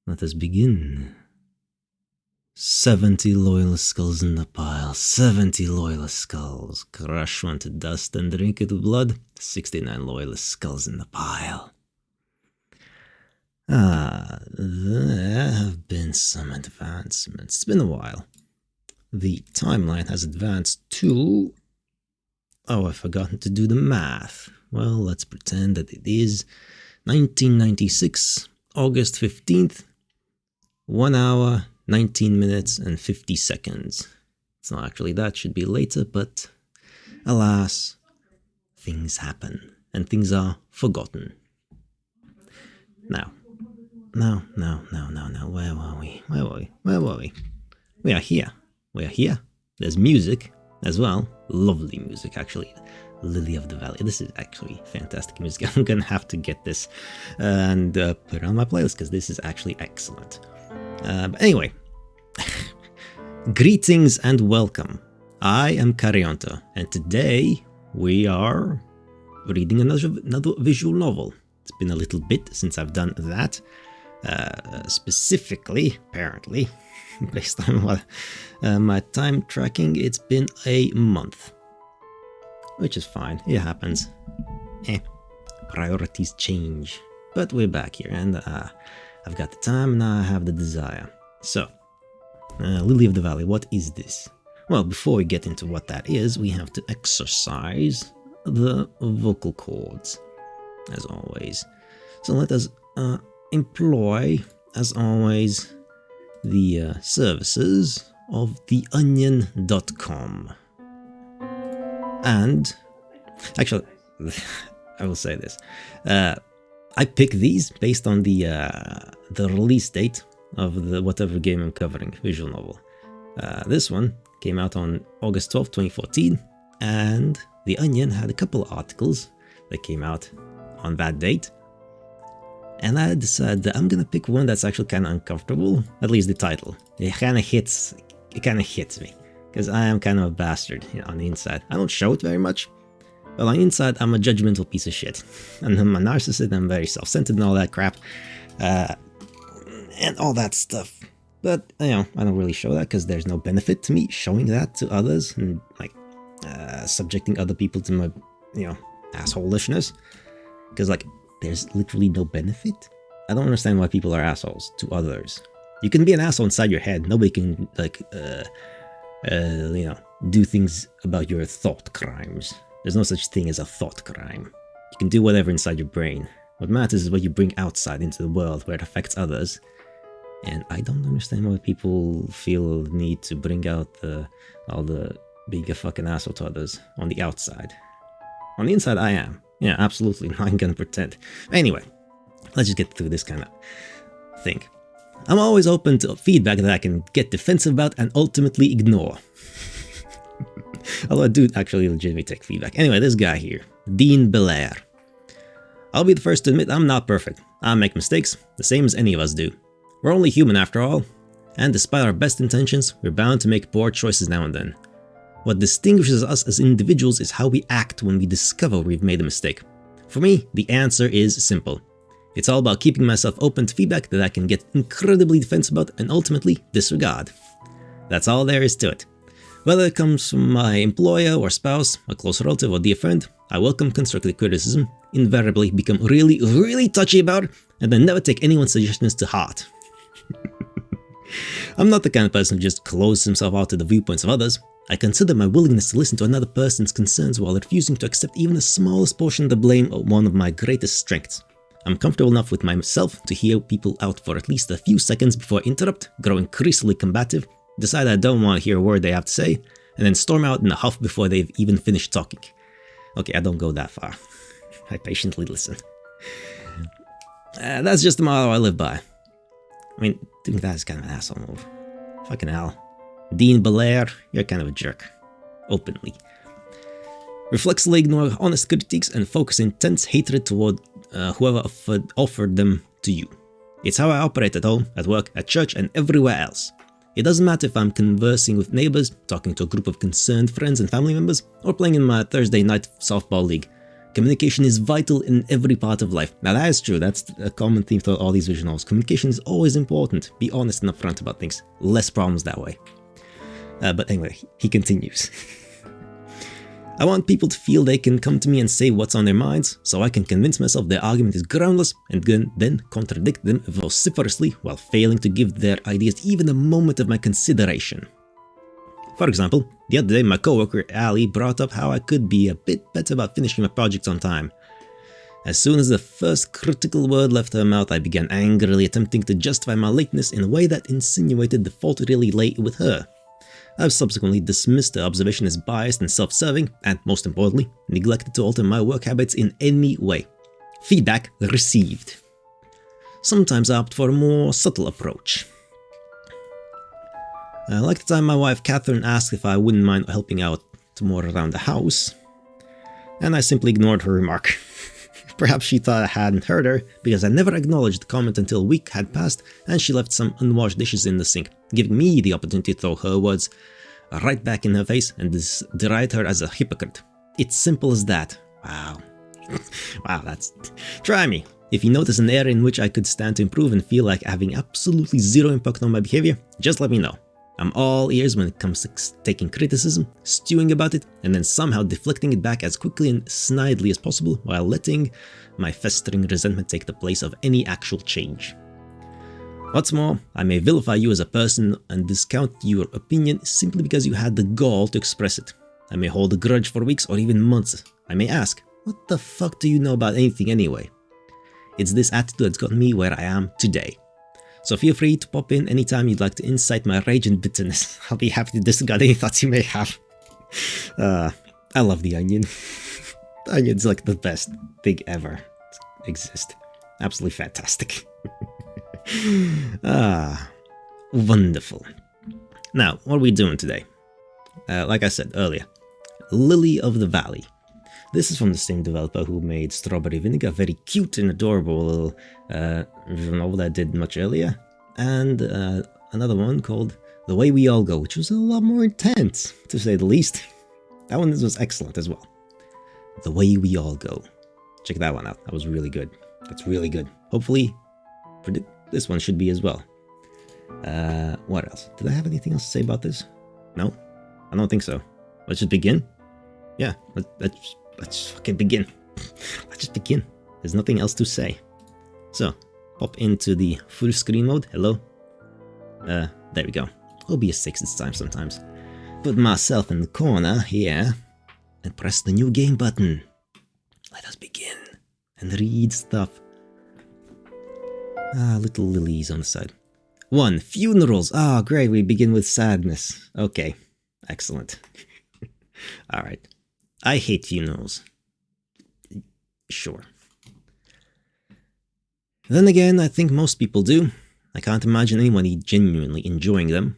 Let us begin. 70 loyalist skulls in the pile. 70 loyalist skulls. Crush one to dust and drink it with blood. 69 loyalist skulls in the pile. There have been some advancements. It's been a while. The timeline has advanced to... Oh, I've forgotten to do the math. Well, let's pretend that it is 1996, August 15th, 1 hour, 19 minutes and 50 seconds. It's not actually that, should be later, but alas, things happen and things are forgotten. Now, where were we? We are here. There's music as well. Lovely music, actually. Lily of the Valley. This is actually fantastic music. I'm gonna have to get this and put it on my playlist because this is actually excellent. But anyway, greetings and welcome. I am Carionto, and today we are reading another visual novel. It's been a little bit since I've done that. Specifically, apparently, based on what my time tracking, it's been a month. Which is fine, it happens. Priorities change. But we're back here, and I've got the time, and I have the desire. So, Lily of the Valley, what is this? Well, before we get into what that is, we have to exercise the vocal cords, as always. So let us employ, as always, the services of theonion.com. And, actually, I will say this. I pick these based on the release date of the whatever game I'm covering, visual novel. This one came out on August 12th, 2014, and The Onion had a couple of articles that came out on that date. And I decided that I'm gonna pick one that's actually kind of uncomfortable, at least the title. It kind of hits me, because I am kind of a bastard, you know, on the inside. I don't show it very much, but on the inside, I'm a judgmental piece of shit. And I'm a narcissist, I'm very self-centered and all that crap. And all that stuff. But, you know, I don't really show that because there's no benefit to me showing that to others and, like, subjecting other people to my, you know, assholishness. Because, like, there's literally no benefit. I don't understand why people are assholes to others. You can be an asshole inside your head. Nobody can, like, you know, do things about your thought crimes. There's no such thing as a thought crime. You can do whatever inside your brain. What matters is what you bring outside into the world where it affects others. And I don't understand why people feel the need to bring out all the being a fucking asshole to others on the outside. On the inside, I am. Yeah, absolutely. Not gonna pretend. Anyway, let's just get through this kind of thing. I'm always open to feedback that I can get defensive about and ultimately ignore. Although I do actually legitimately take feedback. Anyway, this guy here, Dean Belair. I'll be the first to admit I'm not perfect. I make mistakes, the same as any of us do. We're only human after all, and despite our best intentions, we're bound to make poor choices now and then. What distinguishes us as individuals is how we act when we discover we've made a mistake. For me, the answer is simple. It's all about keeping myself open to feedback that I can get incredibly defensive about and ultimately disregard. That's all there is to it. Whether it comes from my employer or spouse, a close relative or dear friend, I welcome constructive criticism, invariably become really, really touchy about it, and then never take anyone's suggestions to heart. I'm not the kind of person who just closes himself out to the viewpoints of others. I consider my willingness to listen to another person's concerns while refusing to accept even the smallest portion of the blame one of my greatest strengths. I'm comfortable enough with myself to hear people out for at least a few seconds before I interrupt, grow increasingly combative, decide I don't want to hear a word they have to say, and then storm out in a huff before they've even finished talking. Okay, I don't go that far. I patiently listen. That's just the motto I live by. I mean, doing that is kind of an asshole move. Fucking hell. Dean Belair, you're kind of a jerk. Openly. Reflexively ignore honest critiques and focus intense hatred toward whoever offered them to you. It's how I operate at home, at work, at church, and everywhere else. It doesn't matter if I'm conversing with neighbors, talking to a group of concerned friends and family members, or playing in my Thursday night softball league. Communication is vital in every part of life. Now that is true, that's a common theme throughout all these visual novels. Communication is always important. Be honest and upfront about things. Less problems that way. But anyway, he continues. I want people to feel they can come to me and say what's on their minds, so I can convince myself their argument is groundless and then contradict them vociferously while failing to give their ideas even a moment of my consideration. For example, the other day my coworker Ali brought up how I could be a bit better about finishing my projects on time. As soon as the first critical word left her mouth, I began angrily attempting to justify my lateness in a way that insinuated the fault really lay with her. I've subsequently dismissed the observation as biased and self-serving, and most importantly, neglected to alter my work habits in any way. Feedback received. Sometimes I opt for a more subtle approach. Like the time my wife Catherine asked if I wouldn't mind helping out more around the house, and I simply ignored her remark. Perhaps she thought I hadn't heard her, because I never acknowledged the comment until a week had passed and she left some unwashed dishes in the sink, giving me the opportunity to throw her words right back in her face and deride her as a hypocrite. It's simple as that. Wow. Wow, that's... Try me. If you notice an area in which I could stand to improve and feel like having absolutely zero impact on my behavior, just let me know. I'm all ears when it comes to taking criticism, stewing about it, and then somehow deflecting it back as quickly and snidely as possible while letting my festering resentment take the place of any actual change. What's more, I may vilify you as a person and discount your opinion simply because you had the gall to express it. I may hold a grudge for weeks or even months. I may ask, what the fuck do you know about anything anyway? It's this attitude that's gotten me where I am today. So feel free to pop in anytime you'd like to incite my rage and bitterness. I'll be happy to disregard any thoughts you may have. I love the Onion. The Onion's like the best thing ever to exist. Absolutely fantastic. Wonderful. Now, what are we doing today? Like I said earlier, Lily of the Valley. This is from the same developer who made Strawberry Vinegar, very cute and adorable little visual novel that I did much earlier, and another one called The Way We All Go, which was a lot more intense, to say the least. That one was excellent as well. The Way We All Go. Check that one out. That was really good. That's really good. Hopefully, this one should be as well. What else? Did I have anything else to say about this? No? I don't think so. Let's just begin? Yeah, let's fucking begin. Let's just begin. There's nothing else to say. So, pop into the full screen mode. Hello? There we go. I'll be a 6 this time sometimes. Put myself in the corner here and press the new game button. Let us begin and read stuff. Little lilies on the side. 1. Funerals. Great. We begin with sadness. Okay. Excellent. Alright. I hate funerals. Sure. Then again, I think most people do. I can't imagine anyone genuinely enjoying them.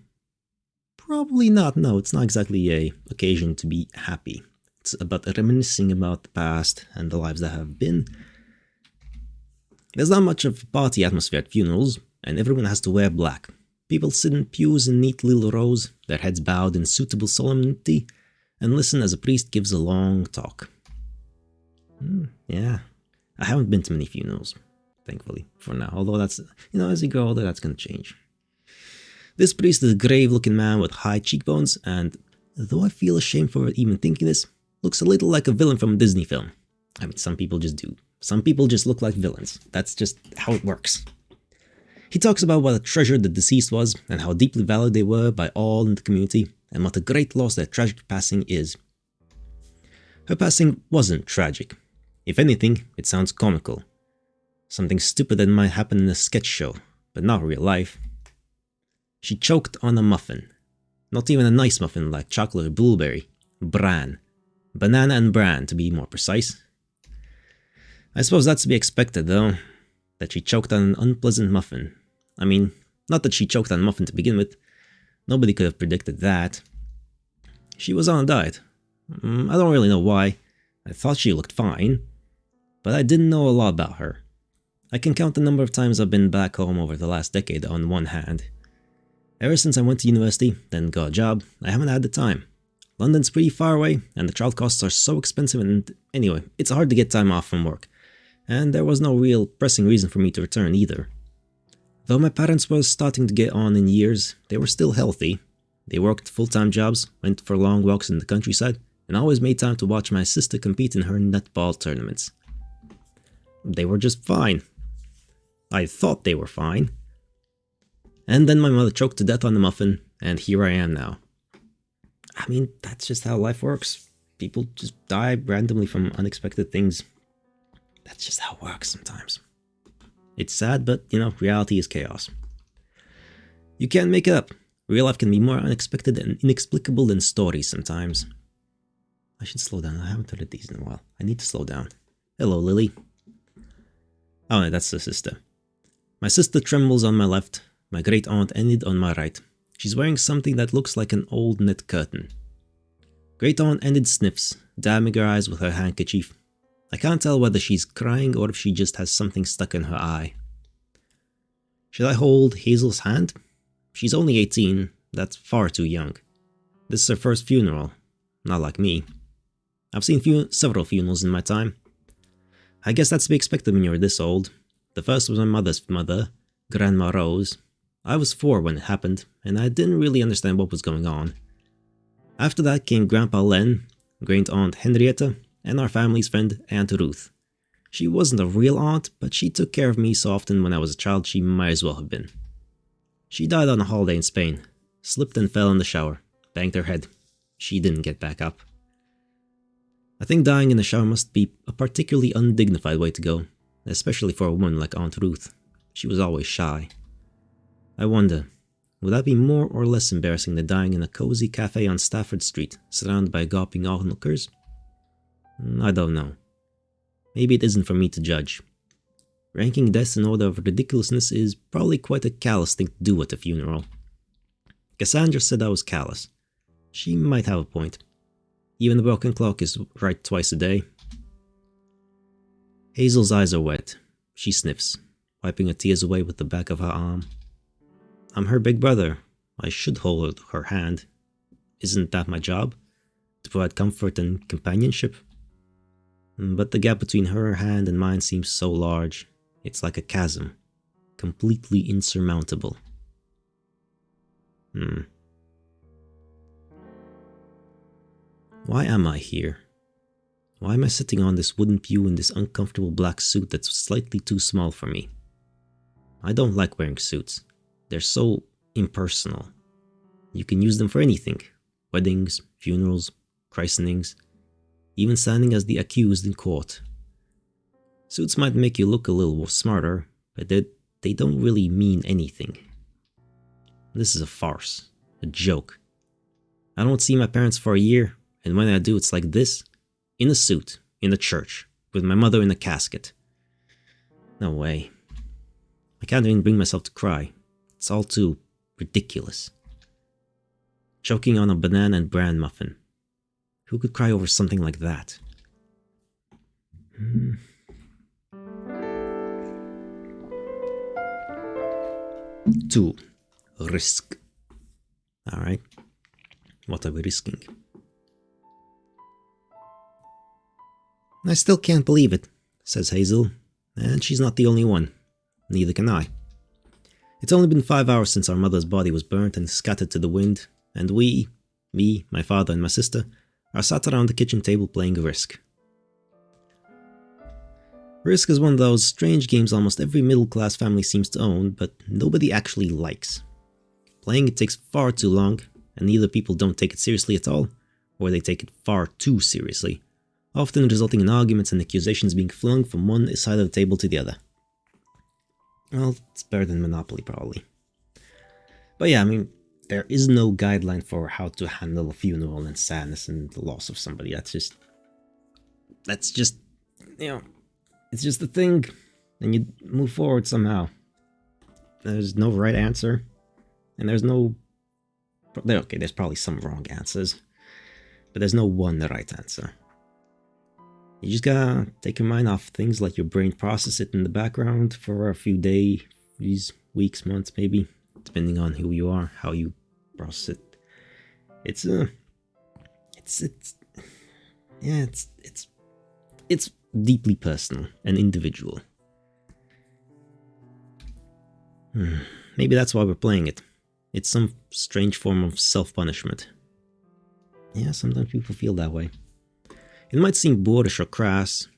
Probably not, no, it's not exactly a occasion to be happy. It's about reminiscing about the past and the lives that have been. There's not much of a party atmosphere at funerals, and everyone has to wear black. People sit in pews in neat little rows, their heads bowed in suitable solemnity, and listen as a priest gives a long talk. Yeah, I haven't been to many funerals, thankfully, for now. Although that's, as you grow older, that's going to change. This priest is a grave-looking man with high cheekbones, and though I feel ashamed for even thinking this, looks a little like a villain from a Disney film. I mean, some people just do. Some people just look like villains. That's just how it works. He talks about what a treasure the deceased was, and how deeply valued they were by all in the community, and what a great loss their tragic passing is. Her passing wasn't tragic. If anything, it sounds comical. Something stupid that might happen in a sketch show, but not real life. She choked on a muffin. Not even a nice muffin like chocolate or blueberry. Bran. Banana and bran, to be more precise. I suppose that's to be expected, though. That she choked on an unpleasant muffin. I mean, not that she choked on a muffin to begin with. Nobody could have predicted that. She was on a diet. I don't really know why. I thought she looked fine. But I didn't know a lot about her. I can count the number of times I've been back home over the last decade on one hand. Ever since I went to university, then got a job, I haven't had the time. London's pretty far away, and the travel costs are so expensive, and anyway, it's hard to get time off from work. And there was no real pressing reason for me to return either. Though my parents were starting to get on in years, they were still healthy. They worked full-time jobs, went for long walks in the countryside, and always made time to watch my sister compete in her netball tournaments. They were just fine. I thought they were fine. And then my mother choked to death on the muffin, and here I am now. I mean, that's just how life works. People just die randomly from unexpected things. That's just how it works sometimes. It's sad, but, reality is chaos. You can't make it up. Real life can be more unexpected and inexplicable than stories sometimes. I should slow down. I haven't heard these in a while. I need to slow down. Hello, Lily. Oh, no, that's the sister. My sister trembles on my left. My great aunt Enid on my right. She's wearing something that looks like an old knit curtain. Great aunt Enid sniffs, dabbing her eyes with her handkerchief. I can't tell whether she's crying or if she just has something stuck in her eye. Should I hold Hazel's hand? She's only 18, that's far too young. This is her first funeral, not like me. I've seen several funerals in my time. I guess that's to be expected when you're this old. The first was my mother's mother, Grandma Rose. I was 4 when it happened, and I didn't really understand what was going on. After that came Grandpa Len, Great Aunt Henrietta, and our family's friend Aunt Ruth. She wasn't a real aunt, but she took care of me so often when I was a child she might as well have been. She died on a holiday in Spain, slipped and fell in the shower, banged her head. She didn't get back up. I think dying in the shower must be a particularly undignified way to go, especially for a woman like Aunt Ruth. She was always shy. I wonder, would that be more or less embarrassing than dying in a cozy cafe on Stafford Street, surrounded by gawping onlookers? I don't know. Maybe it isn't for me to judge. Ranking deaths in order of ridiculousness is probably quite a callous thing to do at a funeral. Cassandra said I was callous. She might have a point. Even the broken clock is right twice a day. Hazel's eyes are wet. She sniffs, wiping her tears away with the back of her arm. I'm her big brother. I should hold her hand. Isn't that my job? To provide comfort and companionship? But the gap between her hand and mine seems so large. It's like a chasm, completely insurmountable. Why am I here? Why am I sitting on this wooden pew in this uncomfortable black suit that's slightly too small for me? I don't like wearing suits. They're so impersonal. You can use them for anything. Weddings, funerals, christenings, even standing as the accused in court. Suits might make you look a little smarter, but they don't really mean anything. This is a farce, a joke. I don't see my parents for a year, and when I do, it's like this, in a suit, in a church, with my mother in a casket. No way. I can't even bring myself to cry. It's all too ridiculous. Choking on a banana and bran muffin. Who could cry over something like that? 2. Risk. Alright. What are we risking? I still can't believe it, says Hazel. And she's not the only one. Neither can I. It's only been 5 hours since our mother's body was burnt and scattered to the wind, and we, me, my father and my sister, are sat around the kitchen table playing Risk. Risk is one of those strange games almost every middle-class family seems to own, but nobody actually likes. Playing it takes far too long, and either people don't take it seriously at all, or they take it far too seriously, often resulting in arguments and accusations being flung from one side of the table to the other. Well, it's better than Monopoly, probably. But yeah, I mean, there is no guideline for how to handle a funeral and sadness and the loss of somebody. That's just, it's just a thing, and you move forward somehow. There's no right answer, and there's probably some wrong answers, but there's no one right answer. You just gotta take your mind off things, let your brain process it in the background for a few days, weeks, months maybe, depending on who you are, how you process it. yeah, it's deeply personal and individual. Maybe that's why we're playing it. It's some strange form of self-punishment. Yeah, sometimes people feel that way. It might seem boorish or crass,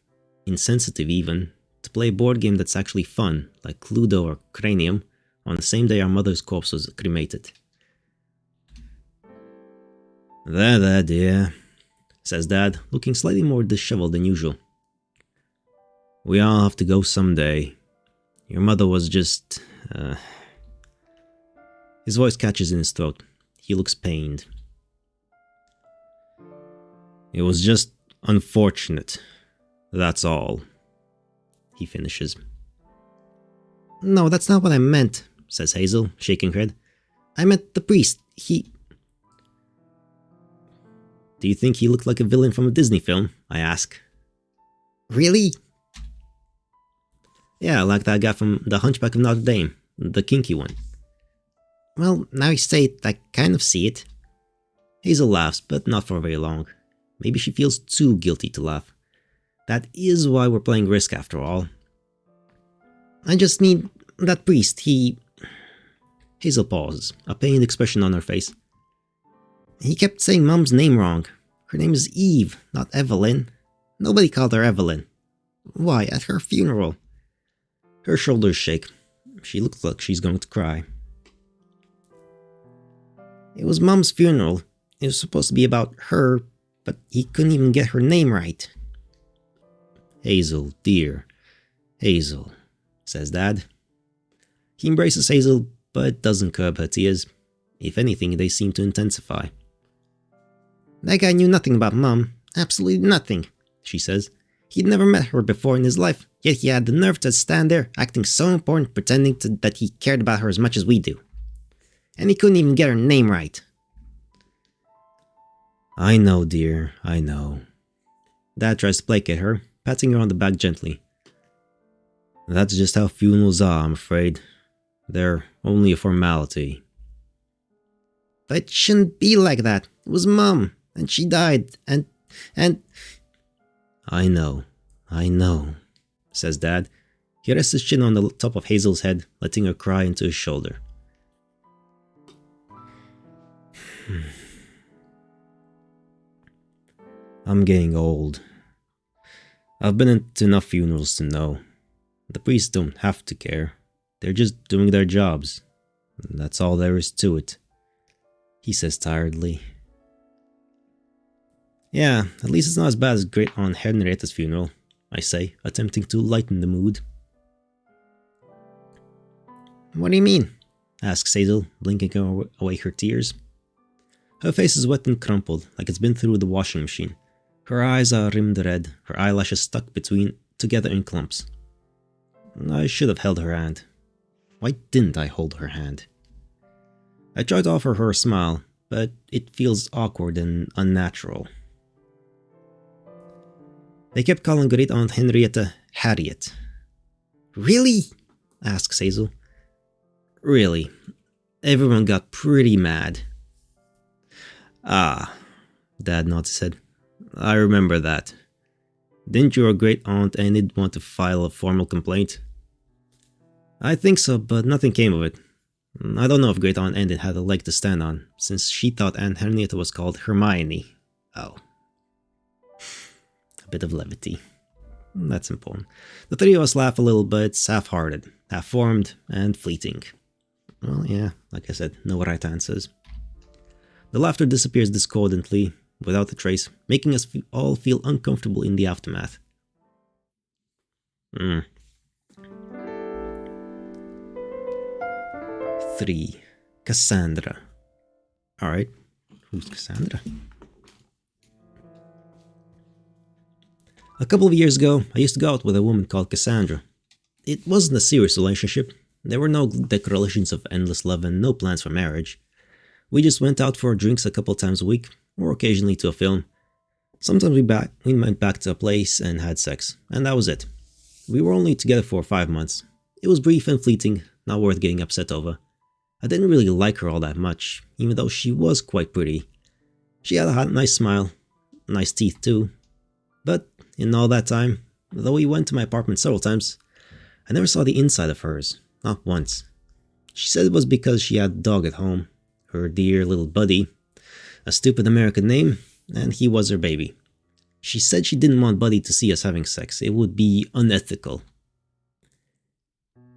insensitive even, to play a board game that's actually fun, like Cluedo or Cranium, on the same day our mother's corpse was cremated. There, dear, says Dad, looking slightly more disheveled than usual. We all have to go someday. Your mother was just... His voice catches in his throat. He looks pained. It was just unfortunate. That's all. He finishes. No, that's not what I meant, says Hazel, shaking her head. I meant the priest. He... Do you think he looked like a villain from a Disney film? I ask. Really? Yeah, like that guy from The Hunchback of Notre Dame, the kinky one. Well, now you say it, I kind of see it. Hazel laughs, but not for very long. Maybe she feels too guilty to laugh. That is why we're playing Risk after all. I just mean, that priest, he... Hazel pauses, a pained expression on her face. He kept saying Mom's name wrong. Her name is Eve, not Evelyn. Nobody called her Evelyn. Why, at her funeral? Her shoulders shake. She looks like she's going to cry. It was Mom's funeral. It was supposed to be about her, but he couldn't even get her name right. Hazel, dear. Hazel, says Dad. He embraces Hazel, but doesn't curb her tears. If anything, they seem to intensify. That guy knew nothing about Mom. Absolutely nothing, she says. He'd never met her before in his life, yet he had the nerve to stand there, acting so important, pretending that he cared about her as much as we do. And he couldn't even get her name right. I know, dear, I know. Dad tries to placate her, patting her on the back gently. That's just how funerals are, I'm afraid. They're only a formality. But it shouldn't be like that. It was Mom, and she died, and... I know, says Dad. He rests his chin on the top of Hazel's head, letting her cry into his shoulder. I'm getting old. I've been to enough funerals to know. The priests don't have to care. They're just doing their jobs. That's all there is to it. He says tiredly. Yeah, at least it's not as bad as Great Aunt Henrietta's funeral, I say, attempting to lighten the mood. What do you mean? Asks Hazel, blinking away her tears. Her face is wet and crumpled, like it's been through the washing machine. Her eyes are rimmed red, her eyelashes stuck together in clumps. I should have held her hand. Why didn't I hold her hand? I try to offer her a smile, but it feels awkward and unnatural. They kept calling Great Aunt Henrietta Harriet. Really? Asks Hazel. Really. Everyone got pretty mad. Ah, Dad nods his head. I remember that. Didn't your great aunt Enid want to file a formal complaint? I think so, but nothing came of it. I don't know if Great Aunt Enid had a leg to stand on, since she thought Aunt Henrietta was called Hermione. Oh. A bit of levity. That's important. The three of us laugh a little, but it's half-hearted, half-formed, and fleeting. Well, yeah, like I said, no right answers. The laughter disappears discordantly, without a trace, making us all feel uncomfortable in the aftermath. 3. Cassandra. Alright, who's Cassandra? A couple of years ago, I used to go out with a woman called Cassandra. It wasn't a serious relationship. There were no declarations of endless love and no plans for marriage. We just went out for drinks a couple times a week, or occasionally to a film. Sometimes we went back to a place and had sex, and that was it. We were only together for 5 months. It was brief and fleeting, not worth getting upset over. I didn't really like her all that much, even though she was quite pretty. She had a nice smile, nice teeth too. But in all that time, though we went to my apartment several times, I never saw the inside of hers, not once. She said it was because she had a dog at home, her dear little Buddy, a stupid American name, and he was her baby. She said she didn't want Buddy to see us having sex, it would be unethical.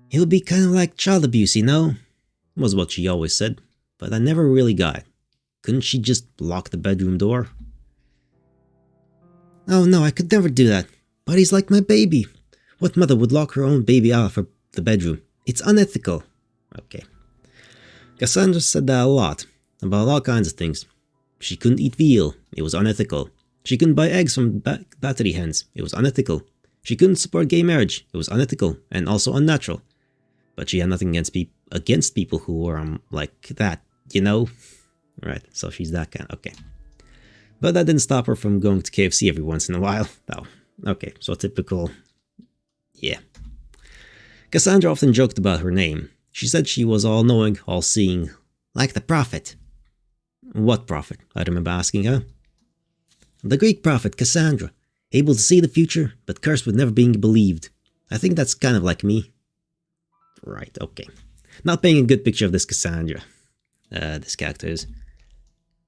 It would be kind of like child abuse, you know? Was what she always said, but I never really got it. Couldn't she just lock the bedroom door? Oh no, I could never do that. Buddy's like my baby. What mother would lock her own baby out of the bedroom? It's unethical. Okay. Cassandra said that a lot, about all kinds of things. She couldn't eat veal, it was unethical. She couldn't buy eggs from battery hens, it was unethical. She couldn't support gay marriage, it was unethical, and also unnatural. But she had nothing against people who were like that, you know? Right, so she's that kind, okay. But that didn't stop her from going to KFC every once in a while. Oh, okay, so typical, yeah. Cassandra often joked about her name. She said she was all-knowing, all-seeing, like the prophet. What prophet? I remember asking her. The Greek prophet, Cassandra. Able to see the future, but cursed with never being believed. I think that's kind of like me. Right, okay. Not painting a good picture of this Cassandra. This character is.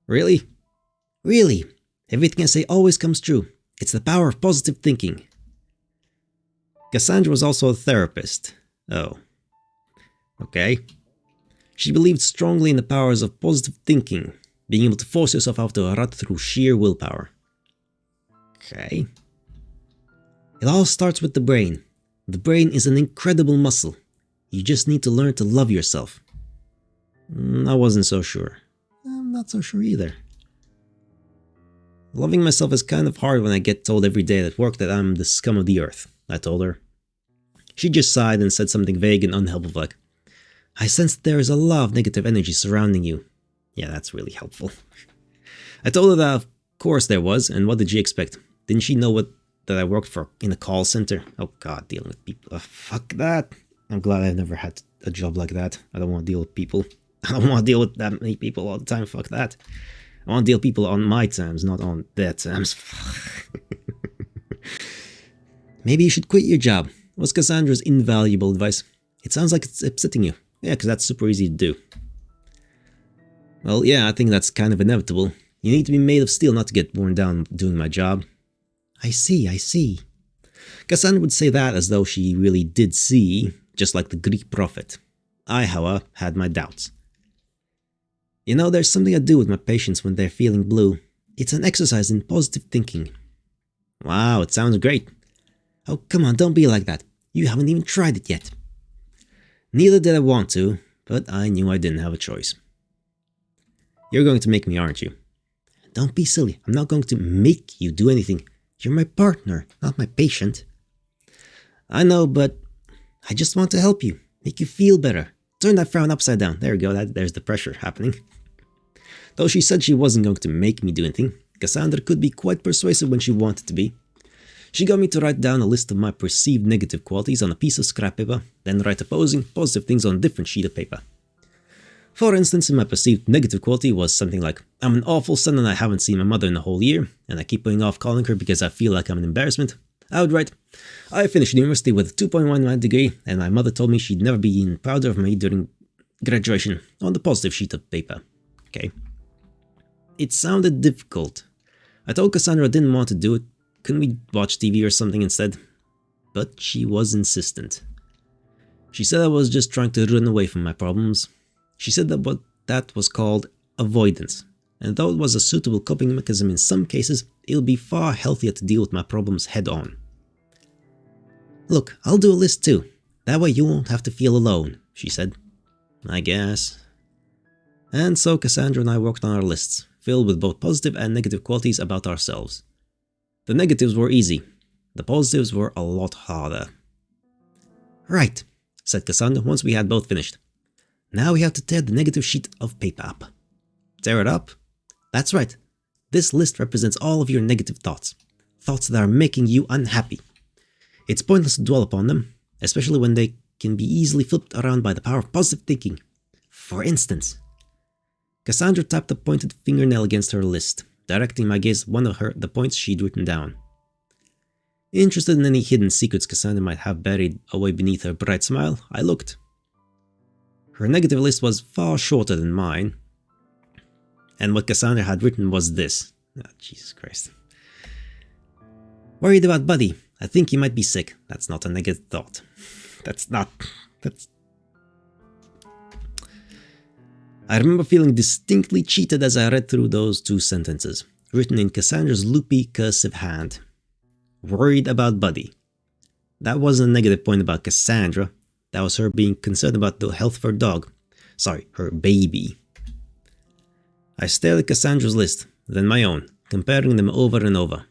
Really? Really? Everything I say always comes true. It's the power of positive thinking. Cassandra was also a therapist. Oh. Okay. She believed strongly in the powers of positive thinking, being able to force yourself out of a rut through sheer willpower. Okay. It all starts with the brain. The brain is an incredible muscle. You just need to learn to love yourself. I wasn't so sure. I'm not so sure either. Loving myself is kind of hard when I get told every day at work that I'm the scum of the earth, I told her. She just sighed and said something vague and unhelpful like, I sense there is a lot of negative energy surrounding you. Yeah, that's really helpful. I told her that of course there was, and what did she expect? Didn't she know that I worked in a call center? Oh god, dealing with people. Fuck that. I'm glad I've never had a job like that. I don't want to deal with people. I don't want to deal with that many people all the time. Fuck that. I want to deal with people on my terms, not on their terms. Maybe you should quit your job. Was Cassandra's invaluable advice. It sounds like it's upsetting you. Yeah, because that's super easy to do. Well, yeah, I think that's kind of inevitable. You need to be made of steel not to get worn down doing my job. I see. Cassandra would say that as though she really did see, just like the Greek prophet. I, however, had my doubts. You know, there's something I do with my patients when they're feeling blue. It's an exercise in positive thinking. Wow, it sounds great. Oh, come on, don't be like that. You haven't even tried it yet. Neither did I want to, but I knew I didn't have a choice. You're going to make me, aren't you? Don't be silly. I'm not going to make you do anything. You're my partner, not my patient. I know, but I just want to help you. Make you feel better. Turn that frown upside down. There we go, there's the pressure happening. Though she said she wasn't going to make me do anything, Cassandra could be quite persuasive when she wanted to be. She got me to write down a list of my perceived negative qualities on a piece of scrap paper, then write opposing positive things on a different sheet of paper. For instance, my perceived negative quality was something like, I'm an awful son and I haven't seen my mother in a whole year, and I keep putting off calling her because I feel like I'm an embarrassment. I would write, I finished university with a 2.19 degree, and my mother told me she'd never been prouder of me during graduation, on the positive sheet of paper. Okay. It sounded difficult. I told Cassandra I didn't want to do it. Couldn't we watch TV or something instead? But she was insistent. She said I was just trying to run away from my problems. She said that was called avoidance, and though it was a suitable coping mechanism in some cases, it would be far healthier to deal with my problems head on. Look, I'll do a list too. That way you won't have to feel alone, she said. I guess. And so Cassandra and I worked on our lists, filled with both positive and negative qualities about ourselves. The negatives were easy. The positives were a lot harder. Right, said Cassandra once we had both finished. Now we have to tear the negative sheet of paper up. Tear it up? That's right. This list represents all of your negative thoughts. Thoughts that are making you unhappy. It's pointless to dwell upon them, especially when they can be easily flipped around by the power of positive thinking. For instance, Cassandra tapped a pointed fingernail against her list, directing my gaze at one of the points she'd written down. Interested in any hidden secrets Cassandra might have buried away beneath her bright smile, I looked. Her negative list was far shorter than mine, and what Cassandra had written was this. Oh, Jesus Christ. Worried about Buddy. I think he might be sick. That's not a negative thought. That's... I remember feeling distinctly cheated as I read through those two sentences, written in Cassandra's loopy, cursive hand. Worried about Buddy. That wasn't a negative point about Cassandra. That was her being concerned about the health of her dog. Sorry, her baby. I stared at Cassandra's list, then my own, comparing them over and over.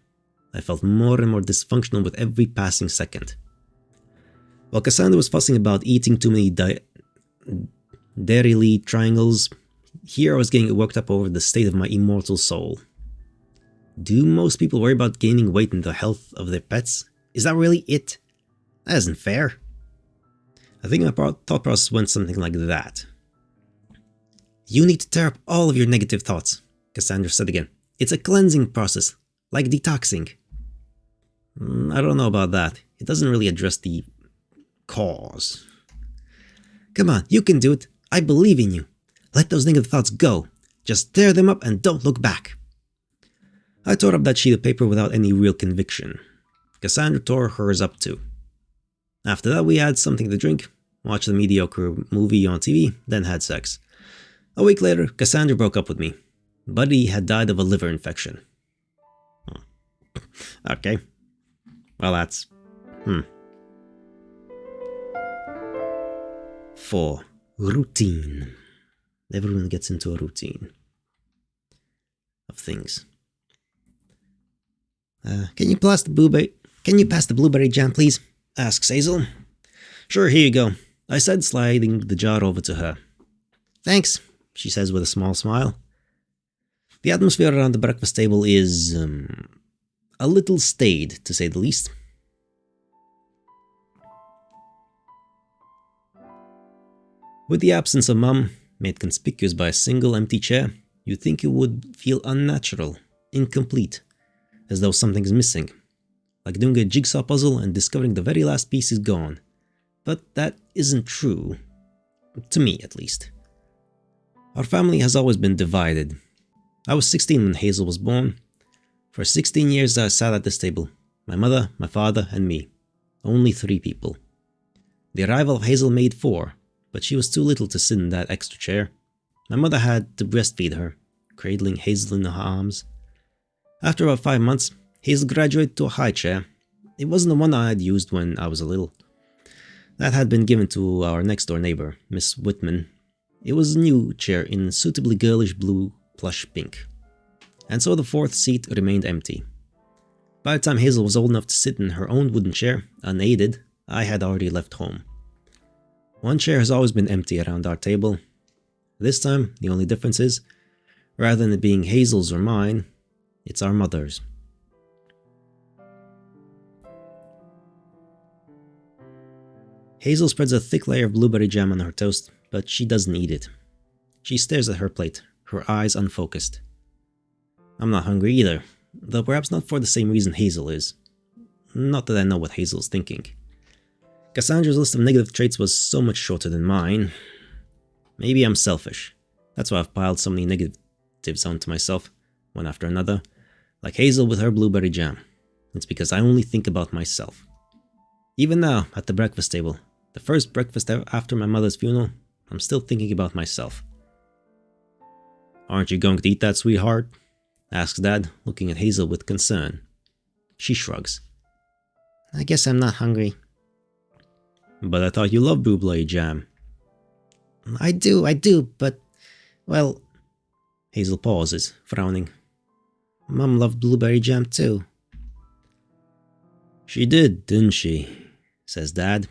I felt more and more dysfunctional with every passing second. While Cassandra was fussing about eating too many dairy triangles, here I was getting worked up over the state of my immortal soul. Do most people worry about gaining weight and the health of their pets? Is that really it? That isn't fair. I think my thought process went something like that. You need to tear up all of your negative thoughts, Cassandra said again. It's a cleansing process, like detoxing. I don't know about that. It doesn't really address the cause. Come on, you can do it. I believe in you. Let those negative thoughts go. Just tear them up and don't look back. I tore up that sheet of paper without any real conviction. Cassandra tore hers up too. After that we had something to drink, watched a mediocre movie on TV, then had sex. A week later, Cassandra broke up with me. Buddy had died of a liver infection. Okay. Well, that's... 4. Routine. Everyone gets into a routine of things. Can you pass the blueberry jam, please? Asks Hazel. Sure, here you go, I said, sliding the jar over to her. Thanks, she says with a small smile. The atmosphere around the breakfast table is a little staid, to say the least. With the absence of Mum, made conspicuous by a single empty chair, you'd think it would feel unnatural, incomplete, as though something's missing, like doing a jigsaw puzzle and discovering the very last piece is gone. But that isn't true, to me at least. Our family has always been divided. I was 16 when Hazel was born. For 16 years I sat at this table, my mother, my father, and me. Only 3 people. The arrival of Hazel made 4, but she was too little to sit in that extra chair. My mother had to breastfeed her, cradling Hazel in her arms. After about 5 months, Hazel graduated to a high chair. It wasn't the one I had used when I was little. That had been given to our next-door neighbor, Miss Whitman. It was a new chair in suitably girlish blue plush pink. And so the 4th seat remained empty. By the time Hazel was old enough to sit in her own wooden chair, unaided, I had already left home. One chair has always been empty around our table. This time, the only difference is, rather than it being Hazel's or mine, it's our mother's. Hazel spreads a thick layer of blueberry jam on her toast, but she doesn't eat it. She stares at her plate, her eyes unfocused. I'm not hungry either, though perhaps not for the same reason Hazel is. Not that I know what Hazel's thinking. Cassandra's list of negative traits was so much shorter than mine. Maybe I'm selfish. That's why I've piled so many negatives onto myself, one after another, like Hazel with her blueberry jam. It's because I only think about myself. Even now, at the breakfast table, the first breakfast after my mother's funeral, I'm still thinking about myself. Aren't you going to eat that, sweetheart? Asks Dad, looking at Hazel with concern. She shrugs. I guess I'm not hungry. But I thought you loved blueberry jam. I do, but, well... Hazel pauses, frowning. Mum loved blueberry jam too. She did, didn't she? Says Dad.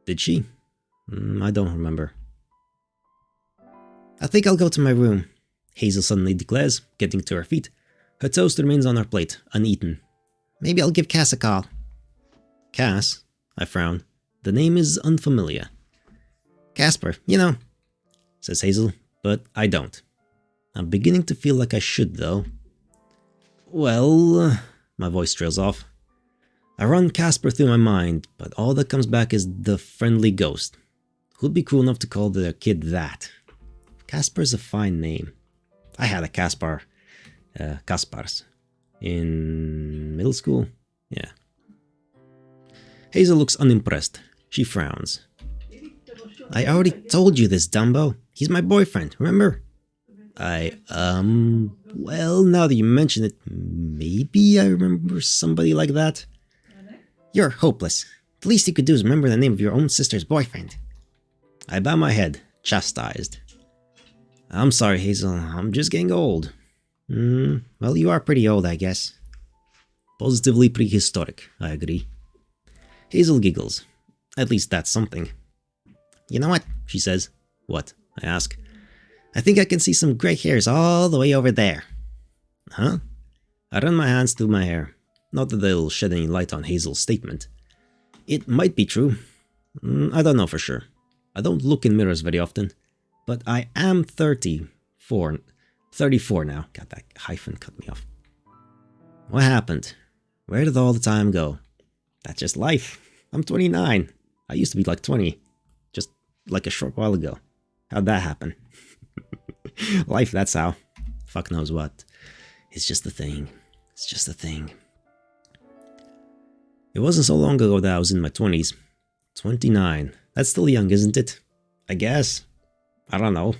Did she? I don't remember. I think I'll go to my room, Hazel suddenly declares, getting to her feet. Her toast remains on her plate, uneaten. Maybe I'll give Cass a call. Cass? I frown. The name is unfamiliar. Casper, you know, says Hazel, but I don't. I'm beginning to feel like I should, though. Well, my voice trails off. I run Casper through my mind, but all that comes back is the friendly ghost. Who'd be cool enough to call their kid that? Casper's a fine name. I had a Kaspars, in middle school. Yeah. Hazel looks unimpressed. She frowns. I already told you this, Dumbo. He's my boyfriend, remember? Well, now that you mention it, maybe I remember somebody like that. You're hopeless. The least you could do is remember the name of your own sister's boyfriend. I bow my head, chastised. I'm sorry, Hazel. I'm just getting old. Well, you are pretty old, I guess. Positively prehistoric, I agree. Hazel giggles. At least that's something. You know what? She says. What? I ask. I think I can see some grey hairs all the way over there. Huh? I run my hands through my hair. Not that they'll shed any light on Hazel's statement. It might be true. I don't know for sure. I don't look in mirrors very often. But I am 34 now. God, that hyphen cut me off. What happened? Where did all the time go? That's just life. I'm 29. I used to be like 20. Just like a short while ago. How'd that happen? Life, that's how. Fuck knows what. It's just a thing. It's just a thing. It wasn't so long ago that I was in my 20s. 29. That's still young, isn't it? I guess. I don't know.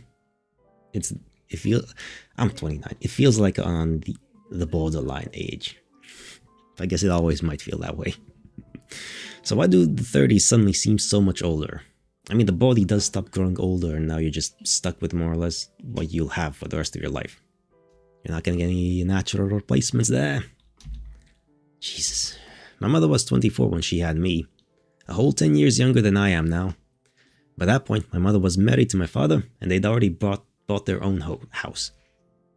I'm 29. It feels like on the borderline age. I guess it always might feel that way. So why do the 30s suddenly seem so much older? I mean, the body does stop growing older and now you're just stuck with more or less what you'll have for the rest of your life. You're not gonna get any natural replacements there. Jesus. My mother was 24 when she had me. A whole 10 years younger than I am now. By that point, my mother was married to my father and they'd already bought their own house.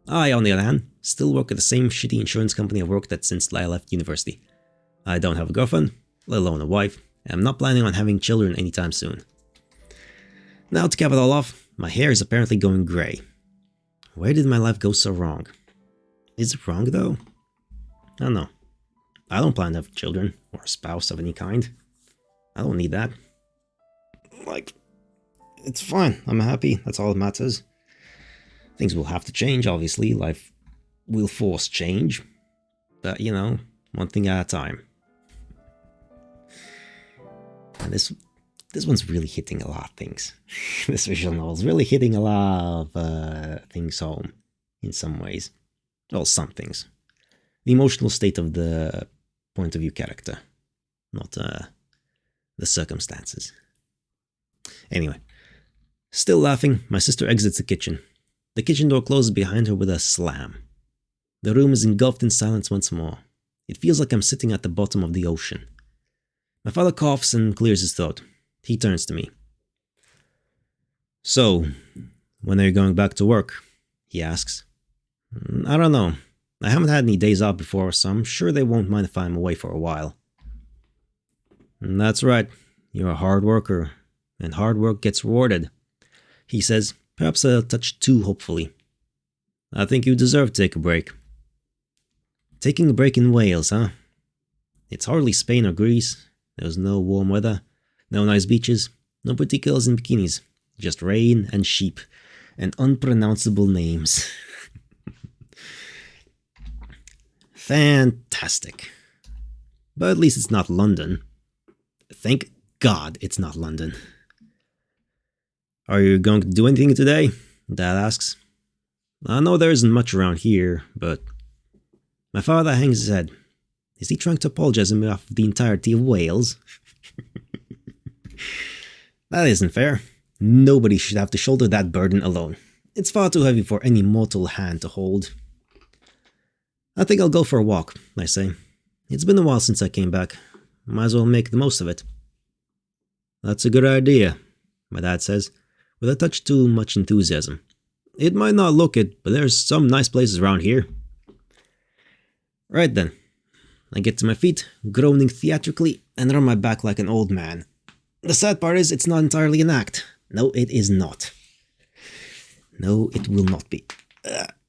I, on the other hand, still work at the same shitty insurance company I worked at since I left university. I don't have a girlfriend, let alone a wife, and I'm not planning on having children anytime soon. Now to cap it all off, my hair is apparently going grey. Where did my life go so wrong? Is it wrong though? I don't know. I don't plan to have children or a spouse of any kind. I don't need that. Like, it's fine. I'm happy. That's all that matters. Things will have to change, obviously. Life will force change. But, you know, one thing at a time. And this one's really hitting a lot of things. This visual novel is really hitting a lot of things home in some ways. Well, some things. The emotional state of the point of view character, not the circumstances. Anyway, still laughing, my sister exits the kitchen. The kitchen door closes behind her with a slam. The room is engulfed in silence once more. It feels like I'm sitting at the bottom of the ocean. My father coughs and clears his throat. He turns to me. So, when are you going back to work? He asks. I don't know. I haven't had any days off before, so I'm sure they won't mind if I'm away for a while. That's right. You're a hard worker, and hard work gets rewarded. He says, perhaps a touch too hopefully. I think you deserve to take a break. Taking a break in Wales, huh? It's hardly Spain or Greece. There's no warm weather, no nice beaches, no pretty girls in bikinis. Just rain and sheep, and unpronounceable names. Fantastic. But at least it's not London. Thank God it's not London. Are you going to do anything today? Dad asks. I know there isn't much around here, but... My father hangs his head. Is he trying to apologize on behalf of the entirety of Wales? That isn't fair. Nobody should have to shoulder that burden alone. It's far too heavy for any mortal hand to hold. I think I'll go for a walk, I say. It's been a while since I came back. Might as well make the most of it. That's a good idea, my dad says, with a touch too much enthusiasm. It might not look it, but there's some nice places around here. Right then. I get to my feet, groaning theatrically, and run my back like an old man. The sad part is, it's not entirely an act. No, it is not. No, it will not be.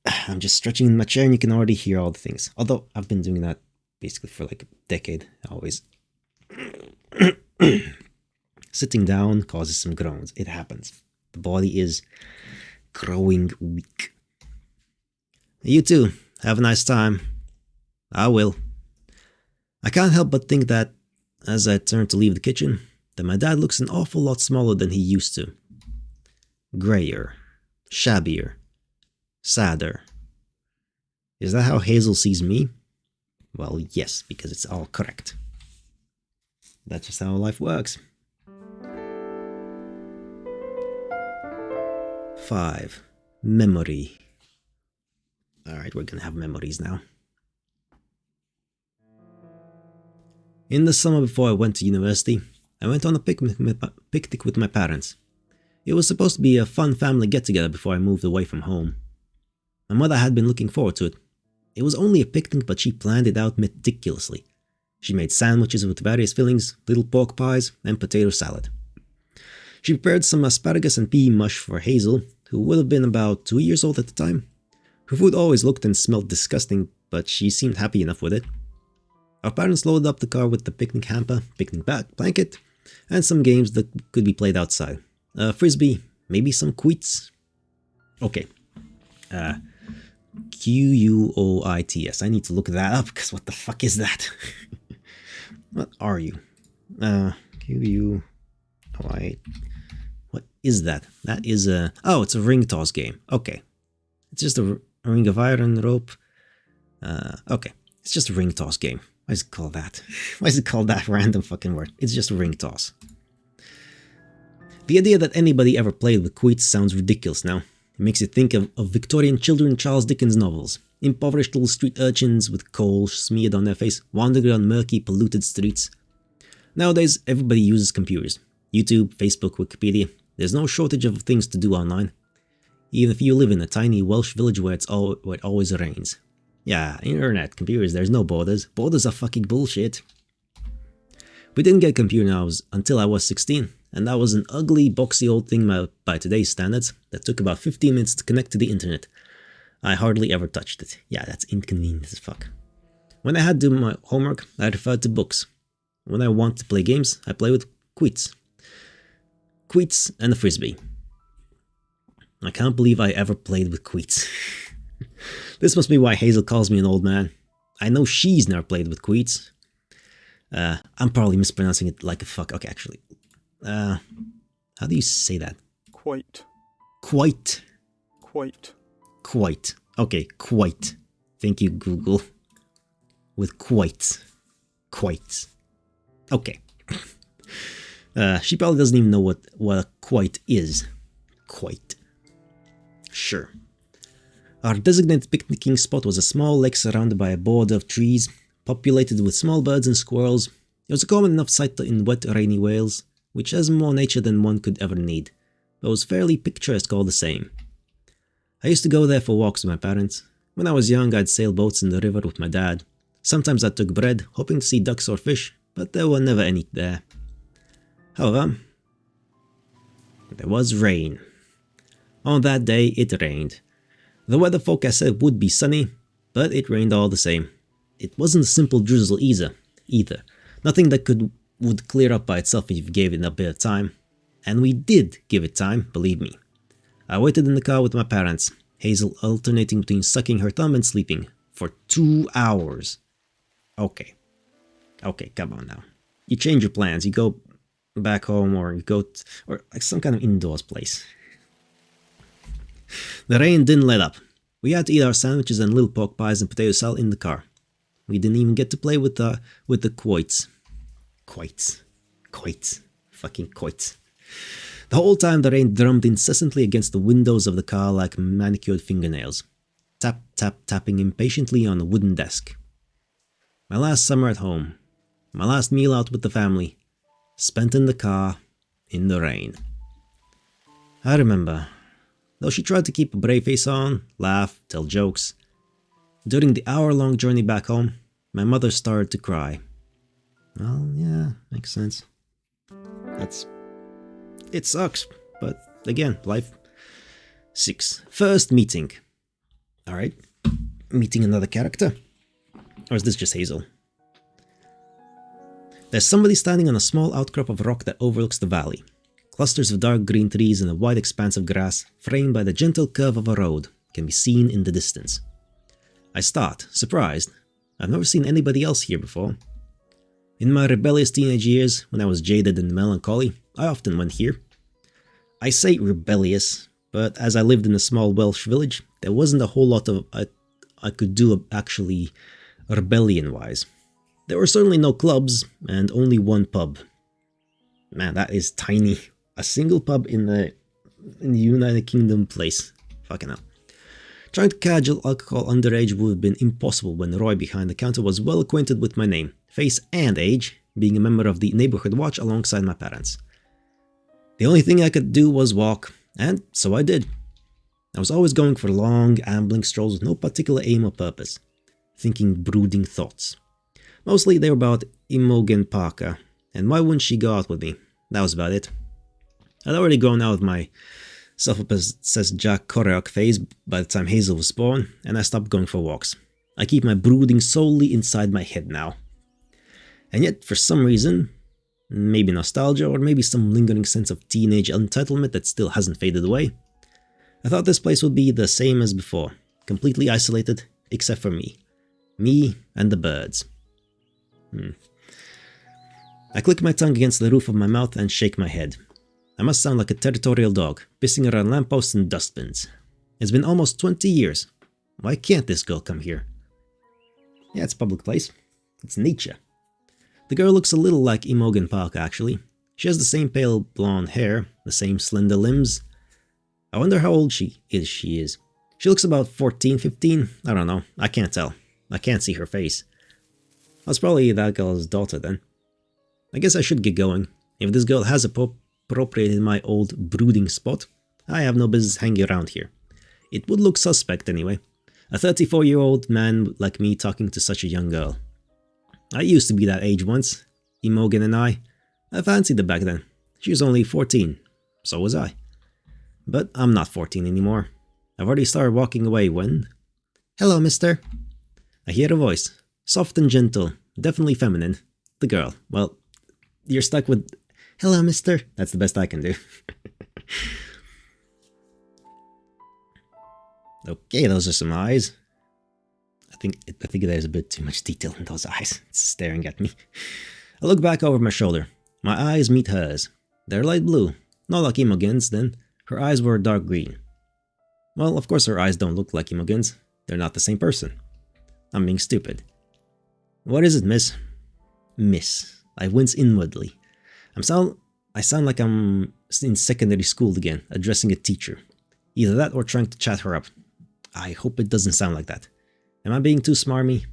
I'm just stretching in my chair and you can already hear all the things. Although I've been doing that basically for like a decade, always. Sitting down causes some groans. It happens. The body is growing weak. You too. Have a nice time. I will. I can't help but think that, as I turn to leave the kitchen, that my dad looks an awful lot smaller than he used to. Grayer. Shabbier. Sadder. Is that how Hazel sees me? Well, yes, because it's all correct. That's just how life works. 5. Memory. Alright, we're gonna have memories now. In the summer before I went to university, I went on a picnic with my parents. It was supposed to be a fun family get-together before I moved away from home. My mother had been looking forward to it. It was only a picnic, but she planned it out meticulously. She made sandwiches with various fillings, little pork pies, and potato salad. She prepared some asparagus and pea mush for Hazel, who would have been about 2 years old at the time. Her food always looked and smelled disgusting, but she seemed happy enough with it. Our parents loaded up the car with the picnic hamper, picnic blanket, and some games that could be played outside. Frisbee, maybe some quoits. Okay. Quoits. I need to look that up, because what the fuck is that? What are you? Quoit. What is that? That is a... Oh, it's a ring toss game. Okay. It's just a ring of iron rope. Okay. It's just a ring toss game. Why is it called that? Why is it called that random fucking word? It's just a ring toss. The idea that anybody ever played with quoits sounds ridiculous now. It makes you think of Victorian children in Charles Dickens novels. Impoverished little street urchins with coal smeared on their face, wandering around murky, polluted streets. Nowadays, everybody uses computers. YouTube, Facebook, Wikipedia. There's no shortage of things to do online. Even if you live in a tiny Welsh village where it always rains. Yeah, internet, computers, there's no borders. Borders are fucking bullshit. We didn't get a computer until I was 16, and that was an ugly, boxy old thing by today's standards that took about 15 minutes to connect to the internet. I hardly ever touched it. Yeah, that's inconvenient as fuck. When I had to do my homework, I referred to books. When I want to play games, I play with quoits. Quoits and a frisbee. I can't believe I ever played with quoits. This must be why Hazel calls me an old man. I know she's never played with quoits. I'm probably mispronouncing it like a fuck. Okay, actually. How do you say that? Quite. Quite. Quite. Quite. Okay, quite. Thank you, Google. With quite. Quite. Okay. She probably doesn't even know what a quite is. Quite. Sure. Our designated picnicking spot was a small lake surrounded by a border of trees, populated with small birds and squirrels. It was a common enough sight in wet, rainy Wales, which has more nature than one could ever need, but was fairly picturesque all the same. I used to go there for walks with my parents. When I was young, I'd sail boats in the river with my dad. Sometimes I took bread, hoping to see ducks or fish, but there were never any there. However, there was rain. On that day, it rained. The weather forecast said it would be sunny, but it rained all the same. It wasn't a simple drizzle either. Nothing that would clear up by itself if you gave it a bit of time. And we did give it time, believe me. I waited in the car with my parents, Hazel alternating between sucking her thumb and sleeping, for 2 hours. Okay, come on now. You change your plans, you go back home or you go or like some kind of indoors place. The rain didn't let up. We had to eat our sandwiches and little pork pies and potato salad in the car. We didn't even get to play with the quoits. Quoits. Fucking quoits. The whole time the rain drummed incessantly against the windows of the car like manicured fingernails. Tap, tap, tapping impatiently on a wooden desk. My last summer at home. My last meal out with the family. Spent in the car, in the rain. I remember. Though she tried to keep a brave face on, laugh, tell jokes. During the hour-long journey back home, my mother started to cry. Well, yeah, makes sense. It sucks, but again, life. 6. First meeting. Alright. Meeting another character? Or is this just Hazel? There's somebody standing on a small outcrop of rock that overlooks the valley. Clusters of dark green trees and a wide expanse of grass, framed by the gentle curve of a road, can be seen in the distance. I start, surprised. I've never seen anybody else here before. In my rebellious teenage years, when I was jaded and melancholy, I often went here. I say rebellious, but as I lived in a small Welsh village, there wasn't a whole lot of I could do actually rebellion-wise. There were certainly no clubs, and only one pub. Man, that is tiny. A single pub in the United Kingdom place. Fucking hell. Trying to cajole alcohol underage would have been impossible when Roy behind the counter was well acquainted with my name, face and age, being a member of the neighborhood watch alongside my parents. The only thing I could do was walk, and so I did. I was always going for long, ambling strolls with no particular aim or purpose, thinking brooding thoughts. Mostly they were about Imogen Parker, and why wouldn't she go out with me? That was about it. I'd already grown out of my self-obsessed Jack Kerouac phase by the time Hazel was born, and I stopped going for walks. I keep my brooding solely inside my head now. And yet, for some reason, maybe nostalgia or maybe some lingering sense of teenage entitlement that still hasn't faded away, I thought this place would be the same as before, completely isolated, except for me. Me and the birds. I click my tongue against the roof of my mouth and shake my head. I must sound like a territorial dog, pissing around lampposts and dustbins. It's been almost 20 years. Why can't this girl come here? Yeah, it's a public place. It's nature. The girl looks a little like Imogen Park, actually. She has the same pale blonde hair, the same slender limbs. I wonder how old she is. She looks about 14, 15, I don't know, I can't tell. I can't see her face. I was probably that girl's daughter then. I guess I should get going. If this girl has appropriated my old brooding spot, I have no business hanging around here. It would look suspect anyway. A 34-year-old man like me talking to such a young girl. I used to be that age once. Imogen and I fancied her back then. She was only 14. So was I. But I'm not 14 anymore. I've already started walking away when... Hello, mister. I hear a voice. Soft and gentle. Definitely feminine. The girl. Well, you're stuck with... Hello, mister. That's the best I can do. Okay, those are some eyes. I think there's a bit too much detail in those eyes. It's staring at me. I look back over my shoulder. My eyes meet hers. They're light blue. Not like Imogen's, then. Her eyes were dark green. Well, of course her eyes don't look like Imogen's. They're not the same person. I'm being stupid. What is it, miss? Miss. I wince inwardly. I sound like I'm in secondary school again, addressing a teacher. Either that or trying to chat her up. I hope it doesn't sound like that. Am I being too smarmy?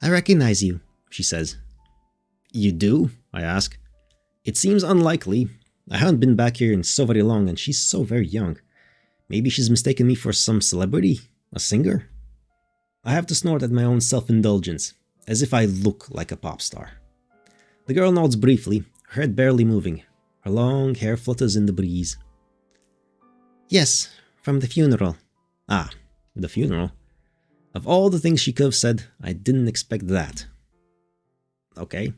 I recognize you, she says. You do? I ask. It seems unlikely. I haven't been back here in so very long and she's so very young. Maybe she's mistaken me for some celebrity? A singer? I have to snort at my own self-indulgence, as if I look like a pop star. The girl nods briefly, her head barely moving. Her long hair flutters in the breeze. Yes, from the funeral. Ah, the funeral. Of all the things she could have said, I didn't expect that. Okay.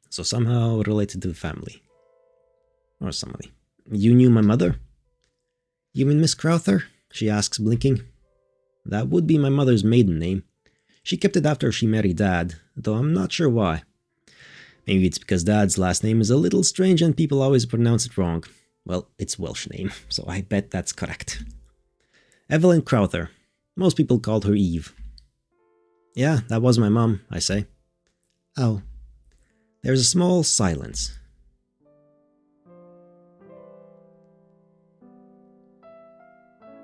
So somehow related to the family. Or somebody. You knew my mother? You mean Miss Crowther? She asks, blinking. That would be my mother's maiden name. She kept it after she married Dad, though I'm not sure why. Maybe it's because Dad's last name is a little strange and people always pronounce it wrong. Well, it's Welsh name, so I bet that's correct. Evelyn Crowther. Most people called her Eve. Yeah, that was my mum, I say. Oh. There's a small silence.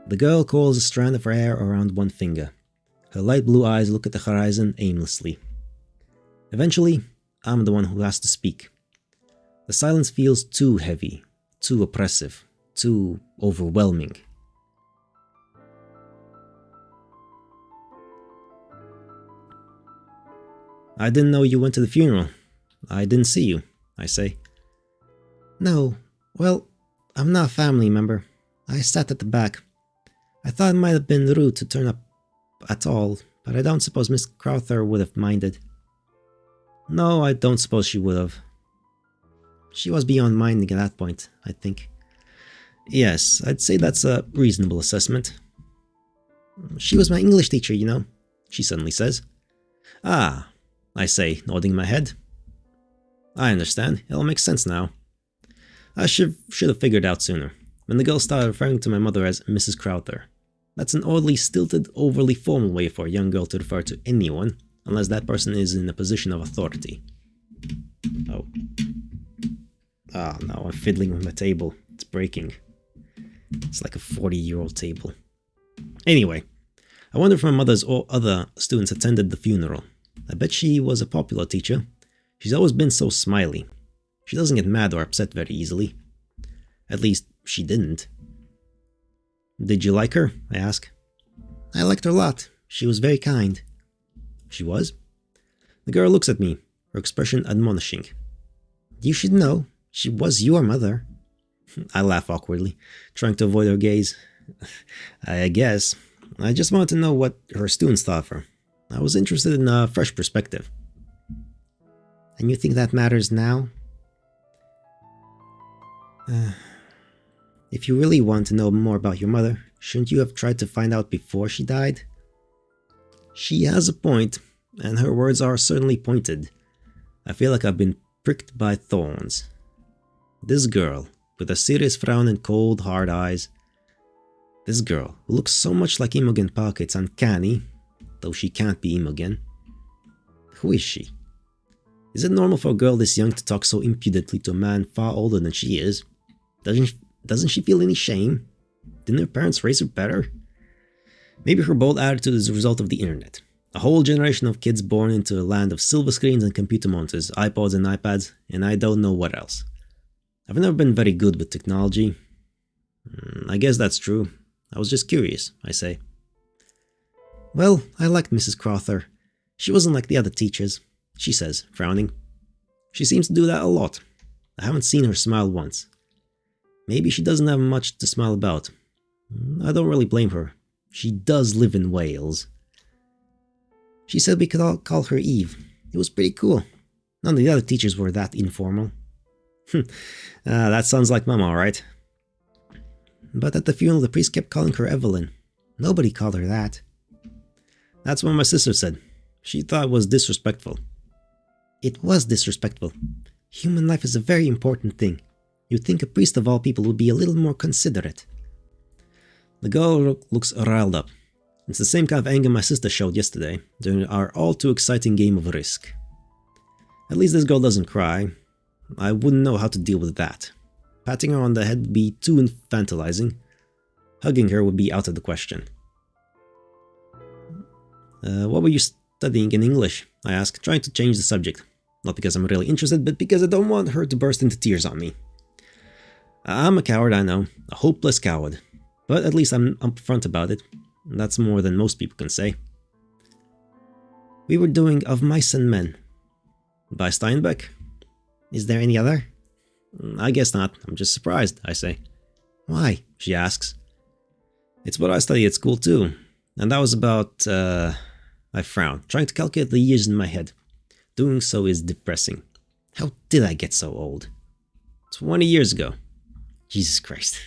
The girl coils a strand of her hair around one finger. Her light blue eyes look at the horizon aimlessly. Eventually, I'm the one who has to speak. The silence feels too heavy, too oppressive, too overwhelming. I didn't know you went to the funeral. I didn't see you, I say. No, well, I'm not a family member. I sat at the back. I thought it might have been rude to turn up at all, but I don't suppose Miss Crowther would have minded. No, I don't suppose she would have. She was beyond minding at that point, I think. Yes, I'd say that's a reasonable assessment. She was my English teacher, you know, she suddenly says. Ah, I say, nodding my head. I understand, it all makes sense now. I should have figured out sooner, when the girl started referring to my mother as Mrs. Crowther. That's an oddly stilted, overly formal way for a young girl to refer to anyone, unless that person is in a position of authority. Oh. Ah, no, I'm fiddling with my table. It's breaking. It's like a 40-year-old table. Anyway, I wonder if my mother's or other students attended the funeral. I bet she was a popular teacher. She's always been so smiley. She doesn't get mad or upset very easily. At least, she didn't. Did you like her? I ask. I liked her a lot. She was very kind. She was? The girl looks at me, her expression admonishing. You should know. She was your mother. I laugh awkwardly, trying to avoid her gaze. I guess. I just wanted to know what her students thought of her. I was interested in a fresh perspective. And you think that matters now? If you really want to know more about your mother, shouldn't you have tried to find out before she died? She has a point, and her words are certainly pointed. I feel like I've been pricked by thorns. This girl, with a serious frown and cold, hard eyes. This girl, who looks so much like Imogen Park it's uncanny, though she can't be Imogen. Who is she? Is it normal for a girl this young to talk so impudently to a man far older than she is? Doesn't she feel any shame? Didn't her parents raise her better? Maybe her bold attitude is a result of the internet. A whole generation of kids born into a land of silver screens and computer monitors, iPods and iPads, and I don't know what else. I've never been very good with technology. I guess that's true. I was just curious, I say. Well, I liked Mrs. Crowther. She wasn't like the other teachers, she says, frowning. She seems to do that a lot. I haven't seen her smile once. Maybe she doesn't have much to smile about. I don't really blame her. She does live in Wales. She said we could all call her Eve. It was pretty cool. None of the other teachers were that informal. That sounds like Mama, alright. But at the funeral the priest kept calling her Evelyn. Nobody called her that. That's what my sister said. She thought it was disrespectful. It was disrespectful. Human life is a very important thing. You'd think a priest of all people would be a little more considerate. The girl looks riled up. It's the same kind of anger my sister showed yesterday, during our all-too-exciting game of Risk. At least this girl doesn't cry. I wouldn't know how to deal with that. Patting her on the head would be too infantilizing. Hugging her would be out of the question. What were you studying in English? I ask, trying to change the subject. Not because I'm really interested, but because I don't want her to burst into tears on me. I'm a coward, I know. A hopeless coward. But at least I'm upfront about it. That's more than most people can say. We were doing Of Mice and Men. By Steinbeck? Is there any other? I guess not. I'm just surprised, I say. Why? She asks. It's what I study at school too. And that was about, I frown, trying to calculate the years in my head. Doing so is depressing. How did I get so old? 20 years ago. Jesus Christ.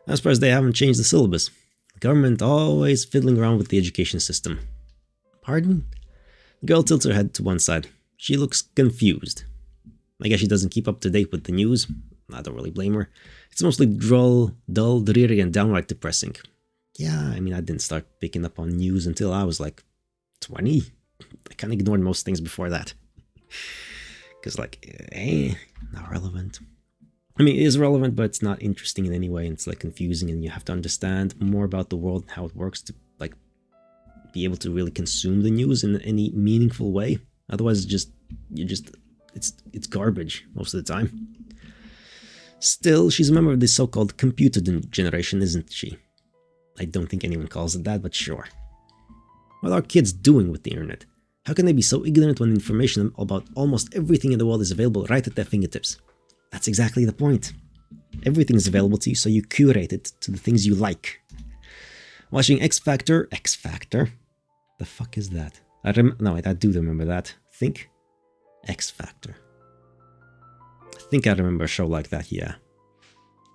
I'm surprised they haven't changed the syllabus. The government always fiddling around with the education system. Pardon? The girl tilts her head to one side. She looks confused. I guess she doesn't keep up to date with the news. I don't really blame her. It's mostly dull, dreary, and downright depressing. Yeah, I mean, I didn't start picking up on news until I was like 20. I kind of ignored most things before that. Because not relevant. I mean, it is relevant, but it's not interesting in any way. And it's like confusing, and you have to understand more about the world and how it works to like be able to really consume the news in any meaningful way. Otherwise, it's garbage most of the time. Still, she's a member of this so-called computer generation, isn't she? I don't think anyone calls it that, but sure. What are kids doing with the internet? How can they be so ignorant when information about almost everything in the world is available right at their fingertips? That's exactly the point. Everything is available to you, so you curate it to the things you like. Watching X Factor. X Factor? The fuck is that? No, wait, I do remember that. Think? X Factor. I think I remember a show like that, yeah.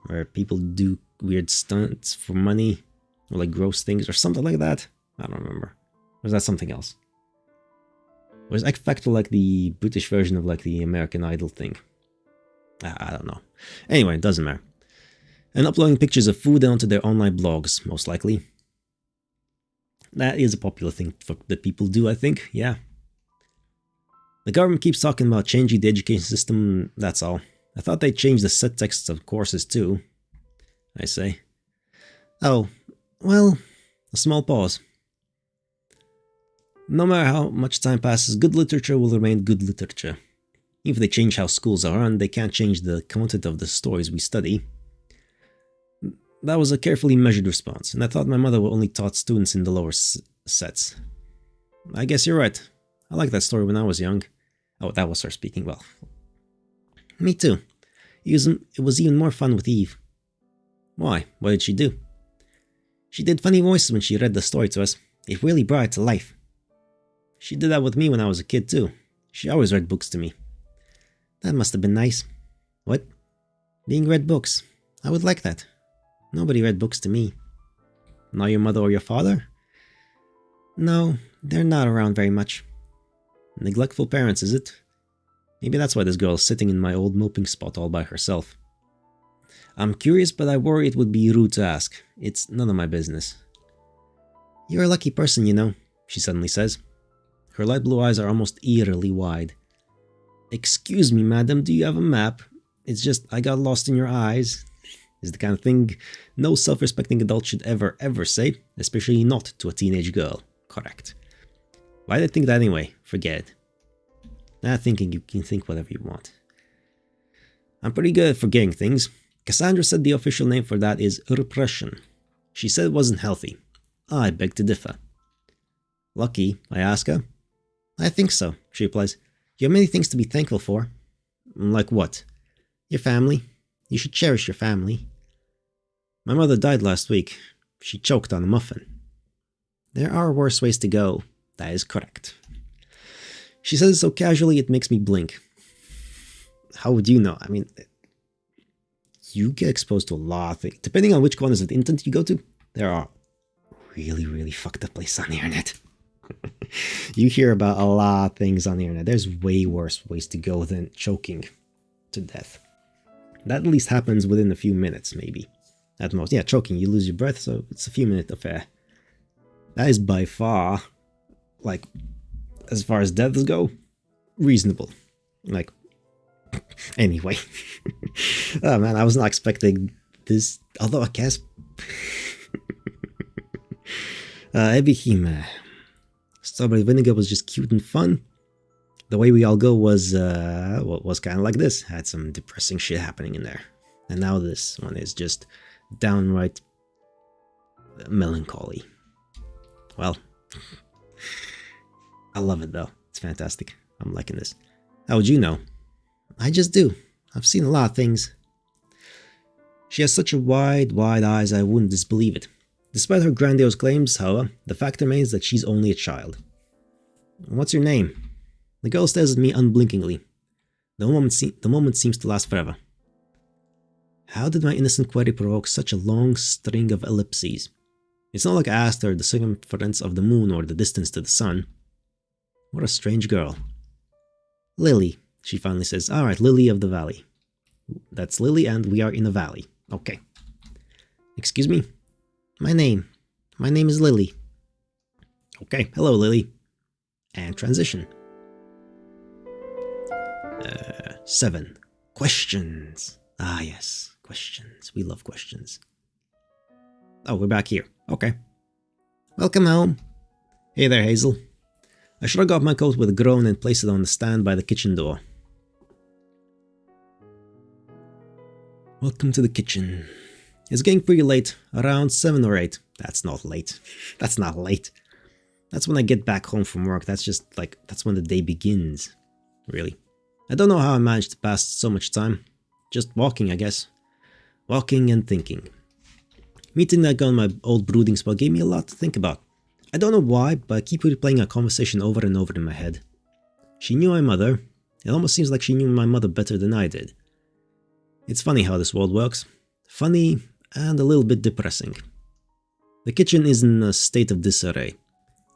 Where people do weird stunts for money. Or like gross things or something like that. I don't remember. Or was that something else? Was X Factor like the British version of like the American Idol thing? I don't know. Anyway, it doesn't matter. And uploading pictures of food onto their online blogs, most likely. That is a popular thing that people do, I think, yeah. The government keeps talking about changing the education system, that's all. I thought they'd change the set texts of courses too, I say. Oh, well, a small pause. No matter how much time passes, good literature will remain good literature. Even if they change how schools are run, they can't change the content of the stories we study. That was a carefully measured response, and I thought my mother only taught students in the lower sets. I guess you're right. I liked that story when I was young. Oh, that was her speaking. Well, me too. It was even more fun with Eve. Why? What did she do? She did funny voices when she read the story to us. It really brought it to life. She did that with me when I was a kid too. She always read books to me. That must have been nice. What? Being read books. I would like that. Nobody read books to me. Not your mother or your father? No, they're not around very much. Neglectful parents, is it? Maybe that's why this girl is sitting in my old moping spot all by herself. I'm curious, but I worry it would be rude to ask. It's none of my business. You're a lucky person, you know, she suddenly says. Her light blue eyes are almost eerily wide. Excuse me, madam, do you have a map? It's just I got lost in your eyes. Is the kind of thing no self-respecting adult should ever say, especially not to a teenage girl. Correct. Why did I think that anyway? Forget it. Not thinking you can think whatever you want. I'm pretty good at forgetting things. Cassandra said the official name for that is repression. She said it wasn't healthy. I beg to differ. Lucky, I ask her. I think so, she replies. You have many things to be thankful for. Like what? Your family. You should cherish your family. My mother died last week. She choked on a muffin. There are worse ways to go. That is correct. She says it so casually it makes me blink. How would you know? I mean, you get exposed to a lot of things. Depending on which corners of the internet you go to, there are really fucked up places on the internet. You hear about a lot of things on the internet. There's way worse ways to go than choking to death. That at least happens within a few minutes, maybe. At most. Yeah, choking, you lose your breath, so it's a few minute affair. That is by far, like, as far as deaths go, reasonable. Like, anyway. Oh man, I was not expecting this, although I guess... ebi-hime. Strawberry Vinegar was just cute and fun. The way we all go was kind of like this. Had some depressing shit happening in there. And now this one is just downright melancholy. Well, I love it though. It's fantastic. I'm liking this. How would you know? I just do. I've seen a lot of things. She has such a wide eyes I wouldn't disbelieve it. Despite her grandiose claims, however, the fact remains that she's only a child. What's your name? The girl stares at me unblinkingly. The moment seems to last forever. How did my innocent query provoke such a long string of ellipses? It's not like I asked her the circumference of the moon or the distance to the sun. What a strange girl. Lily, she finally says. Alright, Lily of the Valley. That's Lily and we are in a valley. Okay. Excuse me? My name is Lily. Okay, hello Lily. And transition. 7. Questions. Ah yes, questions. We love questions. Oh, we're back here. Okay. Welcome home. Hey there, Hazel. I shrug off my coat with a groan and place it on the stand by the kitchen door. Welcome to the kitchen. It's getting pretty late, around 7 or 8. That's not late. That's not late. That's when I get back home from work. That's just like, that's when the day begins. Really. I don't know how I managed to pass so much time. Just walking, I guess. Walking and thinking. Meeting that guy on my old brooding spot gave me a lot to think about. I don't know why, but I keep replaying our conversation over and over in my head. She knew my mother. It almost seems like she knew my mother better than I did. It's funny how this world works. Funny and a little bit depressing. The kitchen is in a state of disarray.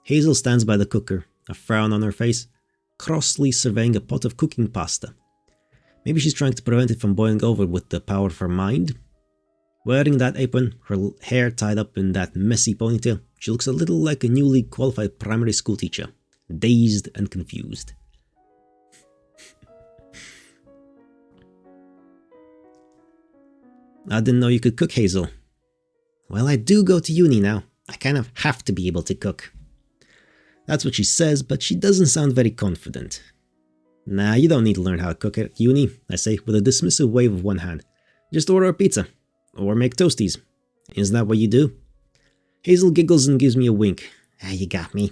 Hazel stands by the cooker, a frown on her face, crossly surveying a pot of cooking pasta. Maybe she's trying to prevent it from boiling over with the power of her mind? Wearing that apron, her hair tied up in that messy ponytail, she looks a little like a newly qualified primary school teacher, dazed and confused. I didn't know you could cook, Hazel. Well, I do go to uni now. I kind of have to be able to cook. That's what she says, but she doesn't sound very confident. Nah, you don't need to learn how to cook at uni, I say with a dismissive wave of one hand. Just order a pizza. Or make toasties. Isn't that what you do? Hazel giggles and gives me a wink. You got me.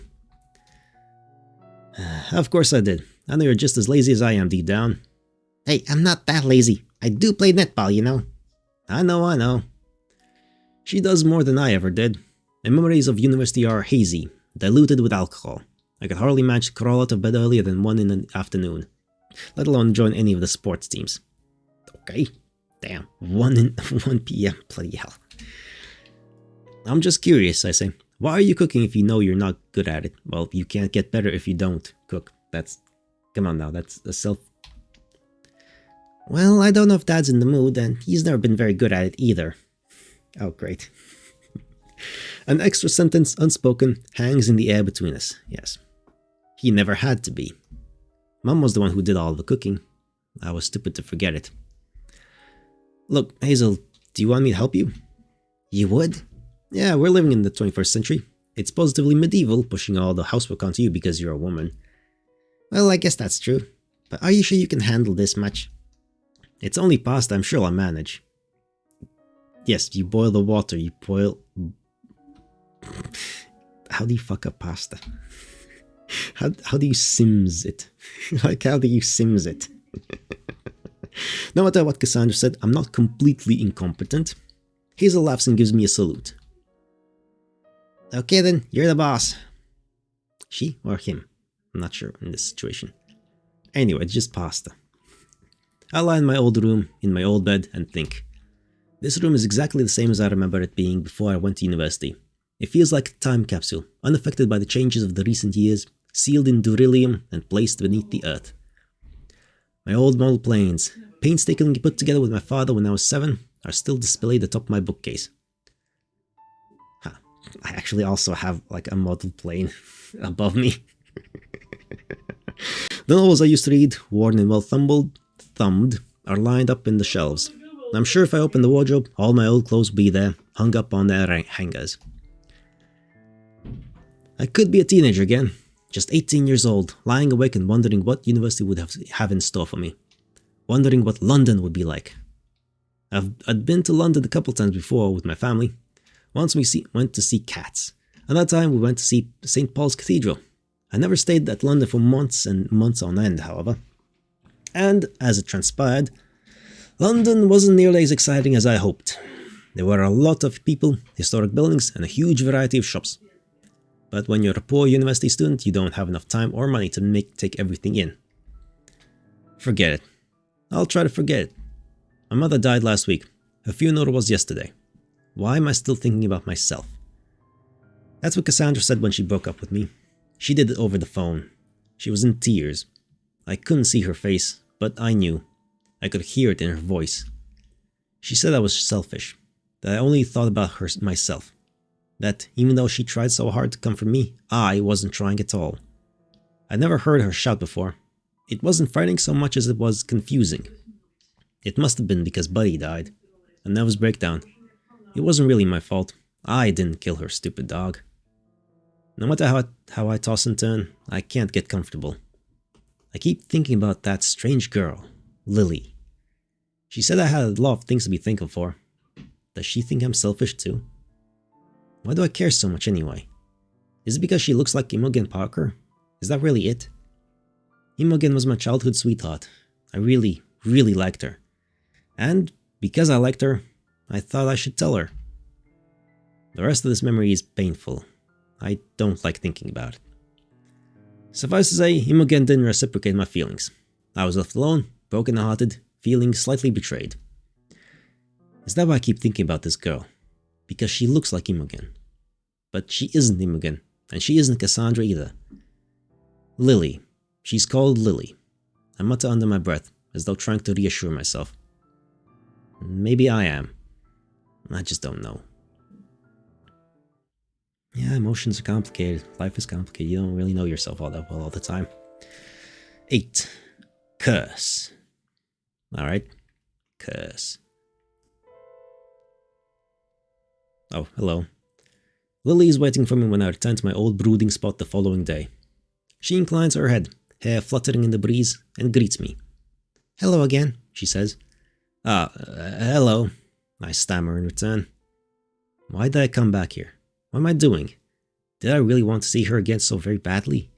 Of course I did. I know you're just as lazy as I am deep down. Hey, I'm not that lazy. I do play netball, you know. I know. She does more than I ever did. My memories of university are hazy, diluted with alcohol. I could hardly manage to crawl out of bed earlier than 1 in the afternoon, let alone join any of the sports teams. Okay. Damn, 1 p.m. Bloody hell. I'm just curious, I say. Why are you cooking if you know you're not good at it? Well, you can't get better if you don't cook. Come on now, that's a self... Well, I don't know if Dad's in the mood, and he's never been very good at it either. Oh, great. An extra sentence, unspoken, hangs in the air between us, yes. He never had to be. Mom was the one who did all the cooking. I was stupid to forget it. Look, Hazel, do you want me to help you? You would? Yeah, we're living in the 21st century. It's positively medieval, pushing all the housework onto you because you're a woman. Well, I guess that's true. But are you sure you can handle this much? It's only pasta, I'm sure I'll manage. Yes, you boil the water, How do you fuck up pasta? How do you Sims it? How do you Sims it? No matter what Cassandra said, I'm not completely incompetent. Hazel laughs and gives me a salute. Okay then, you're the boss. She or him? I'm not sure in this situation. Anyway, it's just pasta. I lie in my old room, in my old bed, and think. This room is exactly the same as I remember it being before I went to university. It feels like a time capsule, unaffected by the changes of the recent years, sealed in beryllium and placed beneath the earth. My old model planes, painstakingly put together with my father when I was 7, are still displayed atop my bookcase. Huh. I actually also have like a model plane above me. The novels I used to read, worn and well thumbed, are lined up in the shelves. I'm sure if I open the wardrobe, all my old clothes will be there, hung up on their hangers. I could be a teenager again. Just 18 years old, lying awake and wondering what university would have in store for me. Wondering what London would be like. I'd been to London a couple times before with my family. Once we went to see Cats. Another time we went to see St. Paul's Cathedral. I never stayed at London for months and months on end, however. And, as it transpired, London wasn't nearly as exciting as I hoped. There were a lot of people, historic buildings, and a huge variety of shops. But when you're a poor university student, you don't have enough time or money to take everything in. Forget it. I'll try to forget it. My mother died last week. Her funeral was yesterday. Why am I still thinking about myself? That's what Cassandra said when she broke up with me. She did it over the phone. She was in tears. I couldn't see her face, but I knew. I could hear it in her voice. She said I was selfish, that I only thought about myself. That even though she tried so hard to comfort me, I wasn't trying at all. I'd never heard her shout before. It wasn't frightening so much as it was confusing. It must have been because Buddy died. A nervous breakdown. It wasn't really my fault. I didn't kill her stupid dog. No matter how I toss and turn, I can't get comfortable. I keep thinking about that strange girl, Lily. She said I had a lot of things to be thankful for. Does she think I'm selfish too? Why do I care so much anyway? Is it because she looks like Imogen Parker? Is that really it? Imogen was my childhood sweetheart. I really, really liked her. And because I liked her, I thought I should tell her. The rest of this memory is painful. I don't like thinking about it. Suffice to say, Imogen didn't reciprocate my feelings. I was left alone, broken-hearted, feeling slightly betrayed. Is that why I keep thinking about this girl? Because she looks like Imogen. But she isn't Imogen, and she isn't Cassandra either. Lily. She's called Lily. I mutter under my breath, as though trying to reassure myself. Maybe I am. I just don't know. Yeah, emotions are complicated. Life is complicated. You don't really know yourself all that well all the time. 8. Curse. Alright. Curse. Oh, hello. Lily is waiting for me when I return to my old brooding spot the following day. She inclines her head, hair fluttering in the breeze, and greets me. Hello again, she says. Hello, I stammer in return. Why did I come back here? What am I doing? Did I really want to see her again so very badly?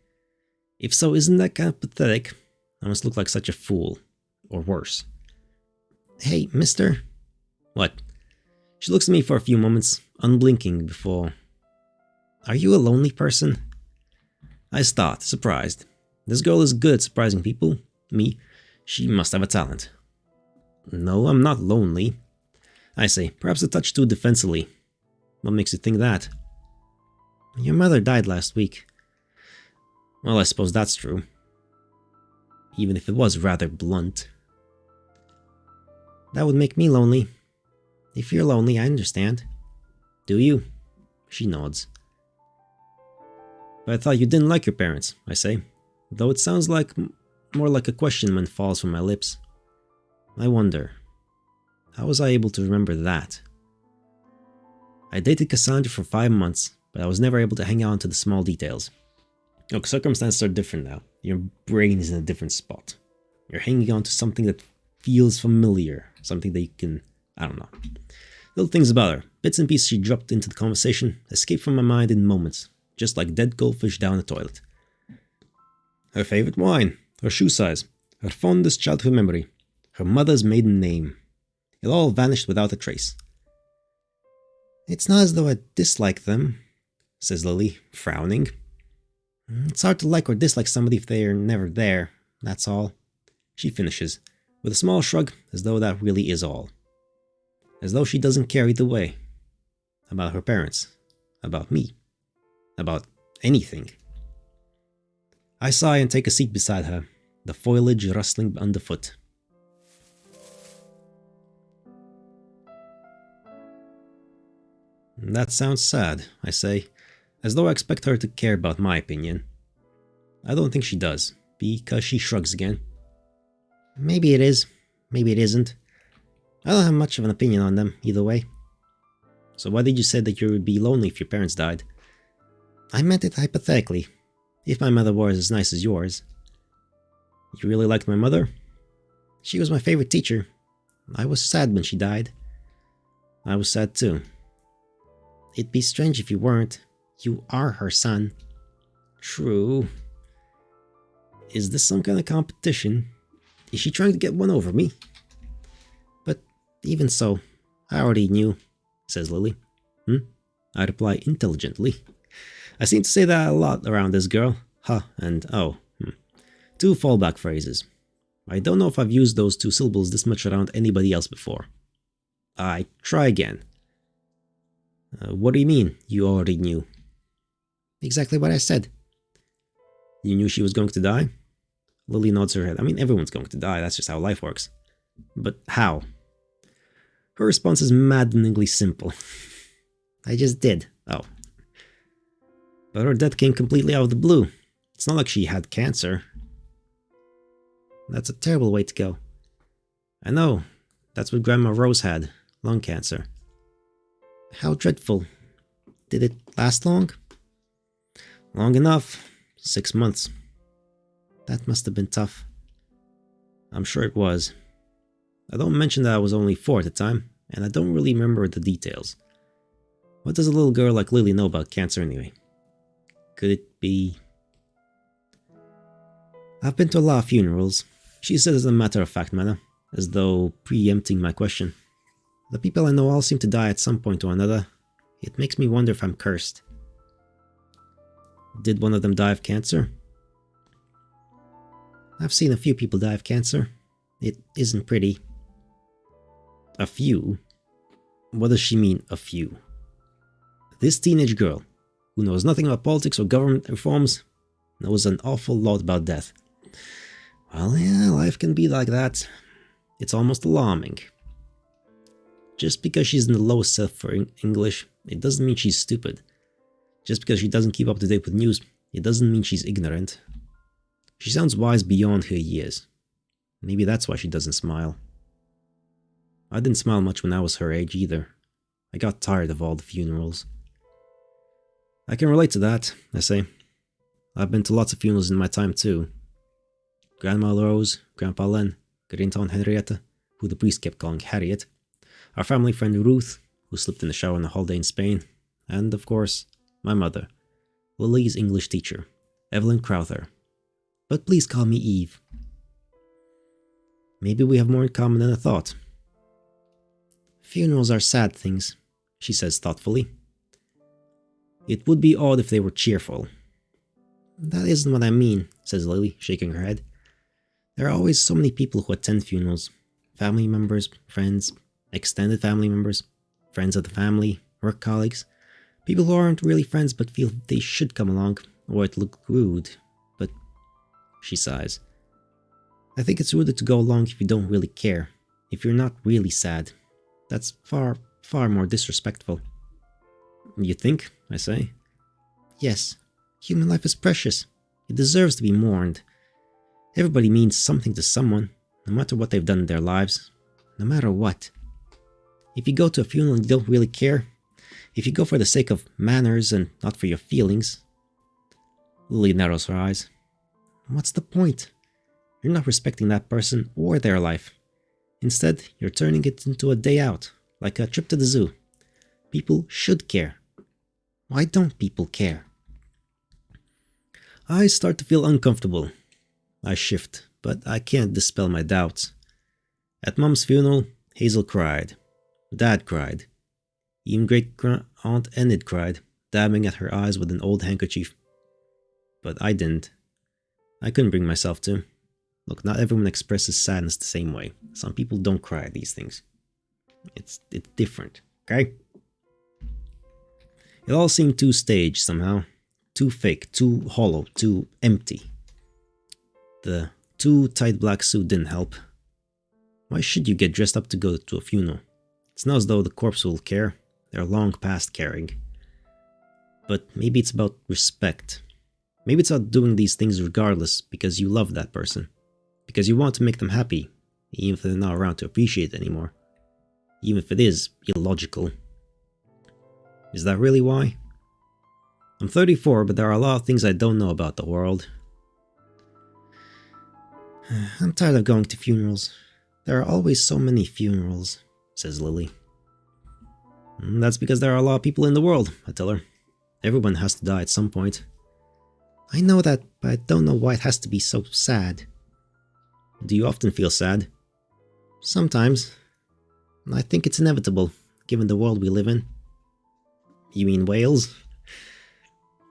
If so, isn't that kind of pathetic? I must look like such a fool. Or worse. Hey, mister. What? She looks at me for a few moments, unblinking before... Are you a lonely person? I start, surprised. This girl is good at surprising people. Me. She must have a talent. No, I'm not lonely. I say, perhaps a touch too defensively. What makes you think that? Your mother died last week. Well, I suppose that's true. Even if it was rather blunt. That would make me lonely. If you're lonely, I understand. Do you? She nods. But I thought you didn't like your parents, I say. Though it sounds like more like a question when it falls from my lips. I wonder, how was I able to remember that? I dated Cassandra for 5 months, but I was never able to hang on to the small details. Look, circumstances are different now. Your brain is in a different spot. You're hanging on to something that feels familiar, something that you can, I don't know. Little things about her, bits and pieces she dropped into the conversation, escape from my mind in moments, just like dead goldfish down the toilet. Her favorite wine, her shoe size, her fondest childhood memory, her mother's maiden name. It all vanished without a trace. It's not as though I dislike them, says Lily, frowning. It's hard to like or dislike somebody if they are never there, that's all. She finishes, with a small shrug, as though that really is all. As though she doesn't care either way. About her parents. About me. About anything. I sigh and take a seat beside her, the foliage rustling underfoot. That sounds sad, I say, as though I expect her to care about my opinion. I don't think she does, because she shrugs again. Maybe it is, maybe it isn't. I don't have much of an opinion on them, either way. So why did you say that you would be lonely if your parents died? I meant it hypothetically. If my mother was as nice as yours. You really liked my mother? She was my favorite teacher. I was sad when she died. I was sad too. It'd be strange if you weren't. You are her son. True. Is this some kind of competition? Is she trying to get one over me? But even so, I already knew, says Lily. I reply intelligently. I seem to say that a lot around this girl. Huh and oh. 2 fallback phrases. I don't know if I've used those 2 syllables this much around anybody else before. I try again. What do you mean, you already knew? Exactly what I said. You knew she was going to die? Lily nods her head. I mean, everyone's going to die, that's just how life works. But how? Her response is maddeningly simple. I just did. Oh. But her death came completely out of the blue. It's not like she had cancer. That's a terrible way to go. I know. That's what Grandma Rose had. Lung cancer. How dreadful. Did it last long? Long enough. 6 months. That must have been tough. I'm sure it was. I don't mention that I was only 4 at the time, and I don't really remember the details. What does a little girl like Lily know about cancer anyway? Could it be... I've been to a lot of funerals, she says in a matter-of-fact manner, as though preempting my question. The people I know all seem to die at some point or another, It makes me wonder if I'm cursed. Did one of them die of cancer? I've seen a few people die of cancer. It isn't pretty. A few? What does she mean, a few? This teenage girl, who knows nothing about politics or government reforms, knows an awful lot about death. Well, yeah, life can be like that. It's almost alarming. Just because she's in the lowest set for English, it doesn't mean she's stupid. Just because she doesn't keep up to date with news, it doesn't mean she's ignorant. She sounds wise beyond her years. Maybe that's why she doesn't smile. I didn't smile much when I was her age either. I got tired of all the funerals. I can relate to that, I say. I've been to lots of funerals in my time too. Grandma Rose, Grandpa Len, Grinta and Henrietta, who the priest kept calling Harriet, our family friend Ruth, who slipped in the shower on a holiday in Spain, and, of course, my mother, Lily's English teacher, Evelyn Crowther. But please call me Eve. Maybe we have more in common than I thought. Funerals are sad things, she says thoughtfully. It would be odd if they were cheerful. That isn't what I mean, says Lily, shaking her head. There are always so many people who attend funerals. Family members, friends, extended family members, friends of the family, work colleagues, people who aren't really friends but feel they should come along, or it looked rude, but... She sighs. I think it's ruder to go along if you don't really care, if you're not really sad. That's far, far more disrespectful. You think? I say. Yes, human life is precious. It deserves to be mourned. Everybody means something to someone, no matter what they've done in their lives. No matter what. If you go to a funeral and you don't really care, if you go for the sake of manners and not for your feelings... Lily narrows her eyes. What's the point? You're not respecting that person or their life. Instead, you're turning it into a day out, like a trip to the zoo. People should care. Why don't people care? I start to feel uncomfortable. I shift, but I can't dispel my doubts. At Mom's funeral, Hazel cried. Dad cried. Even great-aunt Enid cried, dabbing at her eyes with an old handkerchief. But I didn't. I couldn't bring myself to. Look, not everyone expresses sadness the same way. Some people don't cry at these things. It's different, okay? It all seemed too staged somehow. Too fake, too hollow, too empty. The too tight black suit didn't help. Why should you get dressed up to go to a funeral? It's not as though the corpse will care. They're long past caring. But maybe it's about respect. Maybe it's about doing these things regardless because you love that person. Because you want to make them happy, even if they're not around to appreciate it anymore. Even if it is illogical. Is that really why? I'm 34, but there are a lot of things I don't know about the world. I'm tired of going to funerals. There are always so many funerals, says Lily. That's because there are a lot of people in the world, I tell her. Everyone has to die at some point. I know that, but I don't know why it has to be so sad. Do you often feel sad? Sometimes. I think it's inevitable, given the world we live in. You mean Wales?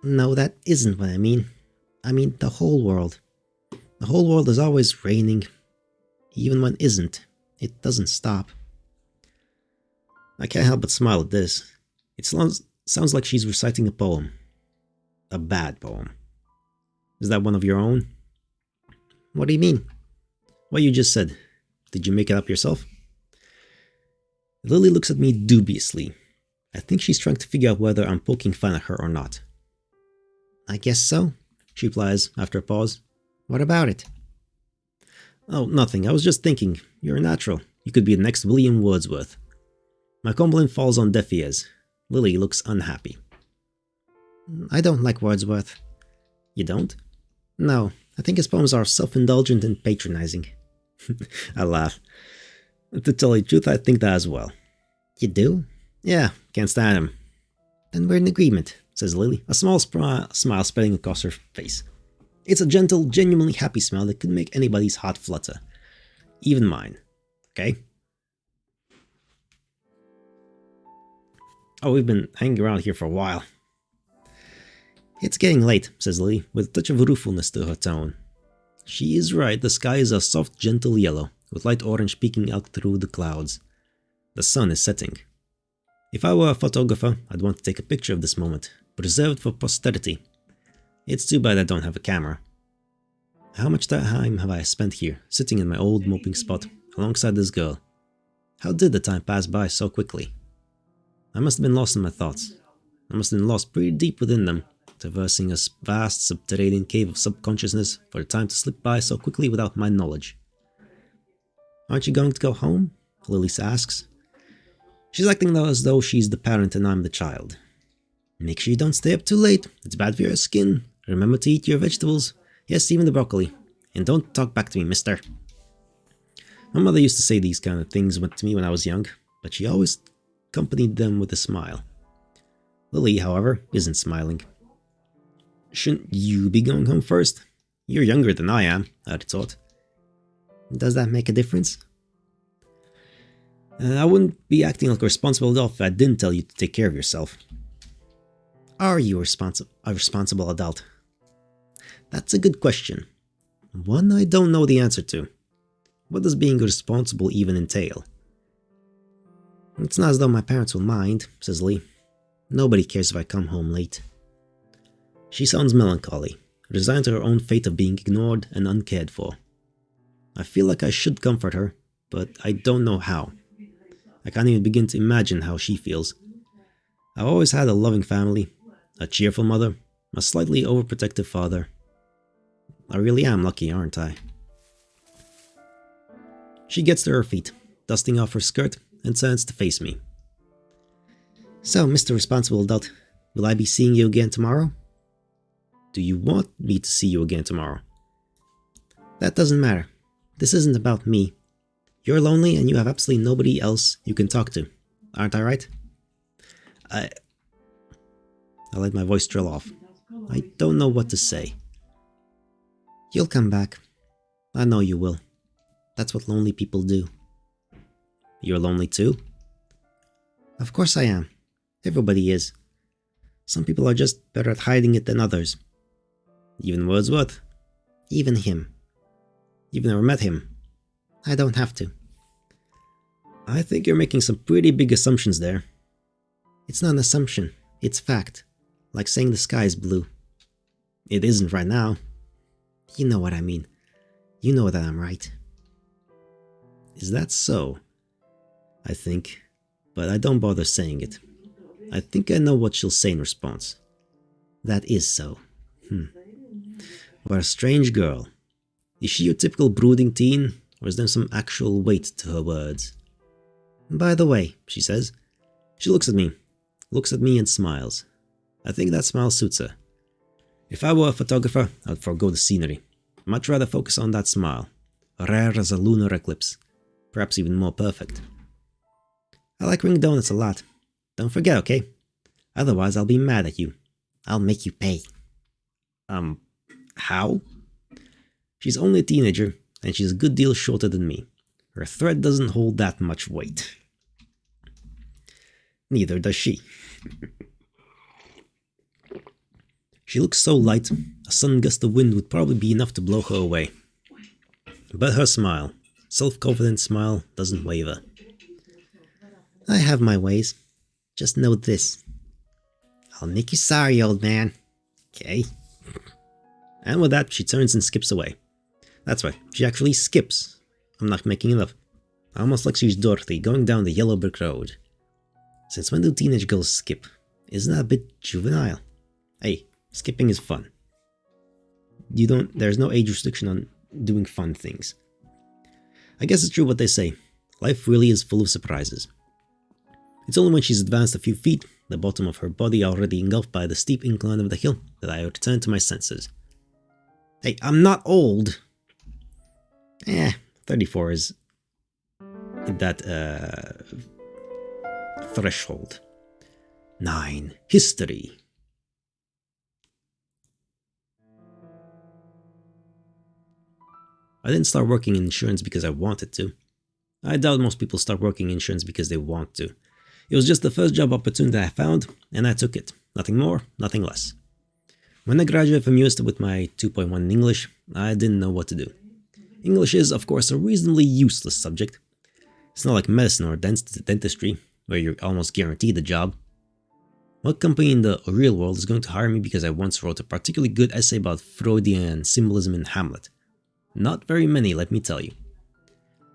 No, that isn't what I mean. I mean the whole world. The whole world is always raining. Even when it isn't, it doesn't stop. I can't help but smile at this. It sounds like she's reciting a poem. A bad poem. Is that one of your own? What do you mean? What you just said. Did you make it up yourself? Lily looks at me dubiously. I think she's trying to figure out whether I'm poking fun at her or not. I guess so, she replies after a pause. What about it? Oh, nothing. I was just thinking. You're a natural. You could be the next William Wordsworth. My compliment falls on deaf ears. Lily looks unhappy. I don't like Wordsworth. You don't? No, I think his poems are self-indulgent and patronizing. I laugh. To tell you the truth, I think that as well. You do? Yeah, can't stand him. Then we're in agreement, says Lily, a small smile spreading across her face. It's a gentle, genuinely happy smile that could make anybody's heart flutter. Even mine. Okay? Oh, we've been hanging around here for a while. It's getting late, says Lily, with a touch of ruefulness to her tone. She is right, the sky is a soft, gentle yellow, with light orange peeking out through the clouds. The sun is setting. If I were a photographer, I'd want to take a picture of this moment, preserved for posterity. It's too bad I don't have a camera. How much time have I spent here, sitting in my old moping spot, alongside this girl? How did the time pass by so quickly? I must have been lost in my thoughts. I must have been lost pretty deep within them, traversing a vast subterranean cave of subconsciousness for the time to slip by so quickly without my knowledge. Aren't you going to go home? Lily asks. She's acting as though she's the parent and I'm the child. Make sure you don't stay up too late. It's bad for your skin. Remember to eat your vegetables. Yes, even the broccoli. And don't talk back to me, mister. My mother used to say these kind of things to me when I was young, but she always accompanied them with a smile. Lily, however, isn't smiling. Shouldn't you be going home first? You're younger than I am, I'd thought. Does that make a difference? I wouldn't be acting like a responsible adult if I didn't tell you to take care of yourself. Are you a responsible adult? That's a good question. One I don't know the answer to. What does being responsible even entail? It's not as though my parents will mind, says Lee. Nobody cares if I come home late. She sounds melancholy, resigned to her own fate of being ignored and uncared for. I feel like I should comfort her, but I don't know how. I can't even begin to imagine how she feels. I've always had a loving family, a cheerful mother, a slightly overprotective father. I really am lucky, aren't I? She gets to her feet, dusting off her skirt, and turns to face me. So, Mr. Responsible Adult, will I be seeing you again tomorrow? Do you want me to see you again tomorrow? That doesn't matter. This isn't about me. You're lonely and you have absolutely nobody else you can talk to. Aren't I right? I let my voice trail off. I don't know what to say. You'll come back. I know you will. That's what lonely people do. You're lonely too? Of course I am. Everybody is. Some people are just better at hiding it than others. Even Wordsworth. Even him. You've never met him. I don't have to. I think you're making some pretty big assumptions there. It's not an assumption, it's fact. Like saying the sky is blue. It isn't right now. You know what I mean. You know that I'm right. Is that so? I think, but I don't bother saying it. I think I know what she'll say in response. That is so. What a strange girl. Is she your typical brooding teen, or is there some actual weight to her words? By the way, she says. She looks at me and smiles. I think that smile suits her. If I were a photographer, I'd forego the scenery. I'd much rather focus on that smile. Rare as a lunar eclipse. Perhaps even more perfect. I like ring donuts a lot. Don't forget, okay? Otherwise I'll be mad at you. I'll make you pay. How? She's only a teenager, and she's a good deal shorter than me. Her threat doesn't hold that much weight. Neither does she. She looks so light, a sudden gust of wind would probably be enough to blow her away. But her smile, self-confident smile, doesn't waver. I have my ways. Just know this. I'll make you sorry, old man. Okay? And with that, she turns and skips away. That's right, she actually skips. I'm not making it up. Almost like she's Dorothy going down the yellow brick road. Since when do teenage girls skip? Isn't that a bit juvenile? Hey, skipping is fun. There's no age restriction on doing fun things. I guess it's true what they say. Life really is full of surprises. It's only when she's advanced a few feet, the bottom of her body already engulfed by the steep incline of the hill, that I return to my senses. Hey, I'm not old! 34 is that, threshold. 9. History. I didn't start working in insurance because I wanted to. I doubt most people start working in insurance because they want to. It was just the first job opportunity I found, and I took it. Nothing more, nothing less. When I graduated from US with my 2.1 in English, I didn't know what to do. English is, of course, a reasonably useless subject. It's not like medicine or dentistry, where you're almost guaranteed a job. What company in the real world is going to hire me because I once wrote a particularly good essay about Freudian symbolism in Hamlet? Not very many, let me tell you.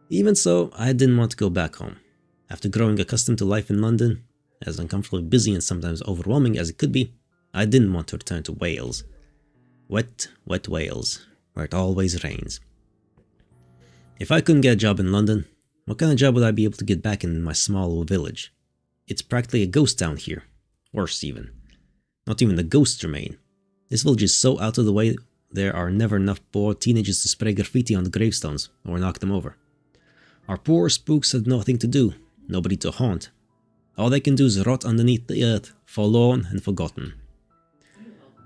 Even so, I didn't want to go back home. After growing accustomed to life in London, as uncomfortably busy and sometimes overwhelming as it could be, I didn't want to return to Wales. Wet, wet Wales, where it always rains. If I couldn't get a job in London, what kind of job would I be able to get back in my small little village? It's practically a ghost town here. Worse even. Not even the ghosts remain. This village is so out of the way, there are never enough bored teenagers to spray graffiti on the gravestones or knock them over. Our poor spooks have nothing to do, nobody to haunt. All they can do is rot underneath the earth, forlorn and forgotten.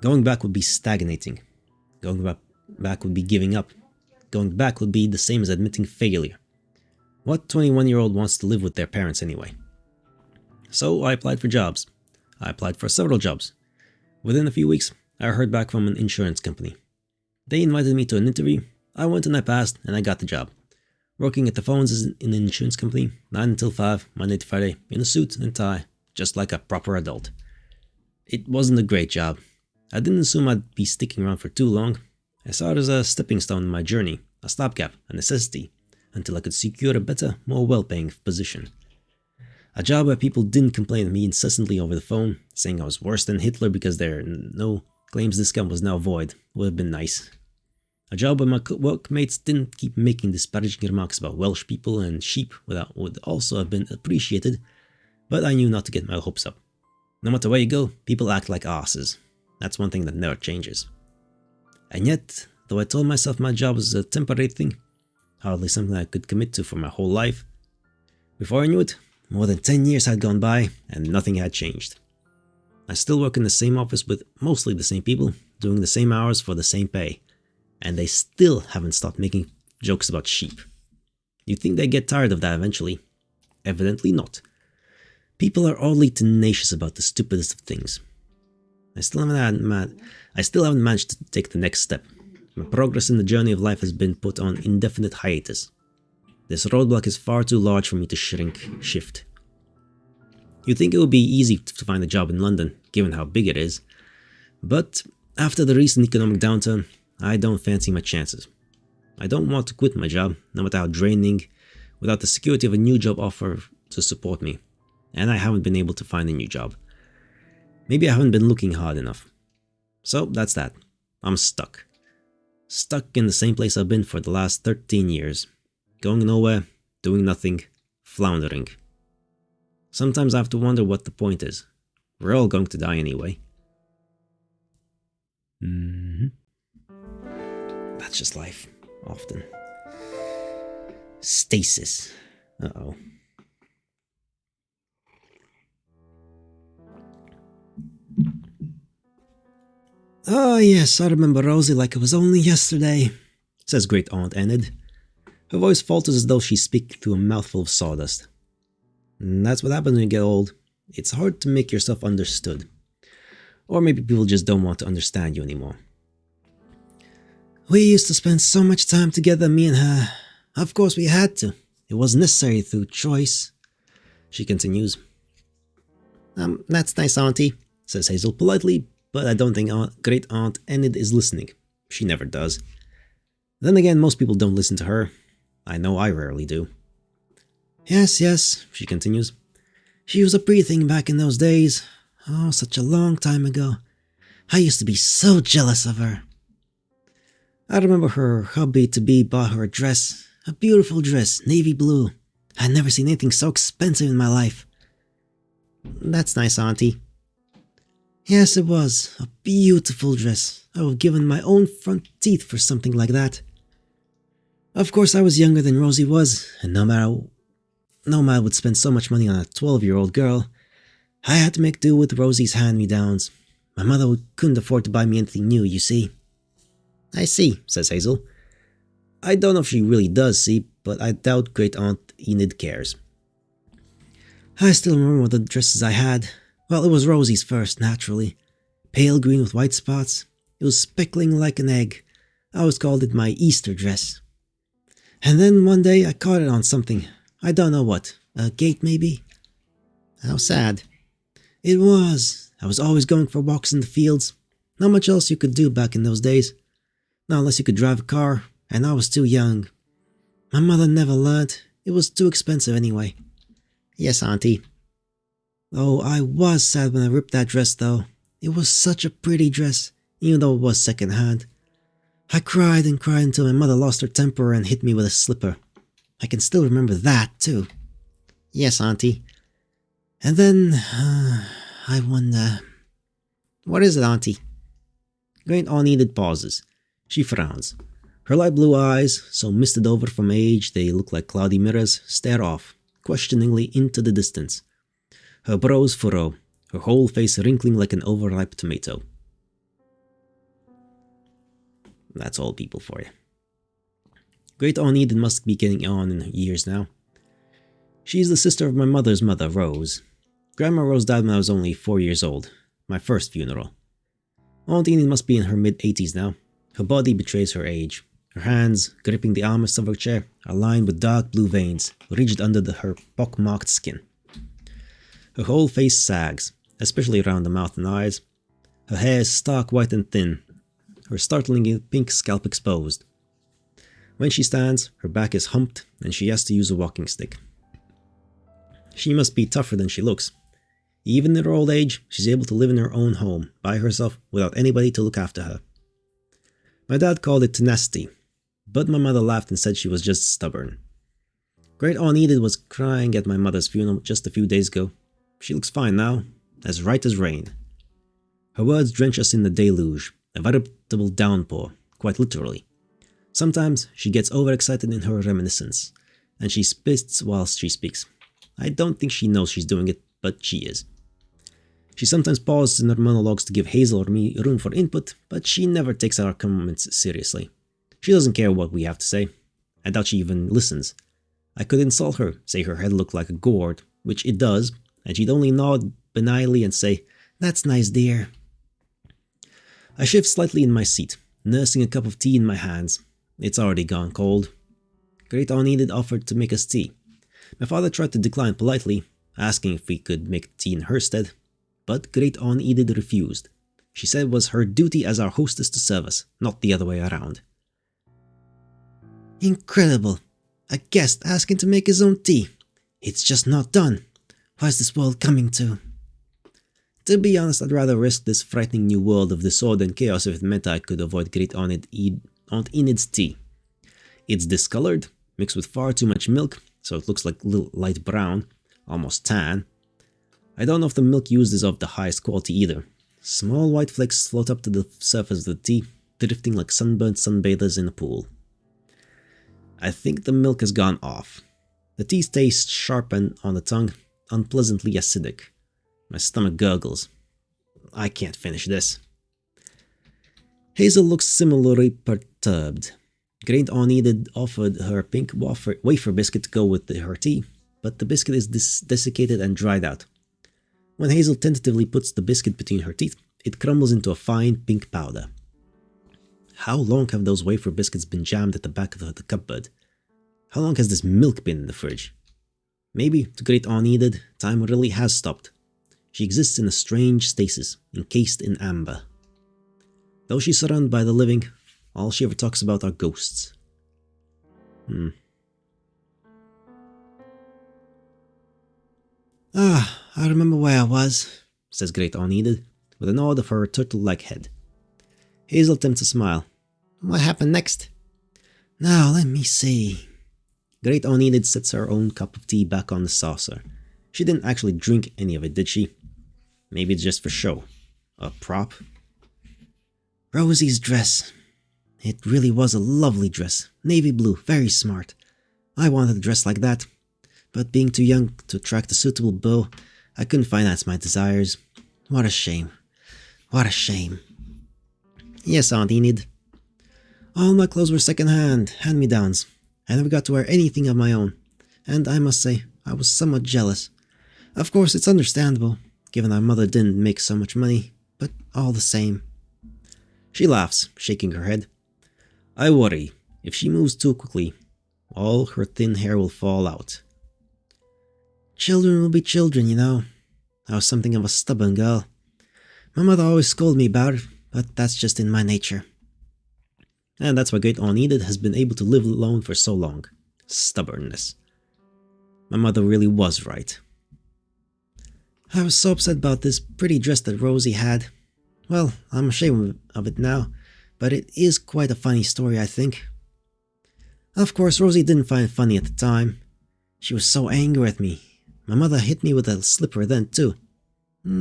Going back would be stagnating. Going back would be giving up. Going back would be the same as admitting failure. What 21-year-old wants to live with their parents anyway? So I applied for jobs. I applied for several jobs. Within a few weeks, I heard back from an insurance company. They invited me to an interview. I went and I passed, and I got the job. Working at the phones in an insurance company, 9 until 5, Monday to Friday, in a suit and tie, just like a proper adult. It wasn't a great job. I didn't assume I'd be sticking around for too long. I saw it as a stepping stone in my journey, a stopgap, a necessity, until I could secure a better, more well-paying position. A job where people didn't complain at me incessantly over the phone, saying I was worse than Hitler because their no claims discount was now void, would have been nice. A job where my workmates didn't keep making disparaging remarks about Welsh people and sheep would also have been appreciated, but I knew not to get my hopes up. No matter where you go, people act like arses. That's one thing that never changes. And yet, though I told myself my job was a temporary thing, hardly something I could commit to for my whole life, before I knew it, more than 10 years had gone by and nothing had changed. I still work in the same office with mostly the same people, doing the same hours for the same pay, and they still haven't stopped making jokes about sheep. You'd think they'd get tired of that eventually. Evidently not. People are oddly tenacious about the stupidest of things. I still haven't managed to take the next step. My progress in the journey of life has been put on indefinite hiatus. This roadblock is far too large for me to shift. You'd think it would be easy to find a job in London, given how big it is. But after the recent economic downturn, I don't fancy my chances. I don't want to quit my job, no matter how draining, without the security of a new job offer to support me. And I haven't been able to find a new job. Maybe I haven't been looking hard enough. So that's that. I'm stuck. Stuck in the same place I've been for the last 13 years. Going nowhere, doing nothing, floundering. Sometimes I have to wonder what the point is. We're all going to die anyway. That's just life, often. Stasis. Uh-oh. "Oh yes, I remember Rosie like it was only yesterday," says Great Aunt Enid. Her voice falters as though she's speaking through a mouthful of sawdust. And that's what happens when you get old. It's hard to make yourself understood. Or maybe people just don't want to understand you anymore. "We used to spend so much time together, me and her. Of course we had to. It was necessary through choice," she continues. That's nice, Auntie," says Hazel politely, but I don't think Great Aunt Enid is listening. She never does. Then again, most people don't listen to her. I know I rarely do. Yes, she continues. "She was a pretty thing back in those days. Oh, such a long time ago. I used to be so jealous of her. I remember her hubby-to-be bought her a dress, a beautiful dress, navy blue. I'd never seen anything so expensive in my life." "That's nice, Auntie." "Yes, it was. A beautiful dress. I would have given my own front teeth for something like that. Of course, I was younger than Rosie was, and no matter would spend so much money on a 12-year-old girl, I had to make do with Rosie's hand-me-downs. My mother couldn't afford to buy me anything new, you see." "I see," says Hazel. I don't know if she really does see, but I doubt Great Aunt Enid cares. I still remember the dresses I had. Well, it was Rosie's first, naturally. Pale green with white spots. It was speckling like an egg. I always called it my Easter dress. And then one day I caught it on something. I don't know what. A gate, maybe? How sad. It was. I was always going for walks in the fields. Not much else you could do back in those days. Not unless you could drive a car, and I was too young. My mother never learned. It was too expensive anyway. Yes, Auntie. Oh, I was sad when I ripped that dress, though. It was such a pretty dress, even though it was second-hand. I cried and cried until my mother lost her temper and hit me with a slipper. I can still remember that, too. Yes, Auntie. And then, I wonder... What is it, Auntie? Great Aunt Enid pauses. She frowns. Her light blue eyes, so misted over from age they look like cloudy mirrors, stare off, questioningly into the distance. Her brows furrow, her whole face wrinkling like an overripe tomato. That's all people for you. Great Aunt Enid must be getting on in years now. She's the sister of my mother's mother, Rose. Grandma Rose died when I was only 4 years old, my first funeral. Aunt Enid must be in her mid-80s now. Her body betrays her age. Her hands, gripping the armrest of her chair, are lined with dark blue veins, rigid under her pock-marked skin. Her whole face sags, especially around the mouth and eyes. Her hair is stark white and thin, her startlingly pink scalp exposed. When she stands, her back is humped and she has to use a walking stick. She must be tougher than she looks. Even in her old age, she's able to live in her own home, by herself, without anybody to look after her. My dad called it tenacity, but my mother laughed and said she was just stubborn. Great Aunt Enid was crying at my mother's funeral just a few days ago. She looks fine now, as right as rain. Her words drench us in the deluge, a veritable downpour, quite literally. Sometimes she gets overexcited in her reminiscence, and she spits whilst she speaks. I don't think she knows she's doing it, but she is. She sometimes pauses in her monologues to give Hazel or me room for input, but she never takes our comments seriously. She doesn't care what we have to say. I doubt she even listens. I could insult her, say her head looked like a gourd, which it does, and she'd only nod benignly and say, "That's nice, dear." I shift slightly in my seat, nursing a cup of tea in my hands. It's already gone cold. Great Aunt Enid offered to make us tea. My father tried to decline politely, asking if we could make tea in her stead, but Great Aunt Enid refused. She said it was her duty as our hostess to serve us, not the other way around. Incredible! A guest asking to make his own tea. It's just not done. What's this world coming to? To be honest, I'd rather risk this frightening new world of disorder and chaos if it meant I could avoid Great Aunt Enid's tea. It's discolored, mixed with far too much milk, so it looks like a little light brown, almost tan. I don't know if the milk used is of the highest quality either. Small white flakes float up to the surface of the tea, drifting like sunburnt sunbathers in a pool. I think the milk has gone off. The tea tastes sharp and on the tongue, unpleasantly acidic. My stomach gurgles. I can't finish this. Hazel looks similarly perturbed. Great Aunt Enid offered her pink wafer biscuit to go with her tea, but the biscuit is desiccated and dried out. When Hazel tentatively puts the biscuit between her teeth, it crumbles into a fine pink powder. How long have those wafer biscuits been jammed at the back of the cupboard? How long has this milk been in the fridge? Maybe, to Great Aunt Enid, time really has stopped. She exists in a strange stasis, encased in amber. Though she's surrounded by the living, all she ever talks about are ghosts. I remember where I was, says Great Aunt Enid, with a nod of her turtle-like head. Hazel attempts a smile. What happened next? Now, let me see. Great Aunt Enid sets her own cup of tea back on the saucer. She didn't actually drink any of it, did she? Maybe it's just for show. A prop? Rosie's dress. It really was a lovely dress. Navy blue, very smart. I wanted a dress like that. But being too young to attract a suitable beau, I couldn't finance my desires. What a shame. What a shame. Yes, Aunt Enid. All my clothes were second-hand, hand-me-downs. I never got to wear anything of my own. And I must say, I was somewhat jealous. Of course, it's understandable, given our mother didn't make so much money, but all the same. She laughs, shaking her head. I worry, if she moves too quickly, all her thin hair will fall out. Children will be children, you know. I was something of a stubborn girl. My mother always scolded me about it, but that's just in my nature. And that's why Great Aunt Enid has been able to live alone for so long. Stubbornness. My mother really was right. I was so upset about this pretty dress that Rosie had. Well, I'm ashamed of it now, but it is quite a funny story, I think. Of course, Rosie didn't find it funny at the time. She was so angry at me. My mother hit me with a slipper then, too.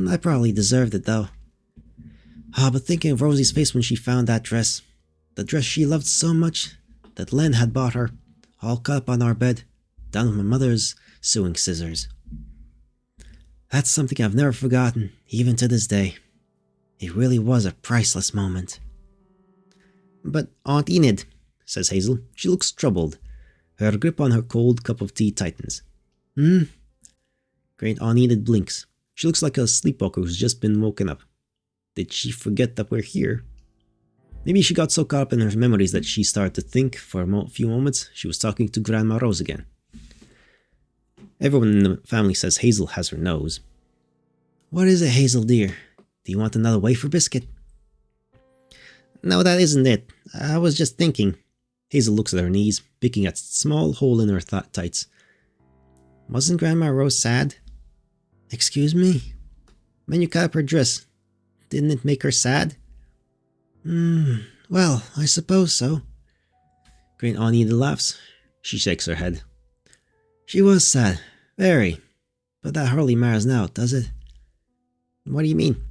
I probably deserved it, though. But thinking of Rosie's face when she found that dress, the dress she loved so much, that Len had bought her, all cut up on our bed, done with my mother's sewing scissors. That's something I've never forgotten, even to this day. It really was a priceless moment. But Aunt Enid, says Hazel. She looks troubled. Her grip on her cold cup of tea tightens. Great Aunt Enid blinks. She looks like a sleepwalker who's just been woken up. Did she forget that we're here? Maybe she got so caught up in her memories that she started to think for a few moments she was talking to Grandma Rose again. Everyone in the family says Hazel has her nose. What is it, Hazel dear? Do you want another wafer biscuit? No, that isn't it. I was just thinking. Hazel looks at her knees, picking at a small hole in her tights. Wasn't Grandma Rose sad? Excuse me? When you cut up her dress, didn't it make her sad? Well, I suppose so. Great Aunt Enid laughs. She shakes her head. She was sad. Very. But that hardly matters now, does it? What do you mean?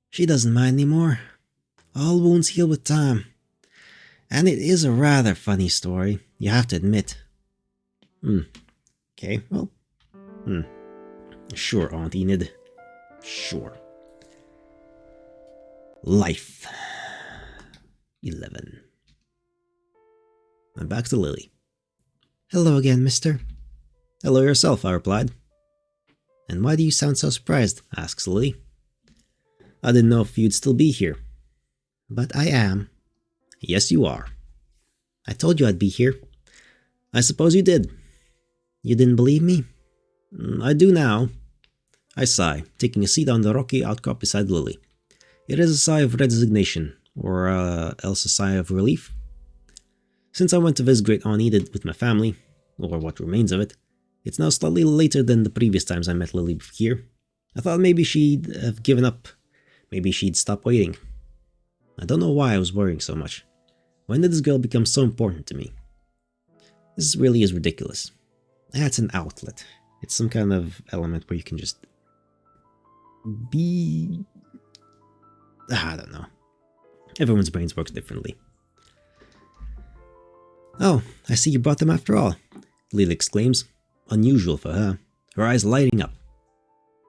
She doesn't mind anymore. All wounds heal with time. And it is a rather funny story, you have to admit. Okay, well. Sure, Aunt Enid. Sure. Life. 11. I'm back to Lily. Hello again, mister. Hello yourself, I replied. And why do you sound so surprised? Asks Lily. I didn't know if you'd still be here. But I am. Yes, you are. I told you I'd be here. I suppose you did. You didn't believe me? I do now. I sigh, taking a seat on the rocky outcrop beside Lily. It is a sigh of resignation, or else a sigh of relief. Since I went to visit Great Aunt Enid with my family, or what remains of it, it's now slightly later than the previous times I met Lily here. I thought maybe she'd have given up. Maybe she'd stop waiting. I don't know why I was worrying so much. When did this girl become so important to me? This really is ridiculous. It's an outlet. It's some kind of element where you can just be... I don't know. Everyone's brains work differently. Oh, I see you brought them after all, Lily exclaims. Unusual for her, her eyes lighting up.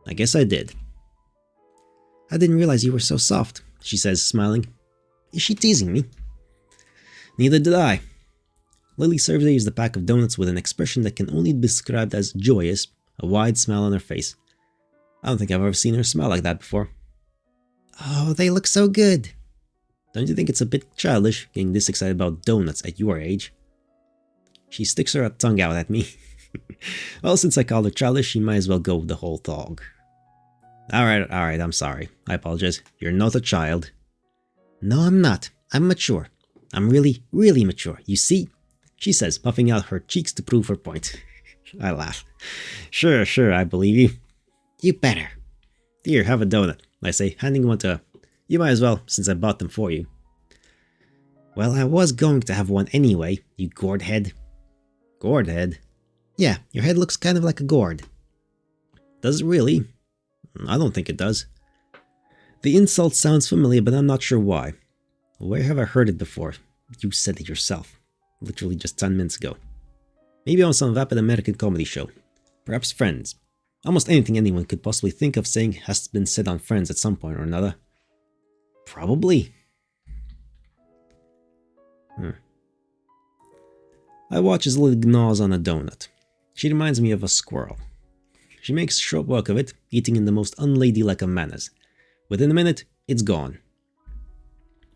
I guess I did. I didn't realize you were so soft, she says, smiling. Is she teasing me? Neither did I. Lily surveys the pack of donuts with an expression that can only be described as joyous, a wide smile on her face. I don't think I've ever seen her smile like that before. Oh, they look so good. Don't you think it's a bit childish getting this excited about donuts at your age? She sticks her tongue out at me. Well, since I called her childish, she might as well go with the whole thog. Alright, I'm sorry. I apologize. You're not a child. No, I'm not. I'm mature. I'm really, really mature, you see? She says, puffing out her cheeks to prove her point. I laugh. Sure, I believe you. You better. Here, have a donut, I say, handing one to her. You might as well, since I bought them for you. Well, I was going to have one anyway, you gourd head. Gourd head? Yeah, your head looks kind of like a gourd. Does it really? I don't think it does. The insult sounds familiar, but I'm not sure why. Where have I heard it before? You said it yourself. Literally just 10 minutes ago. Maybe on some vapid American comedy show. Perhaps Friends. Almost anything anyone could possibly think of saying has been said on Friends at some point or another. Probably. I watch as Lily gnaws on a donut. She reminds me of a squirrel. She makes short work of it, eating in the most unladylike of manners. Within a minute, it's gone.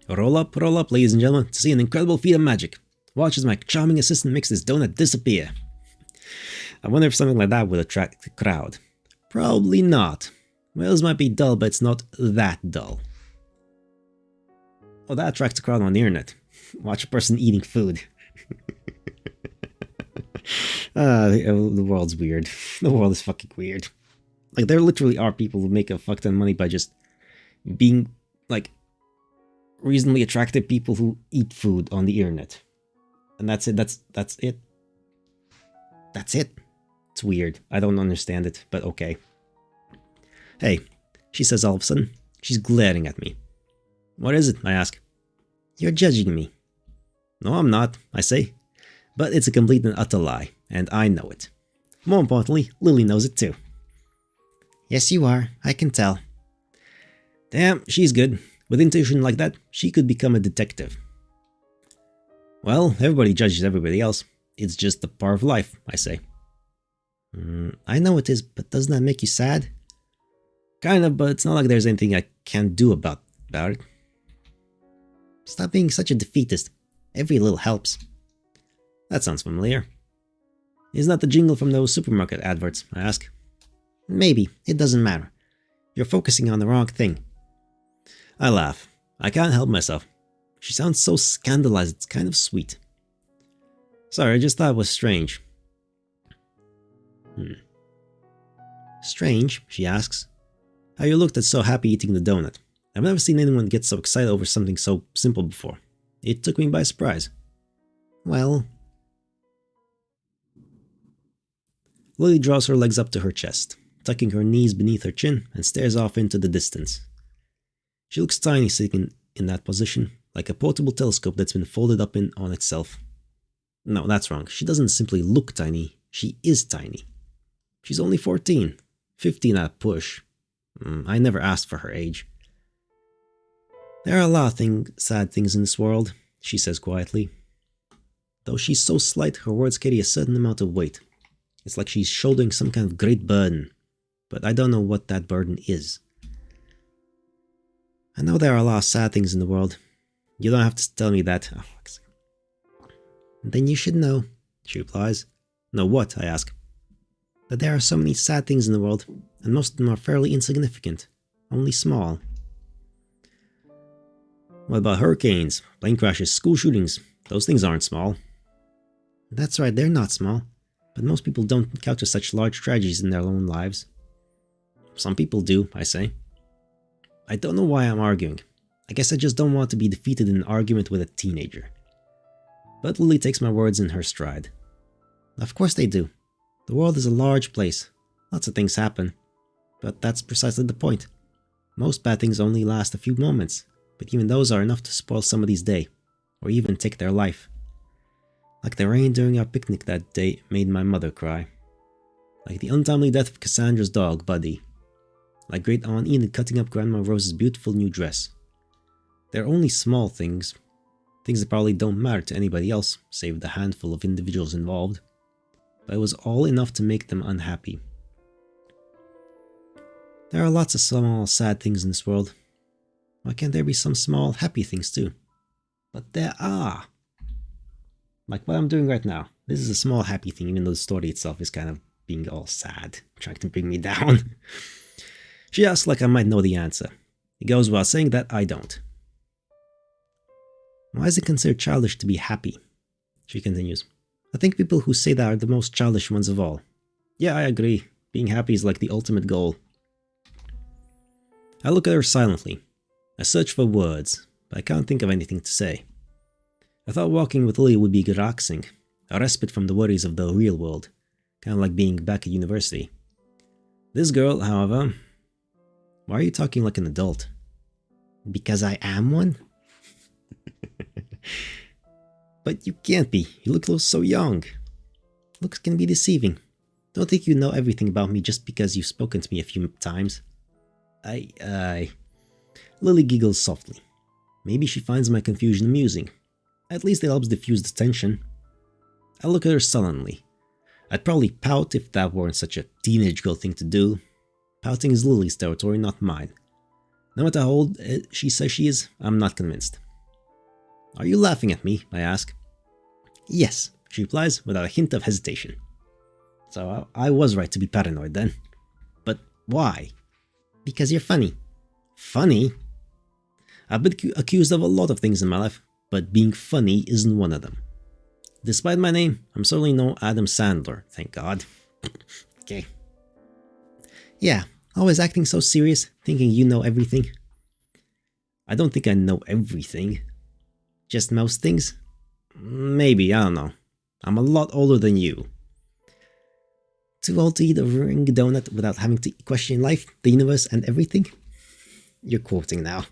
Roll up, ladies and gentlemen, to see an incredible feat of magic. Watch as my charming assistant makes this donut disappear. I wonder if something like that would attract the crowd. Probably not. Whales might be dull, but it's not that dull. Oh, that attracts a crowd on the internet. Watch a person eating food. The world's weird. The world is fucking weird. Like, there literally are people who make a fuck ton of money by just being, like, reasonably attractive people who eat food on the internet. And that's it. That's it. That's it. It's weird. I don't understand it, but okay. Hey, she says all of a sudden. She's glaring at me. What is it? I ask. You're judging me. No, I'm not, I say. But it's a complete and utter lie, and I know it. More importantly, Lily knows it too. Yes, you are. I can tell. Damn, she's good. With intuition like that, she could become a detective. Well, everybody judges everybody else. It's just the part of life, I say. I know it is, but doesn't that make you sad? Kind of, but it's not like there's anything I can't do about it. Stop being such a defeatist. Every little helps. That sounds familiar. Isn't that the jingle from those supermarket adverts? I ask. Maybe. It doesn't matter. You're focusing on the wrong thing. I laugh. I can't help myself. She sounds so scandalized, it's kind of sweet. Sorry, I just thought it was strange. Strange, she asks. How you looked at so happy eating the donut. I've never seen anyone get so excited over something so simple before. It took me by surprise. Well... Lily draws her legs up to her chest, tucking her knees beneath her chin, and stares off into the distance. She looks tiny sitting in that position, like a portable telescope that's been folded up on itself. No, that's wrong. She doesn't simply look tiny, she is tiny. She's only 14, 15 at a push. I never asked for her age. There are a lot of sad things in this world, she says quietly. Though she's so slight, her words carry a certain amount of weight. It's like she's shouldering some kind of great burden, but I don't know what that burden is. I know there are a lot of sad things in the world. You don't have to tell me that. Oh, fuck's sake. Then you should know, she replies. Know what? I ask. That there are so many sad things in the world, and most of them are fairly insignificant, only small. What about hurricanes, plane crashes, school shootings? Those things aren't small. That's right, they're not small. But most people don't encounter such large tragedies in their own lives. Some people do, I say. I don't know why I'm arguing. I guess I just don't want to be defeated in an argument with a teenager. But Lily takes my words in her stride. Of course they do. The world is a large place. Lots of things happen. But that's precisely the point. Most bad things only last a few moments, but even those are enough to spoil somebody's day, or even take their life. Like the rain during our picnic that day made my mother cry. Like the untimely death of Cassandra's dog, Buddy. Like Great Aunt Enid cutting up Grandma Rose's beautiful new dress. They're only small things. Things that probably don't matter to anybody else, save the handful of individuals involved. But it was all enough to make them unhappy. There are lots of small, sad things in this world. Why can't there be some small, happy things too? But there are. Like what I'm doing right now. This is a small happy thing, even though the story itself is kind of being all sad, trying to bring me down. She asks like I might know the answer. It goes without saying that I don't. Why is it considered childish to be happy? She continues. I think people who say that are the most childish ones of all. Yeah, I agree. Being happy is like the ultimate goal. I look at her silently. I search for words, but I can't think of anything to say. I thought walking with Lily would be relaxing, a respite from the worries of the real world, kind of like being back at university. This girl, however... Why are you talking like an adult? Because I am one? But you can't be. You look so young. Looks can be deceiving. Don't think you know everything about me just because you've spoken to me a few times. Lily giggles softly. Maybe she finds my confusion amusing. At least it helps diffuse the tension. I look at her sullenly. I'd probably pout if that weren't such a teenage girl thing to do. Pouting is Lily's territory, not mine. No matter how old she says she is, I'm not convinced. Are you laughing at me? I ask. Yes, she replies without a hint of hesitation. So I was right to be paranoid then. But why? Because you're funny. Funny? I've been accused of a lot of things in my life, but being funny isn't one of them. Despite my name, I'm certainly no Adam Sandler, thank God. Okay. Yeah, always acting so serious, thinking you know everything. I don't think I know everything. Just most things? Maybe, I don't know. I'm a lot older than you. Too old to eat a ring donut without having to question life, the universe, and everything? You're quoting now.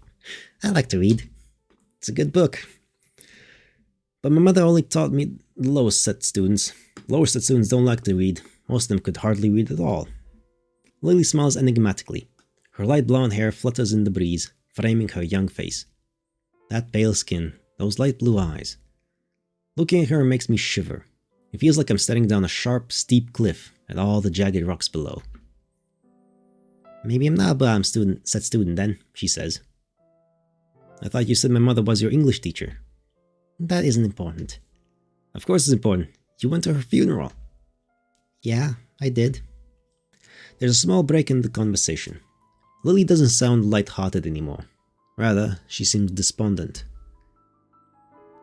I like to read. It's a good book. But my mother only taught me the lowest set students. Lower set students don't like to read. Most of them could hardly read at all. Lily smiles enigmatically. Her light blonde hair flutters in the breeze, framing her young face. That pale skin, those light blue eyes. Looking at her makes me shiver. It feels like I'm staring down a sharp, steep cliff at all the jagged rocks below. Maybe I'm not a bottom set student then, she says. I thought you said my mother was your English teacher. That isn't important. Of course it's important. You went to her funeral. Yeah, I did. There's a small break in the conversation. Lily doesn't sound light-hearted anymore. Rather, she seems despondent.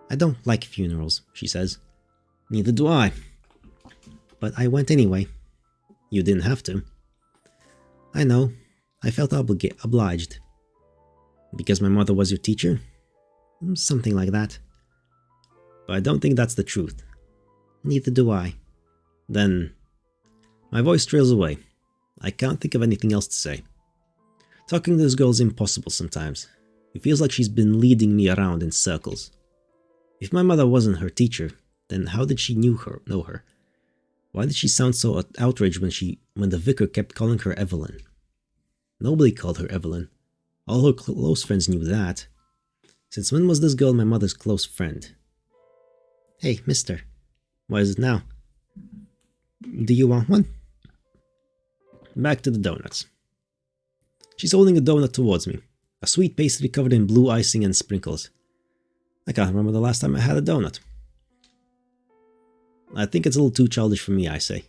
I don't like funerals, she says. Neither do I. But I went anyway. You didn't have to. I know. I felt obliged. Because my mother was your teacher? Something like that. But I don't think that's the truth. Neither do I. Then... My voice trails away. I can't think of anything else to say. Talking to this girl is impossible sometimes. It feels like she's been leading me around in circles. If my mother wasn't her teacher, then how did she know her? Why did she sound so outraged when the vicar kept calling her Evelyn? Nobody called her Evelyn. All her close friends knew that. Since when was this girl my mother's close friend? Hey, mister. What is it now? Do you want one? Back to the donuts. She's holding a donut towards me. A sweet pastry covered in blue icing and sprinkles. I can't remember the last time I had a donut. I think it's a little too childish for me, I say.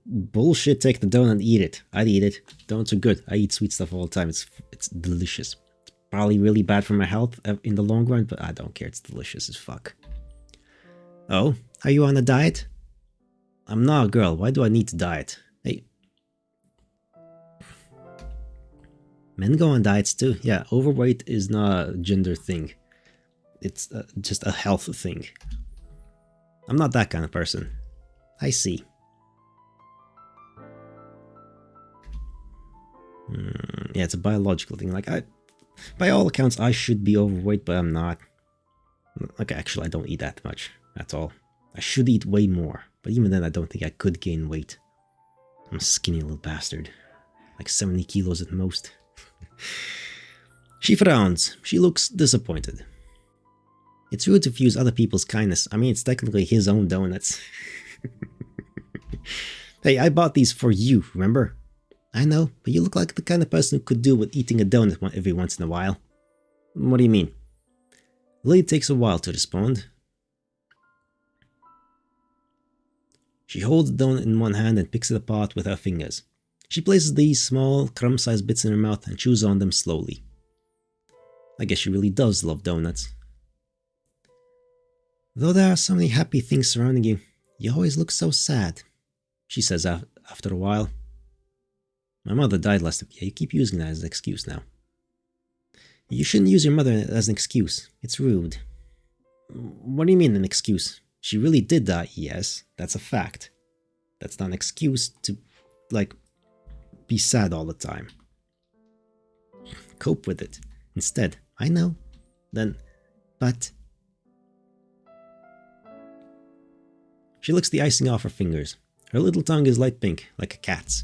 Bullshit, take the donut and eat it. I'd eat it. Donuts are good. I eat sweet stuff all the time. It's delicious. It's probably really bad for my health in the long run, but I don't care. It's delicious as fuck. Oh, are you on a diet? I'm not a girl. Why do I need to diet? Hey. Men go on diets too. Yeah, overweight is not a gender thing. It's just a health thing. I'm not that kind of person. I see. Yeah, it's a biological thing. Like, by all accounts, I should be overweight, but I'm not. Okay, actually, I don't eat that much. That's all. I should eat way more, but even then, I don't think I could gain weight. I'm a skinny little bastard. Like 70 kilos at most. She frowns. She looks disappointed. It's rude to refuse other people's kindness. I mean, it's technically his own donuts. Hey, I bought these for you, remember? I know, but you look like the kind of person who could do with eating a donut every once in a while. What do you mean? Lily takes a while to respond. She holds the donut in one hand and picks it apart with her fingers. She places these small, crumb-sized bits in her mouth and chews on them slowly. I guess she really does love donuts. Though there are so many happy things surrounding you, you always look so sad, she says after a while. My mother died last week. Yeah, you keep using that as an excuse now. You shouldn't use your mother as an excuse. It's rude. What do you mean an excuse? She really did die, yes, that's a fact. That's not an excuse to, like, be sad all the time. Cope with it. Instead, I know. Then, but... She licks the icing off her fingers. Her little tongue is light pink, like a cat's.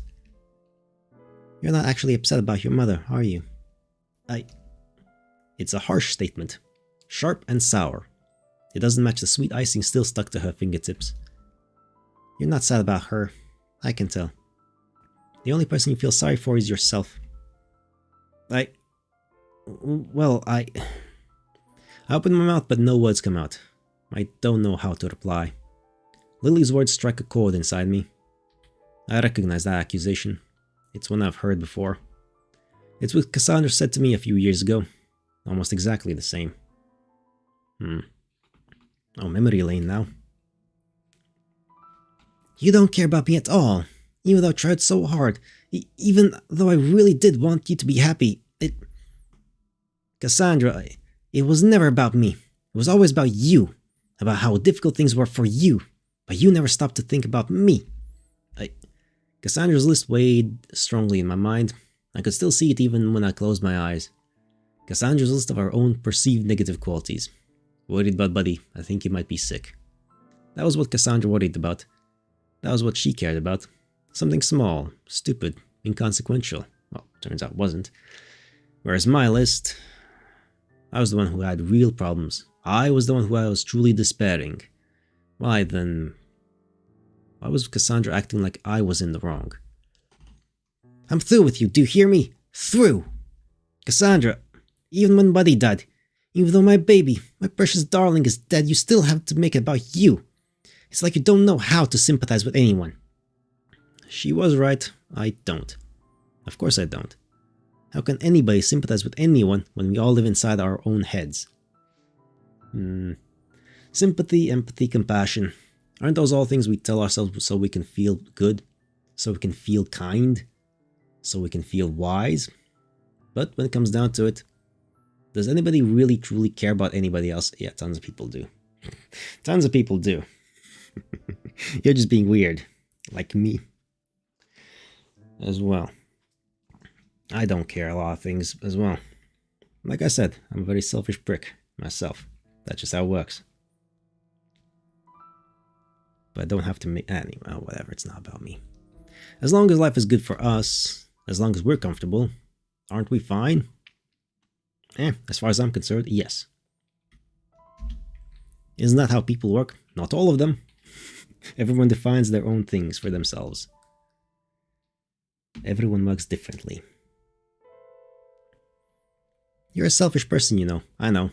You're not actually upset about your mother, are you? It's a harsh statement. Sharp and sour. It doesn't match the sweet icing still stuck to her fingertips. You're not sad about her. I can tell. The only person you feel sorry for is yourself. I opened my mouth but no words come out. I don't know how to reply. Lily's words strike a chord inside me. I recognize that accusation. It's one I've heard before. It's what Cassandra said to me a few years ago. Almost exactly the same. Oh, memory lane now. You don't care about me at all. Even though I tried so hard. Even though I really did want you to be happy. Cassandra, it was never about me. It was always about you. About how difficult things were for you. But you never stopped to think about me. Cassandra's list weighed strongly in my mind. I could still see it even when I closed my eyes. Cassandra's list of our own perceived negative qualities. Worried about Buddy. I think he might be sick. That was what Cassandra worried about. That was what she cared about. Something small, stupid, inconsequential. Well, turns out it wasn't. Whereas my list... I was the one who had real problems. I was the one who I was truly despairing. Why then... Why was Cassandra acting like I was in the wrong? I'm through with you, do you hear me? Through! Cassandra, even when Buddy died, even though my baby, my precious darling is dead, you still have to make it about you. It's like you don't know how to sympathize with anyone. She was right, I don't. Of course I don't. How can anybody sympathize with anyone when we all live inside our own heads? Sympathy, empathy, compassion. Aren't those all things we tell ourselves so we can feel good? So we can feel kind? So we can feel wise? But when it comes down to it, does anybody really truly care about anybody else? Yeah, tons of people do. Tons of people do. You're just being weird. Like me. As well. I don't care a lot of things as well. Like I said, I'm a very selfish prick myself. That's just how it works. But I don't have to make... Anyway, whatever, it's not about me. As long as life is good for us, as long as we're comfortable, aren't we fine? As far as I'm concerned, yes. Isn't that how people work? Not all of them. Everyone defines their own things for themselves. Everyone works differently. You're a selfish person, you know. I know.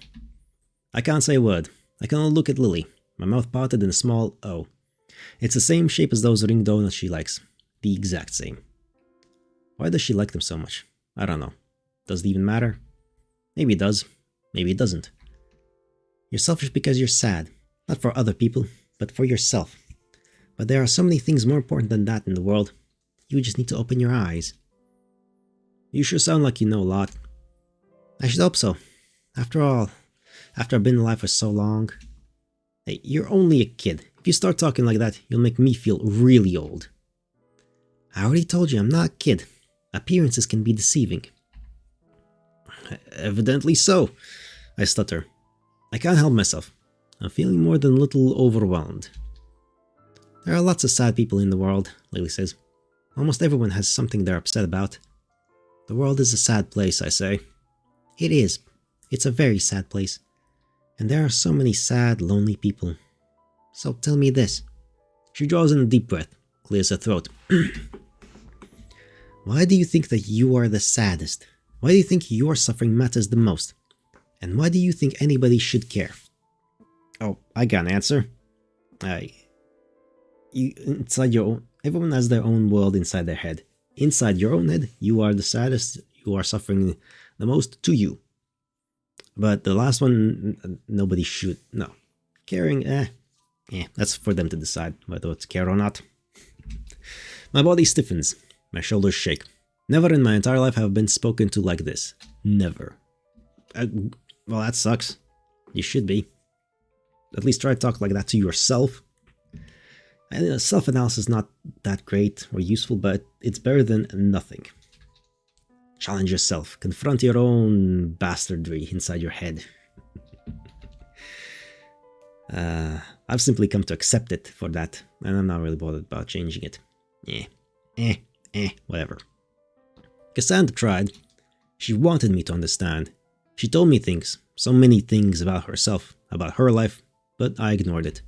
I can't say a word. I can only look at Lily, my mouth parted in a small O. It's the same shape as those ring donuts she likes. The exact same. Why does she like them so much? I don't know. Does it even matter? Maybe it does. Maybe it doesn't. You're selfish because you're sad. Not for other people, but for yourself. But there are so many things more important than that in the world. You just need to open your eyes. You sure sound like you know a lot. I should hope so. After all, after I've been alive for so long. Hey, you're only a kid. If you start talking like that, you'll make me feel really old. I already told you I'm not a kid. Appearances can be deceiving. Evidently so, I stutter. I can't help myself. I'm feeling more than a little overwhelmed. There are lots of sad people in the world, Lily says. Almost everyone has something they're upset about. The world is a sad place, I say. It is. It's a very sad place. And there are so many sad, lonely people. So tell me this. She draws in a deep breath, clears her throat. Why do you think that you are the saddest? Why do you think your suffering matters the most? And why do you think anybody should care? Oh, I got an answer. Inside your own, everyone has their own world inside their head. Inside your own head, you are the saddest, you are suffering the most to you. But the last one, nobody should. No. Caring, that's for them to decide whether to care or not. My body stiffens. My shoulders shake. Never in my entire life have I been spoken to like this. Never. Well, that sucks. You should be. At least try to talk like that to yourself. Self-analysis is not that great or useful, but it's better than nothing. Challenge yourself. Confront your own bastardry inside your head. I've simply come to accept it for that, and I'm not really bothered about changing it. Whatever. Cassandra tried. She wanted me to understand. She told me things, so many things about herself, about her life, but I ignored it.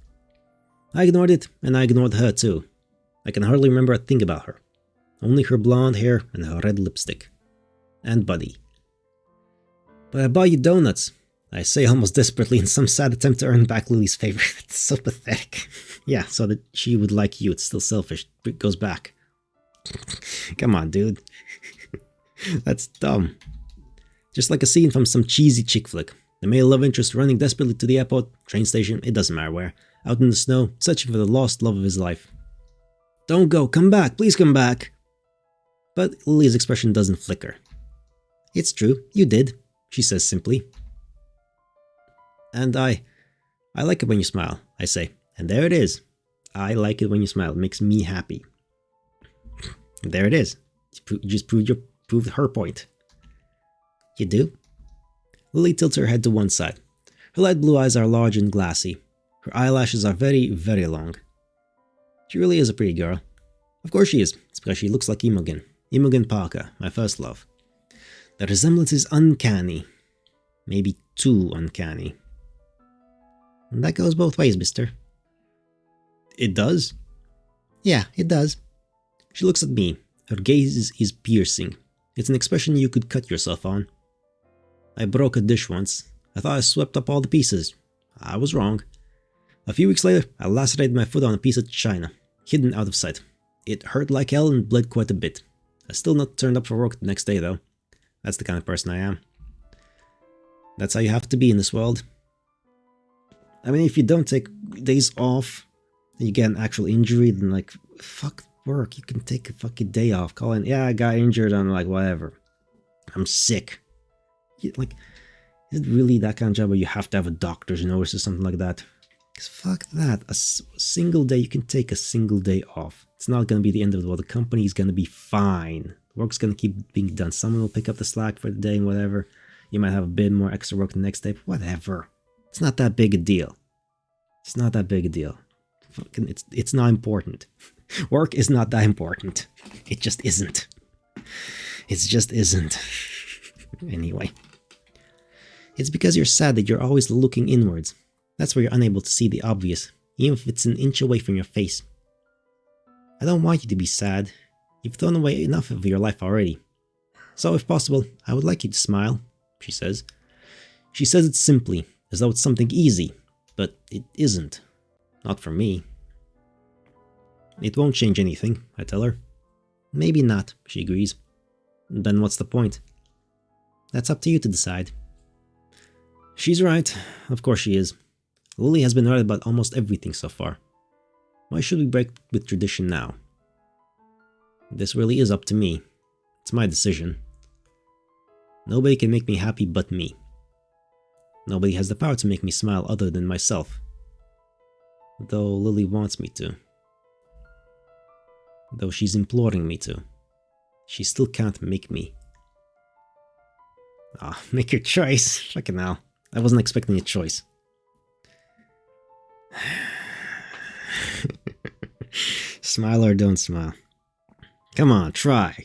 I ignored it, and I ignored her too. I can hardly remember a thing about her. Only her blonde hair and her red lipstick. And Buddy. But I bought you donuts, I say almost desperately in some sad attempt to earn back Lily's favor. It's so pathetic. Yeah, so that she would like you, it's still selfish. It goes back. Come on, dude. That's dumb. Just like a scene from some cheesy chick flick. The male love interest running desperately to the airport, train station, it doesn't matter where, out in the snow, searching for the lost love of his life. Don't go, come back, please come back. But Lily's expression doesn't flicker. It's true, you did, she says simply. And I like it when you smile, I say. And there it is. I like it when you smile, it makes me happy. And there it is. You just proved her point. You do? Lily tilts her head to one side. Her light blue eyes are large and glassy. Her eyelashes are very, very long. She really is a pretty girl. Of course she is. It's because she looks like Imogen. Imogen Parker, my first love. The resemblance is uncanny. Maybe too uncanny. And that goes both ways, mister. It does? Yeah, it does. She looks at me. Her gaze is piercing. It's an expression you could cut yourself on. I broke a dish once. I thought I swept up all the pieces. I was wrong. A few weeks later, I lacerated my foot on a piece of china, hidden out of sight. It hurt like hell and bled quite a bit. I still not turned up for work the next day though. That's the kind of person I am. That's how you have to be in this world. I mean, if you don't take days off, and you get an actual injury, then like, fuck work, you can take a fucking day off. Call in, yeah, I got injured, I'm like, whatever. I'm sick. Like, is it really that kind of job where you have to have a doctor's notice or something like that? Because fuck that. A single day, you can take a single day off. It's not going to be the end of the world. The company is going to be fine. Work's going to keep being done. Someone will pick up the slack for the day and whatever. You might have a bit more extra work the next day. Whatever. It's not that big a deal. It's not that big a deal. Fucking, it's not important. Work is not that important. It just isn't. It just isn't. Anyway. It's because you're sad that you're always looking inwards. That's where you're unable to see the obvious, even if it's an inch away from your face. I don't want you to be sad. You've thrown away enough of your life already. So if possible, I would like you to smile, she says. She says it simply, as though it's something easy, but it isn't. Not for me. It won't change anything, I tell her. Maybe not, she agrees. Then what's the point? That's up to you to decide. She's right. Of course she is. Lily has been right about almost everything so far. Why should we break with tradition now? This really is up to me. It's my decision. Nobody can make me happy but me. Nobody has the power to make me smile other than myself. Though Lily wants me to. Though she's imploring me to. She still can't make me. Ah, make your choice. Fucking hell. I wasn't expecting a choice. Smile or don't smile. Come on, try.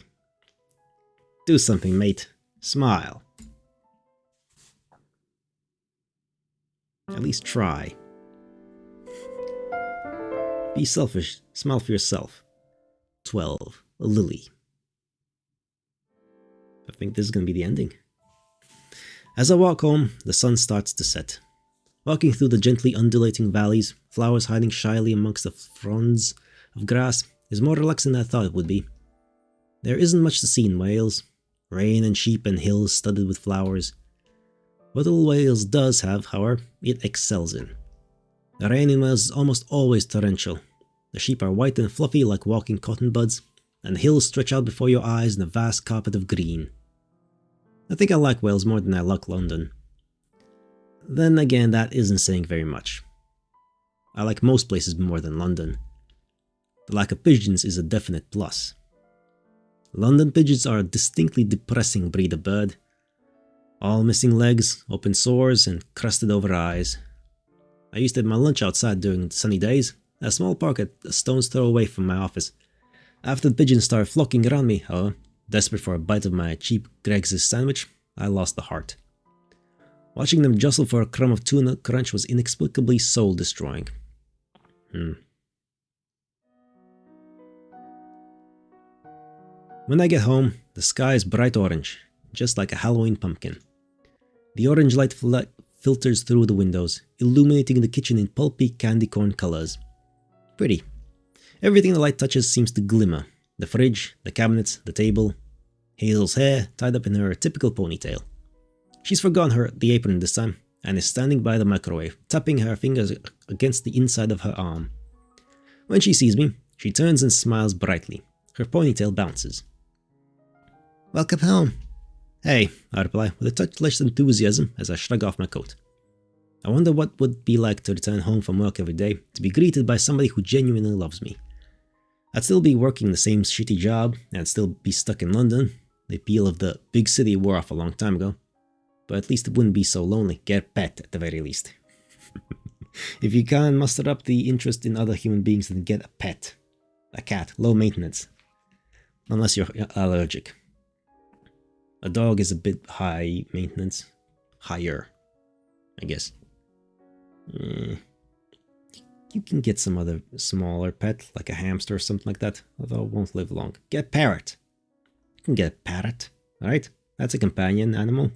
Do something, mate. Smile. At least try. Be selfish. Smile for yourself. 12. A Lily. I think this is going to be the ending. As I walk home, the sun starts to set. Walking through the gently undulating valleys, flowers hiding shyly amongst the fronds of grass, is more relaxing than I thought it would be. There isn't much to see in Wales. Rain and sheep and hills studded with flowers. What little Wales does have, however, it excels in. The rain in Wales is almost always torrential. The sheep are white and fluffy like walking cotton buds, and the hills stretch out before your eyes in a vast carpet of green. I think I like Wales more than I like London. Then again, that isn't saying very much. I like most places more than London. The lack of pigeons is a definite plus. London pigeons are a distinctly depressing breed of bird. All missing legs, open sores, and crusted over eyes. I used to have my lunch outside during sunny days, at a small park a stone's throw away from my office. After the pigeons started flocking around me, however, desperate for a bite of my cheap Greg's sandwich, I lost the heart. Watching them jostle for a crumb of tuna crunch was inexplicably soul-destroying. When I get home, the sky is bright orange, just like a Halloween pumpkin. The orange light filters through the windows, illuminating the kitchen in pulpy candy corn colors. Pretty. Everything the light touches seems to glimmer. The fridge, the cabinets, the table. Hazel's hair tied up in her typical ponytail. She's forgotten the apron this time, and is standing by the microwave, tapping her fingers against the inside of her arm. When she sees me, she turns and smiles brightly. Her ponytail bounces. "Welcome home." "Hey," I reply, with a touch less enthusiasm as I shrug off my coat. I wonder what it would be like to return home from work every day, to be greeted by somebody who genuinely loves me. I'd still be working the same shitty job, and I'd still be stuck in London. The appeal of the big city wore off a long time ago. But at least it wouldn't be so lonely. Get a pet, at the very least. If you can't muster up the interest in other human beings, then get a pet. A cat, low maintenance. Unless you're allergic. A dog is a bit high maintenance. Higher, I guess. You can get some other smaller pet, like a hamster or something like that, although it won't live long. Get a parrot. You can get a parrot, alright? That's a companion animal,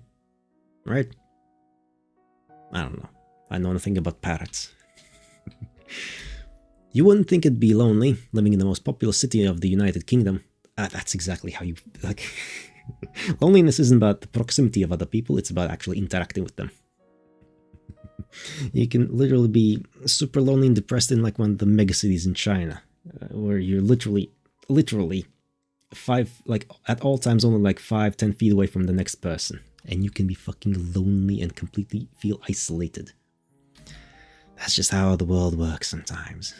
right? I don't know. I know nothing about parrots. You wouldn't think it'd be lonely, living in the most populous city of the United Kingdom. That's exactly how you... like. Loneliness isn't about the proximity of other people, it's about actually interacting with them. You can literally be super lonely and depressed in like one of the megacities in China, where you're literally at all times only like 5-10 feet away from the next person, and you can be fucking lonely and completely feel isolated. That's just how the world works sometimes.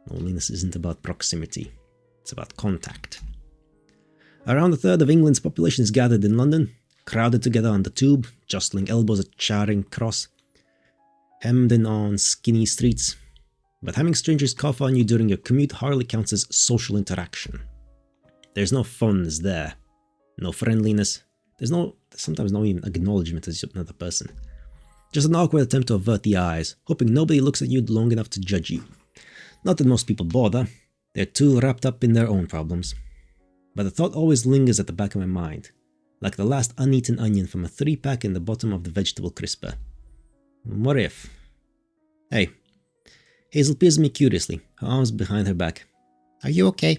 Loneliness isn't about proximity, it's about contact. Around a third of England's population is gathered in London, crowded together on the tube, jostling elbows at Charing Cross, hemmed in on skinny streets. But having strangers cough on you during your commute hardly counts as social interaction. There's no fondness there, no friendliness, there's sometimes no even acknowledgement as another person. Just an awkward attempt to avert the eyes, hoping nobody looks at you long enough to judge you. Not that most people bother, they're too wrapped up in their own problems. But the thought always lingers at the back of my mind, like the last uneaten onion from a 3-pack in the bottom of the vegetable crisper. What if? Hey. Hazel peers me curiously, her arms behind her back. Are you okay?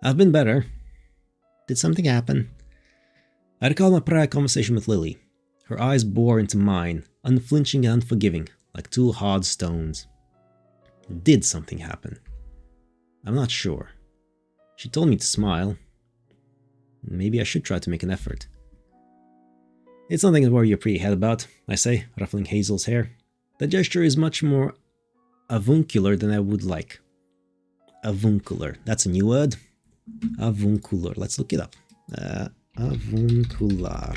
I've been better. Did something happen? I recall my prior conversation with Lily. Her eyes bore into mine, unflinching and unforgiving, like two hard stones. Did something happen? I'm not sure. She told me to smile. Maybe I should try to make an effort. It's nothing to worry your pretty head about, I say, ruffling Hazel's hair. The gesture is much more avuncular than I would like. Avuncular. That's a new word. Avuncular. Let's look it up. Avuncular.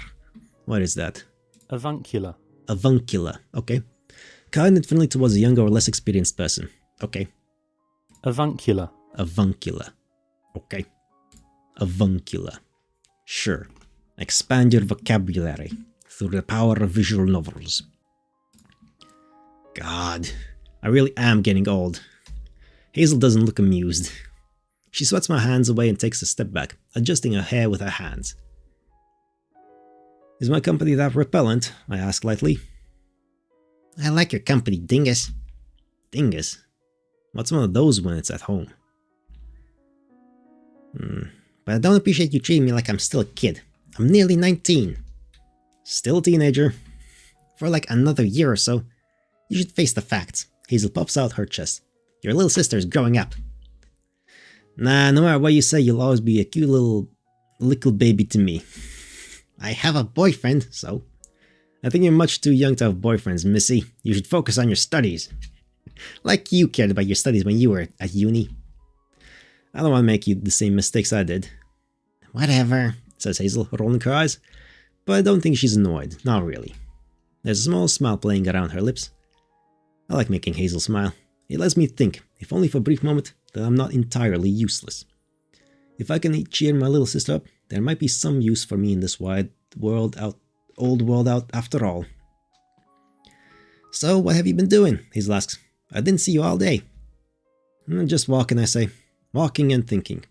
What is that? Avuncular. Avuncular. Okay. Kind and friendly towards a younger or less experienced person. Okay. Avuncular. Avuncular. Okay. Avuncular. Sure. Expand your vocabulary through the power of visual novels. God, I really am getting old. Hazel doesn't look amused. She swats my hands away and takes a step back, adjusting her hair with her hands. Is my company that repellent? I ask lightly. I like your company, dingus. Dingus? What's one of those when it's at home? But I don't appreciate you treating me like I'm still a kid. I'm nearly 19. Still a teenager. For like another year or so. You should face the facts. Hazel puffs out her chest. Your little sister's growing up. Nah, no matter what you say, you'll always be a cute little baby to me. I have a boyfriend, so... I think you're much too young to have boyfriends, Missy. You should focus on your studies. Like you cared about your studies when you were at uni. I don't want to make you the same mistakes I did. Whatever, says Hazel, rolling her eyes. But I don't think she's annoyed, not really. There's a small smile playing around her lips. I like making Hazel smile. It lets me think, if only for a brief moment, that I'm not entirely useless. If I can cheer my little sister up, there might be some use for me in this old world out after all. So, what have you been doing? Hazel asks. I didn't see you all day. Just walking, I say. Walking and thinking.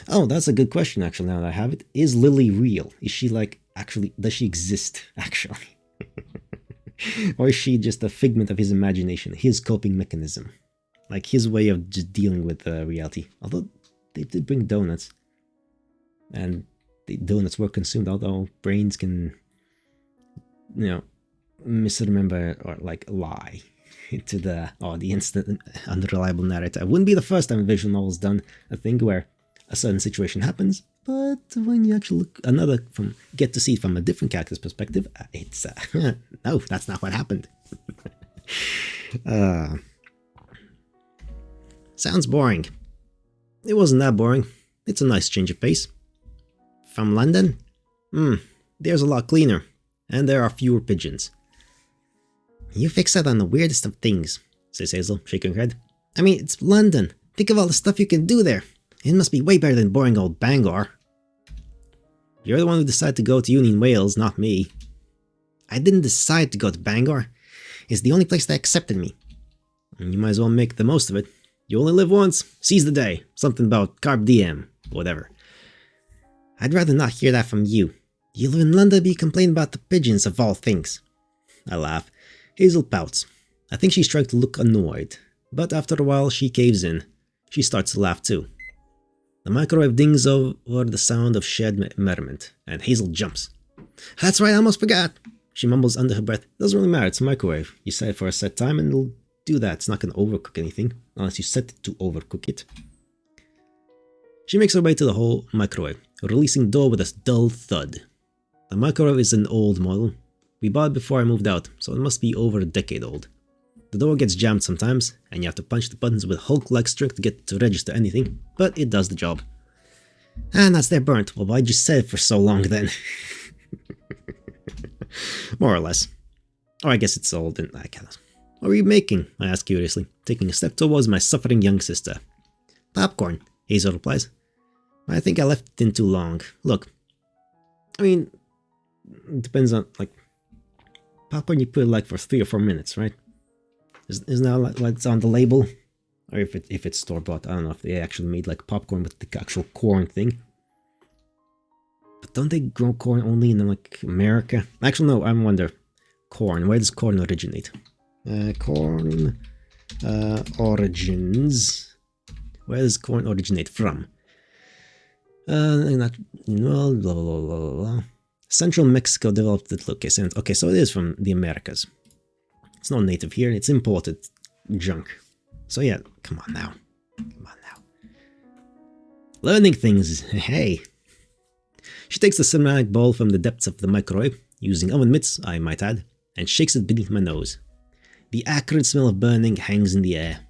Oh, that's a good question, actually, now that I have it. Is Lily real? Is she, like, actually... Does she exist, actually? Or is she just a figment of his imagination, his coping mechanism? Like, his way of just dealing with reality. Although, they did bring donuts. And the donuts were consumed, although brains can, you know, misremember or, like, lie to the audience, the unreliable narrator. It wouldn't be the first time a visual novel's done a thing where a certain situation happens, but when you actually get to see it from a different character's perspective, it's no, that's not what happened. Sounds boring. It wasn't that boring. It's a nice change of pace. From London? There's a lot cleaner, and there are fewer pigeons. You fix that on the weirdest of things, says Hazel, shaking her head. I mean, it's London. Think of all the stuff you can do there. It must be way better than boring old Bangor. You're the one who decided to go to uni in Wales, not me. I didn't decide to go to Bangor. It's the only place that accepted me. And you might as well make the most of it. You only live once. Seize the day. Something about carpe diem. Whatever. I'd rather not hear that from you. You live in London, but you complain about the pigeons of all things. I laugh. Hazel pouts. I think she's trying to look annoyed. But after a while, she caves in. She starts to laugh too. The microwave dings over the sound of shared merriment, and Hazel jumps. That's right, I almost forgot. She mumbles under her breath. Doesn't really matter, it's a microwave. You set it for a set time and it'll do that. It's not going to overcook anything, unless you set it to overcook it. She makes her way to the whole microwave, releasing the door with a dull thud. The microwave is an old model. We bought it before I moved out, so it must be over a decade old. The door gets jammed sometimes, and you have to punch the buttons with Hulk-like strength to get it to register anything, but it does the job. And that's their burnt. Well, why'd you set it for so long then? More or less. Or I guess it's old and I cannot. What are you making? I ask curiously, taking a step towards my suffering young sister. Popcorn, Hazel replies. I think I left it in too long. Look, I mean, it depends on, like, popcorn you put it like for 3 or 4 minutes, right? Isn't that like it's on the label? Or if it's store-bought, I don't know if they actually made like popcorn with the actual corn thing. But don't they grow corn only in like America? Actually, no, I wonder. Corn, where does corn originate? Corn origins. Where does corn originate from? Blah, blah, blah, blah, blah. Central Mexico developed it. Okay, so it is from the Americas. It's not native here, it's imported junk. So yeah, come on now. Learning things, hey. She takes the ceramic bowl from the depths of the microwave, using oven mitts, I might add, and shakes it beneath my nose. The acrid smell of burning hangs in the air.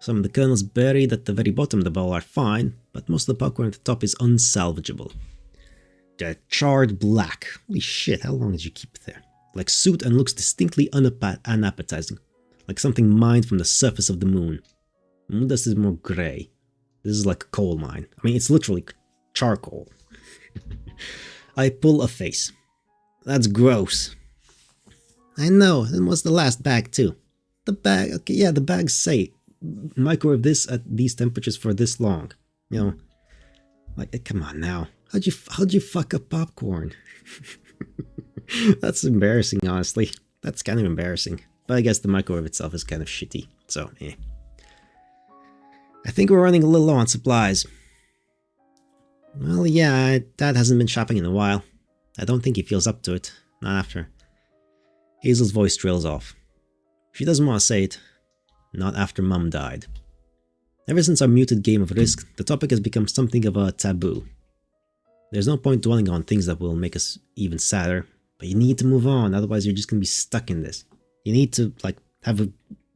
Some of the kernels buried at the very bottom of the bowl are fine, but most of the popcorn at the top is unsalvageable. They're charred black. Holy shit, how long did you keep it there? Like soot, and looks distinctly unappetizing, like something mined from the surface of the moon. Moon dust is more grey. This is like a coal mine. I mean, it's literally charcoal. I pull a face. That's gross. I know, and what's the last bag too? The bag, okay, yeah, the bags say microwave this at these temperatures for this long. You know, like, come on now. How'd you fuck up popcorn? That's embarrassing, honestly. That's kind of embarrassing. But I guess the microwave itself is kind of shitty, so eh. I think we're running a little low on supplies. Well, yeah, Dad hasn't been shopping in a while. I don't think he feels up to it. Not after. Hazel's voice trails off. She doesn't want to say it. Not after Mum died. Ever since our muted game of Risk, the topic has become something of a taboo. There's no point dwelling on things that will make us even sadder, but you need to move on, otherwise you're just gonna be stuck in this. You need to, like, have a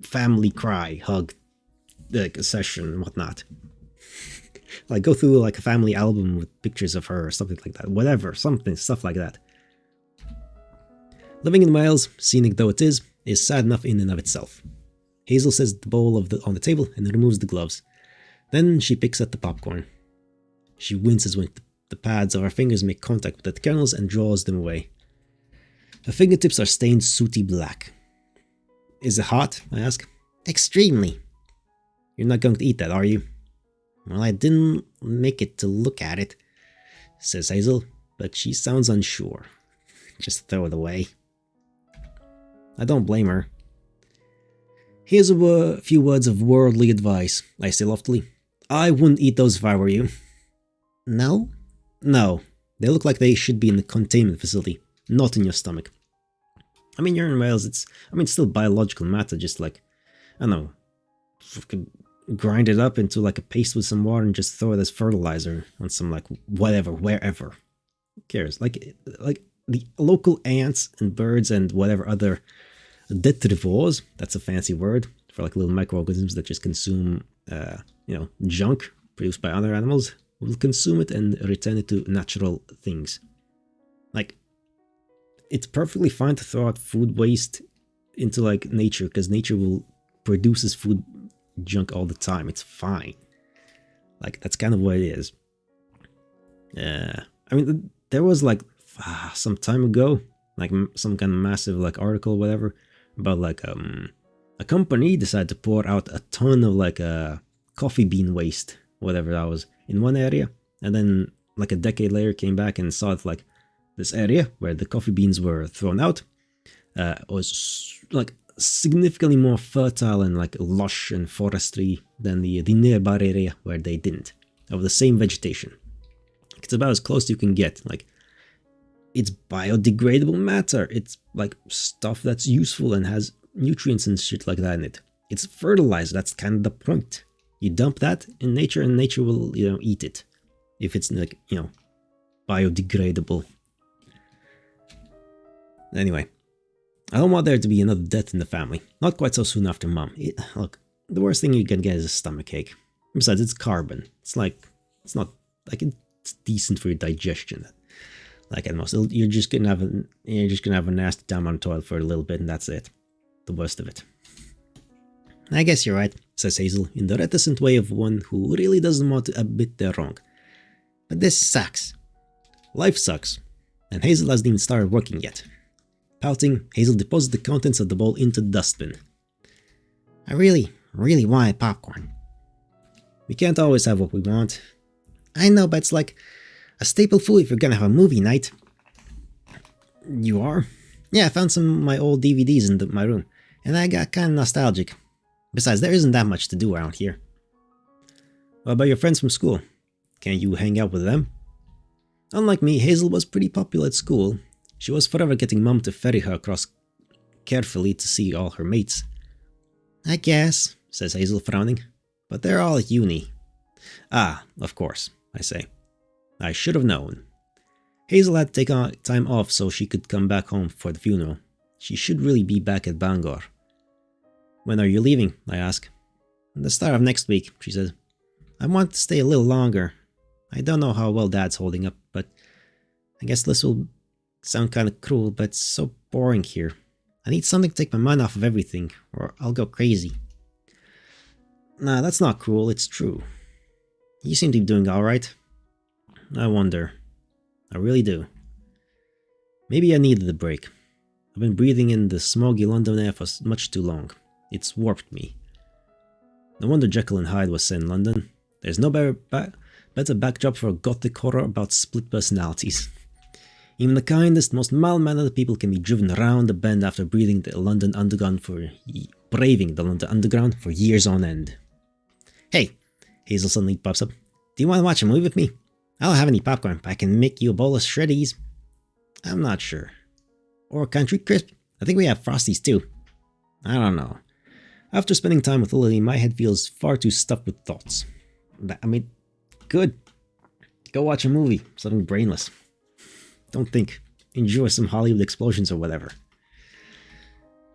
family cry, hug, like, a session, and whatnot. Like, go through, like, a family album with pictures of her, or something like that. Whatever, stuff like that. Living in Wales, scenic though it is sad enough in and of itself. Hazel sets the bowl on the table and removes the gloves. Then she picks at the popcorn. She winces when the pads of her fingers make contact with the kernels and draws them away. Her fingertips are stained sooty black. Is it hot? I ask. Extremely. You're not going to eat that, are you? Well, I didn't make it to look at it, says Hazel, but she sounds unsure. Just throw it away. I don't blame her. Here's a few words of worldly advice, I say loftily. I wouldn't eat those if I were you. No? No. They look like they should be in the containment facility, not in your stomach. I mean, you're in Wales, it's still biological matter, just like, I don't know, grind it up into like a paste with some water and just throw it as fertilizer on some like whatever, wherever. Who cares? Like the local ants and birds and whatever other detrivores, that's a fancy word for like little microorganisms that just consume, junk produced by other animals, will consume it and return it to natural things. Like, it's perfectly fine to throw out food waste into like nature, because nature will produces food junk all the time. It's fine. Like, that's kind of what it is. I mean, there was like some time ago, like some kind of massive like article or whatever about like a company decided to pour out a ton of like coffee bean waste, whatever that was, in one area, and then like a decade later came back and saw it like this area where the coffee beans were thrown out was like significantly more fertile and like lush and forestry than the nearby area where they didn't, of the same vegetation. It's about as close as you can get. Like, it's biodegradable matter. It's like stuff that's useful and has nutrients and shit like that in it. It's fertilizer. That's kind of the point. You dump that in nature and nature will, eat it. If it's like, biodegradable. Anyway, I don't want there to be another death in the family. Not quite so soon after Mom. Look, the worst thing you can get is a stomachache. Besides, it's carbon. It's not like it's decent for your digestion. Like at most, you're just gonna have a nasty time on the toilet for a little bit, and that's it. The worst of it. I guess you're right, says Hazel, in the reticent way of one who really doesn't want to admit they're wrong. But this sucks. Life sucks. And Hazel hasn't even started working yet. Pouting, Hazel deposits the contents of the bowl into the dustbin. I really wanted popcorn. We can't always have what we want. I know, but it's like a staple food if you're gonna have a movie night. You are? Yeah, I found some of my old DVDs in my room, and I got kind of nostalgic. Besides, there isn't that much to do around here. What about your friends from school? Can you hang out with them? Unlike me, Hazel was pretty popular at school. She was forever getting Mom to ferry her across carefully to see all her mates. I guess, says Hazel, frowning, but they're all at uni. Ah, of course, I say. I should have known. Hazel had to take time off so she could come back home for the funeral. She should really be back at Bangor. When are you leaving? I ask. At the start of next week, she says. I want to stay a little longer. I don't know how well Dad's holding up, but I guess this will sound kind of cruel, but it's so boring here. I need something to take my mind off of everything, or I'll go crazy. Nah, that's not cruel, it's true. You seem to be doing alright. I wonder. I really do. Maybe I needed a break. I've been breathing in the smoggy London air for much too long. It's warped me. No wonder Jekyll and Hyde was set in London. There's no better backdrop for a gothic horror about split personalities. Even the kindest, most mild-mannered people can be driven around the bend after braving the London Underground for years on end. Hey, Hazel suddenly pops up. Do you want to watch a movie with me? I don't have any popcorn, but I can make you a bowl of shreddies. I'm not sure. Or country crisp? I think we have Frosties too. I don't know. After spending time with Lily, my head feels far too stuffed with thoughts. Good. Go watch a movie, something brainless. Don't think. Enjoy some Hollywood explosions or whatever.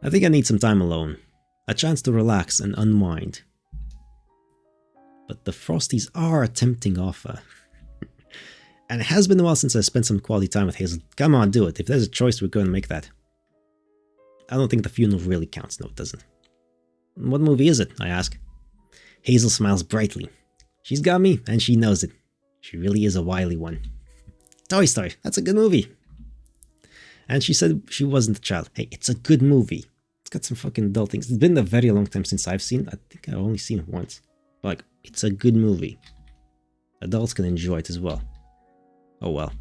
I think I need some time alone. A chance to relax and unwind. But the Frosties are a tempting offer. And it has been a while since I spent some quality time with Hazel. Come on, do it. If there's a choice, we're going to make that. I don't think the funeral really counts. No, it doesn't. What movie is it? I ask. Hazel smiles brightly. She's got me, and she knows it. She really is a wily one. Toy Story. That's a good movie. And she said she wasn't a child. Hey, it's a good movie. It's got some fucking adult things. It's been a very long time since I've seen it. I think I've only seen it once. Like, it's a good movie. Adults can enjoy it as well. Oh well.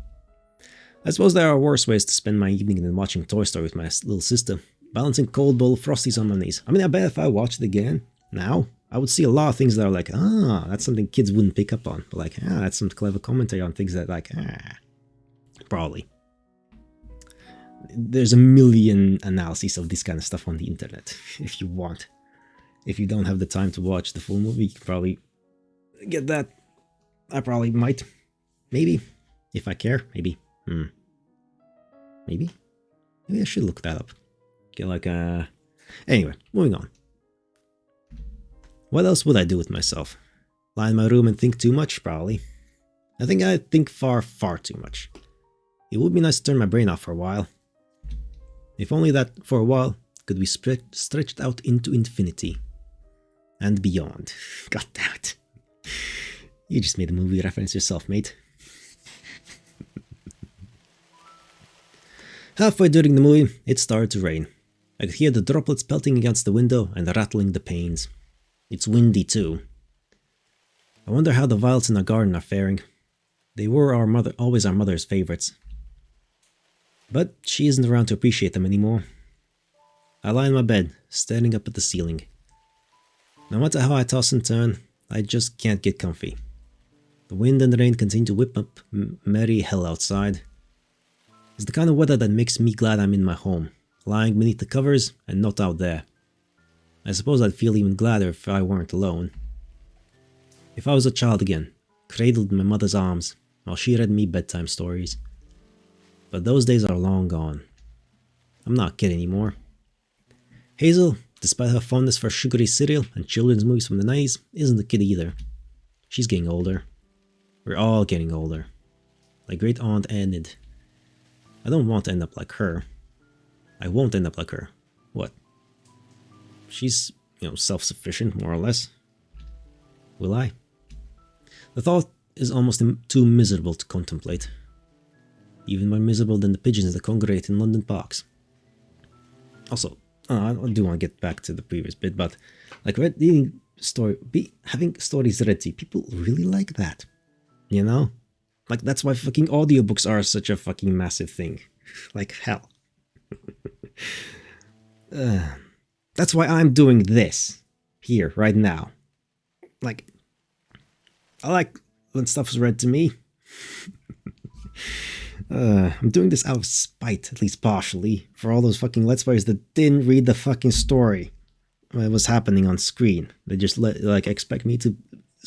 I suppose there are worse ways to spend my evening than watching Toy Story with my little sister, balancing cold bowl of Frosties on my knees. I mean, I bet if I watched it again, now, I would see a lot of things that are like, that's something kids wouldn't pick up on. But like, that's some clever commentary on things that like, probably. There's a million analyses of this kind of stuff on the internet, if you want. If you don't have the time to watch the full movie, you can probably get that. I probably might. Maybe. If I care, maybe. Maybe I should look that up. Get like Anyway, moving on. What else would I do with myself? Lie in my room and think too much? Probably. I think I think far too much. It would be nice to turn my brain off for a while. If only that for a while could be stretched out into infinity. And beyond. God damn it. You just made a movie reference yourself, mate. Halfway during the movie, it started to rain. I could hear the droplets pelting against the window and rattling the panes. It's windy too. I wonder how the violets in our garden are faring. They were always our mother's favorites. But she isn't around to appreciate them anymore. I lie in my bed, staring up at the ceiling. No matter how I toss and turn, I just can't get comfy. The wind and the rain continue to whip up merry hell outside. It's the kind of weather that makes me glad I'm in my home, lying beneath the covers and not out there. I suppose I'd feel even gladder if I weren't alone. If I was a child again, cradled in my mother's arms while she read me bedtime stories. But those days are long gone. I'm not a kid anymore. Hazel, despite her fondness for sugary cereal and children's movies from the 90s, isn't a kid either. She's getting older. We're all getting older. Like great aunt Enid. I don't want to end up like her. I won't end up like her. What? She's, self-sufficient, more or less. Will I? The thought is almost too miserable to contemplate. Even more miserable than the pigeons that congregate in London parks. Also, I do want to get back to the previous bit, but like having stories read to you, people really like that. You know? Like, that's why fucking audiobooks are such a fucking massive thing. Like, hell. That's why I'm doing this. Here, right now. Like, I like when stuff's read to me. I'm doing this out of spite, at least partially, for all those fucking Let's Players that didn't read the fucking story when it was happening on screen. They just expect me to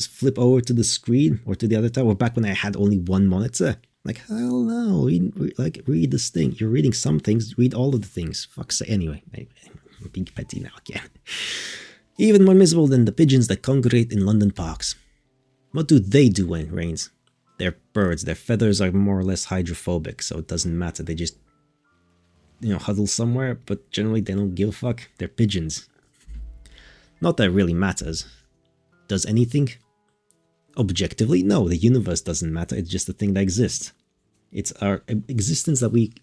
flip over to the screen or to the other tab, or back when I had only one monitor. Like, hell no, read this thing. You're reading some things, read all of the things. Fuck's sake. Anyway, I'm being petty now again. Even more miserable than the pigeons that congregate in London parks. What do they do when it rains? They're birds. Their feathers are more or less hydrophobic, so it doesn't matter. They just, huddle somewhere, but generally they don't give a fuck. They're pigeons. Not that it really matters. Does anything? Objectively, no, the universe doesn't matter, it's just a thing that exists. It's our existence that we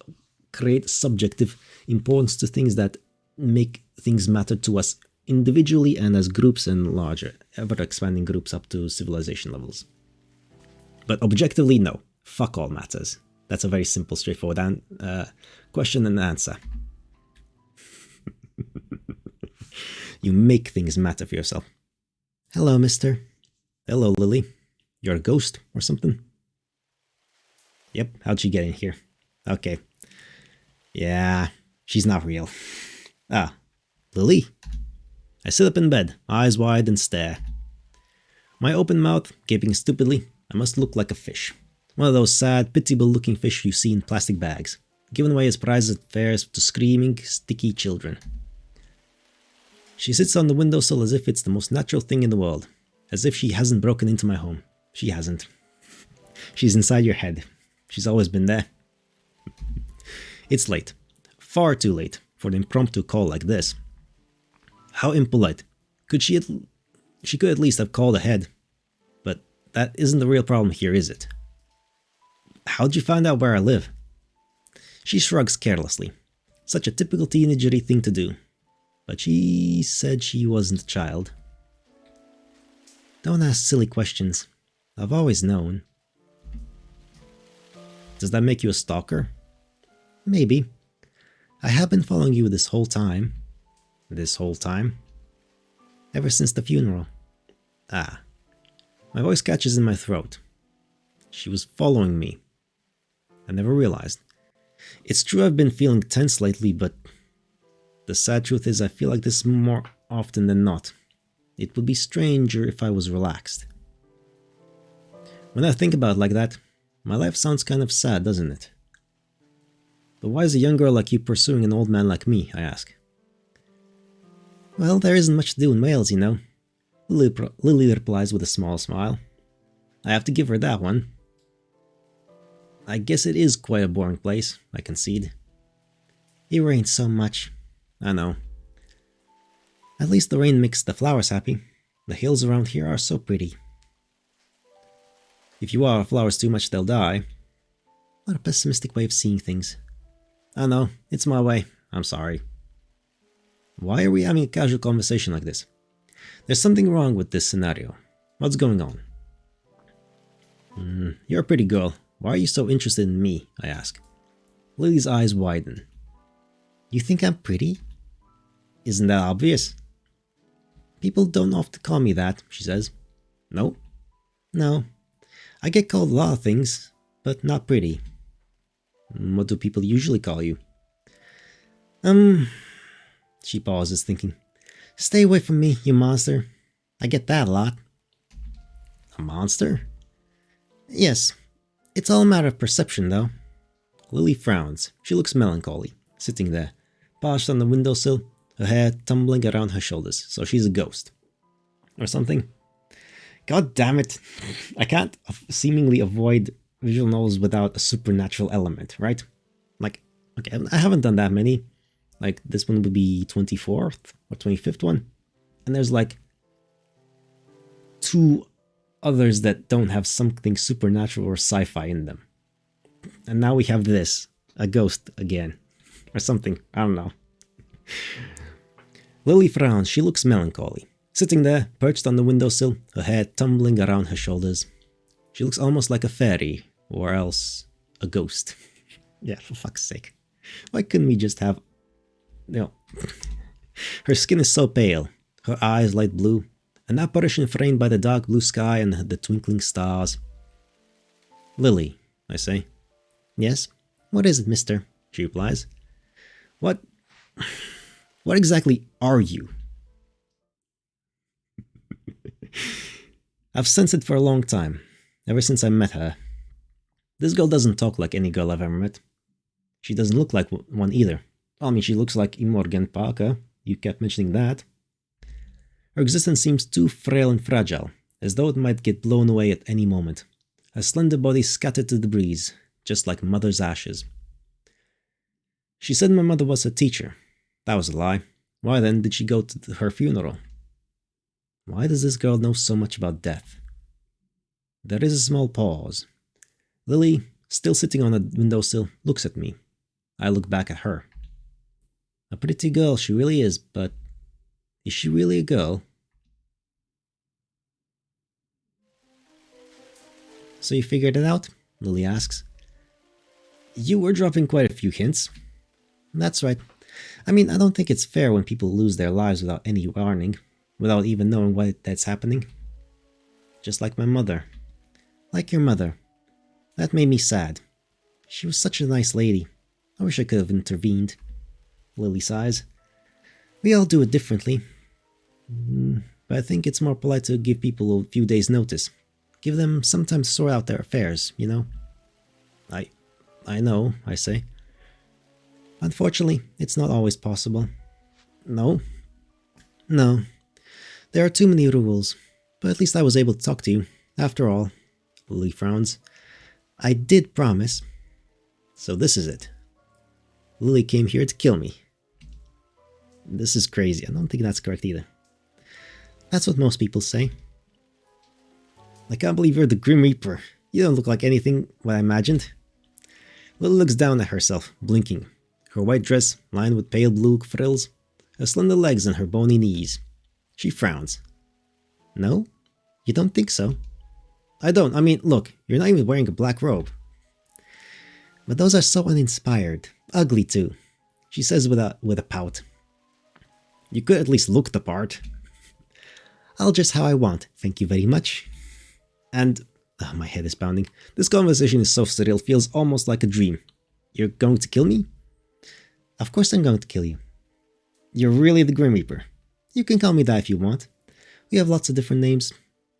create subjective importance to things that make things matter to us individually and as groups and larger, ever-expanding groups up to civilization levels. But objectively, no. Fuck all matters. That's a very simple, straightforward question and answer. You make things matter for yourself. Hello, mister. Hello, Lily. You're a ghost or something? Yep, how'd she get in here? Okay. Yeah, she's not real. Ah, Lily? I sit up in bed, eyes wide and stare. My open mouth, gaping stupidly, I must look like a fish. One of those sad, pitiable looking fish you see in plastic bags, given away as prizes at fairs to screaming, sticky children. She sits on the windowsill as if it's the most natural thing in the world. As if she hasn't broken into my home. She hasn't. She's inside your head. She's always been there. It's late. Far too late for an impromptu call like this. How impolite. She could at least have called ahead. But that isn't the real problem here, is it? How'd you find out where I live? She shrugs carelessly. Such a typical teenagery thing to do. But she said she wasn't a child. Don't ask silly questions. I've always known. Does that make you a stalker? Maybe. I have been following you this whole time. This whole time? Ever since the funeral. Ah. My voice catches in my throat. She was following me. I never realized. It's true I've been feeling tense lately, but the sad truth is I feel like this more often than not. It would be stranger if I was relaxed. When I think about it like that, my life sounds kind of sad, doesn't it? But why is a young girl like you pursuing an old man like me, I ask. Well, there isn't much to do in Wales, you know. Lily replies with a small smile. I have to give her that one. I guess it is quite a boring place, I concede. It rains so much. I know. At least the rain makes the flowers happy. The hills around here are so pretty. If you water flowers too much, they'll die. What a pessimistic way of seeing things. I know, it's my way. I'm sorry. Why are we having a casual conversation like this? There's something wrong with this scenario. What's going on? You're a pretty girl. Why are you so interested in me? I ask. Lily's eyes widen. You think I'm pretty? Isn't that obvious? People don't often call me that, she says. No? No. I get called a lot of things, but not pretty. What do people usually call you? She pauses, thinking. Stay away from me, you monster. I get that a lot. A monster? Yes. It's all a matter of perception, though. Lily frowns. She looks melancholy, sitting there, perched on the windowsill, her hair tumbling around her shoulders, so she's a ghost. Or something. God damn it. I can't seemingly avoid visual novels without a supernatural element, right? Like, okay, I haven't done that many. Like, this one would be 24th or 25th one. And there's like 2 others that don't have something supernatural or sci-fi in them. And now we have this, a ghost again. Or something, I don't know. Lily frowns, she looks melancholy. Sitting there, perched on the windowsill, her hair tumbling around her shoulders. She looks almost like a fairy, or else a ghost. Yeah, for fuck's sake. Why couldn't we just have... Her skin is so pale, her eyes light blue, an apparition framed by the dark blue sky and the twinkling stars. Lily, I say. Yes? What is it, mister? She replies. What exactly are you? I've sensed it for a long time, ever since I met her. This girl doesn't talk like any girl I've ever met. She doesn't look like one either. I mean, she looks like Imogen Parker. You kept mentioning that. Her existence seems too frail and fragile, as though it might get blown away at any moment. Her slender body scattered to the breeze, just like mother's ashes. She said my mother was her teacher. That was a lie. Why then did she go to her funeral? Why does this girl know so much about death? There is a small pause. Lily, still sitting on the windowsill, looks at me. I look back at her. A pretty girl she really is, but is she really a girl? So you figured it out? Lily asks. You were dropping quite a few hints. That's right. I mean, I don't think it's fair when people lose their lives without any warning, without even knowing why that's happening. Just like my mother. Like your mother. That made me sad. She was such a nice lady. I wish I could have intervened. Lily sighs. We all do it differently. But I think it's more polite to give people a few days' notice. Give them some time to sort out their affairs, you know? I know, I say. Unfortunately, it's not always possible. No. No. There are too many rules. But at least I was able to talk to you. After all, Lily frowns. I did promise. So this is it. Lily came here to kill me. This is crazy. I don't think that's correct either. That's what most people say. I can't believe you're the Grim Reaper. You don't look like anything what I imagined. Lily looks down at herself, blinking. Her white dress, lined with pale blue frills, her slender legs and her bony knees. She frowns. No? You don't think so? I don't. I mean, look, you're not even wearing a black robe. But those are so uninspired. Ugly too, she says with a pout. You could at least look the part. I'll dress how I want, thank you very much. And my head is pounding. This conversation is so surreal, feels almost like a dream. You're going to kill me? Of course I'm going to kill you. You're really the Grim Reaper. You can call me that if you want. We have lots of different names.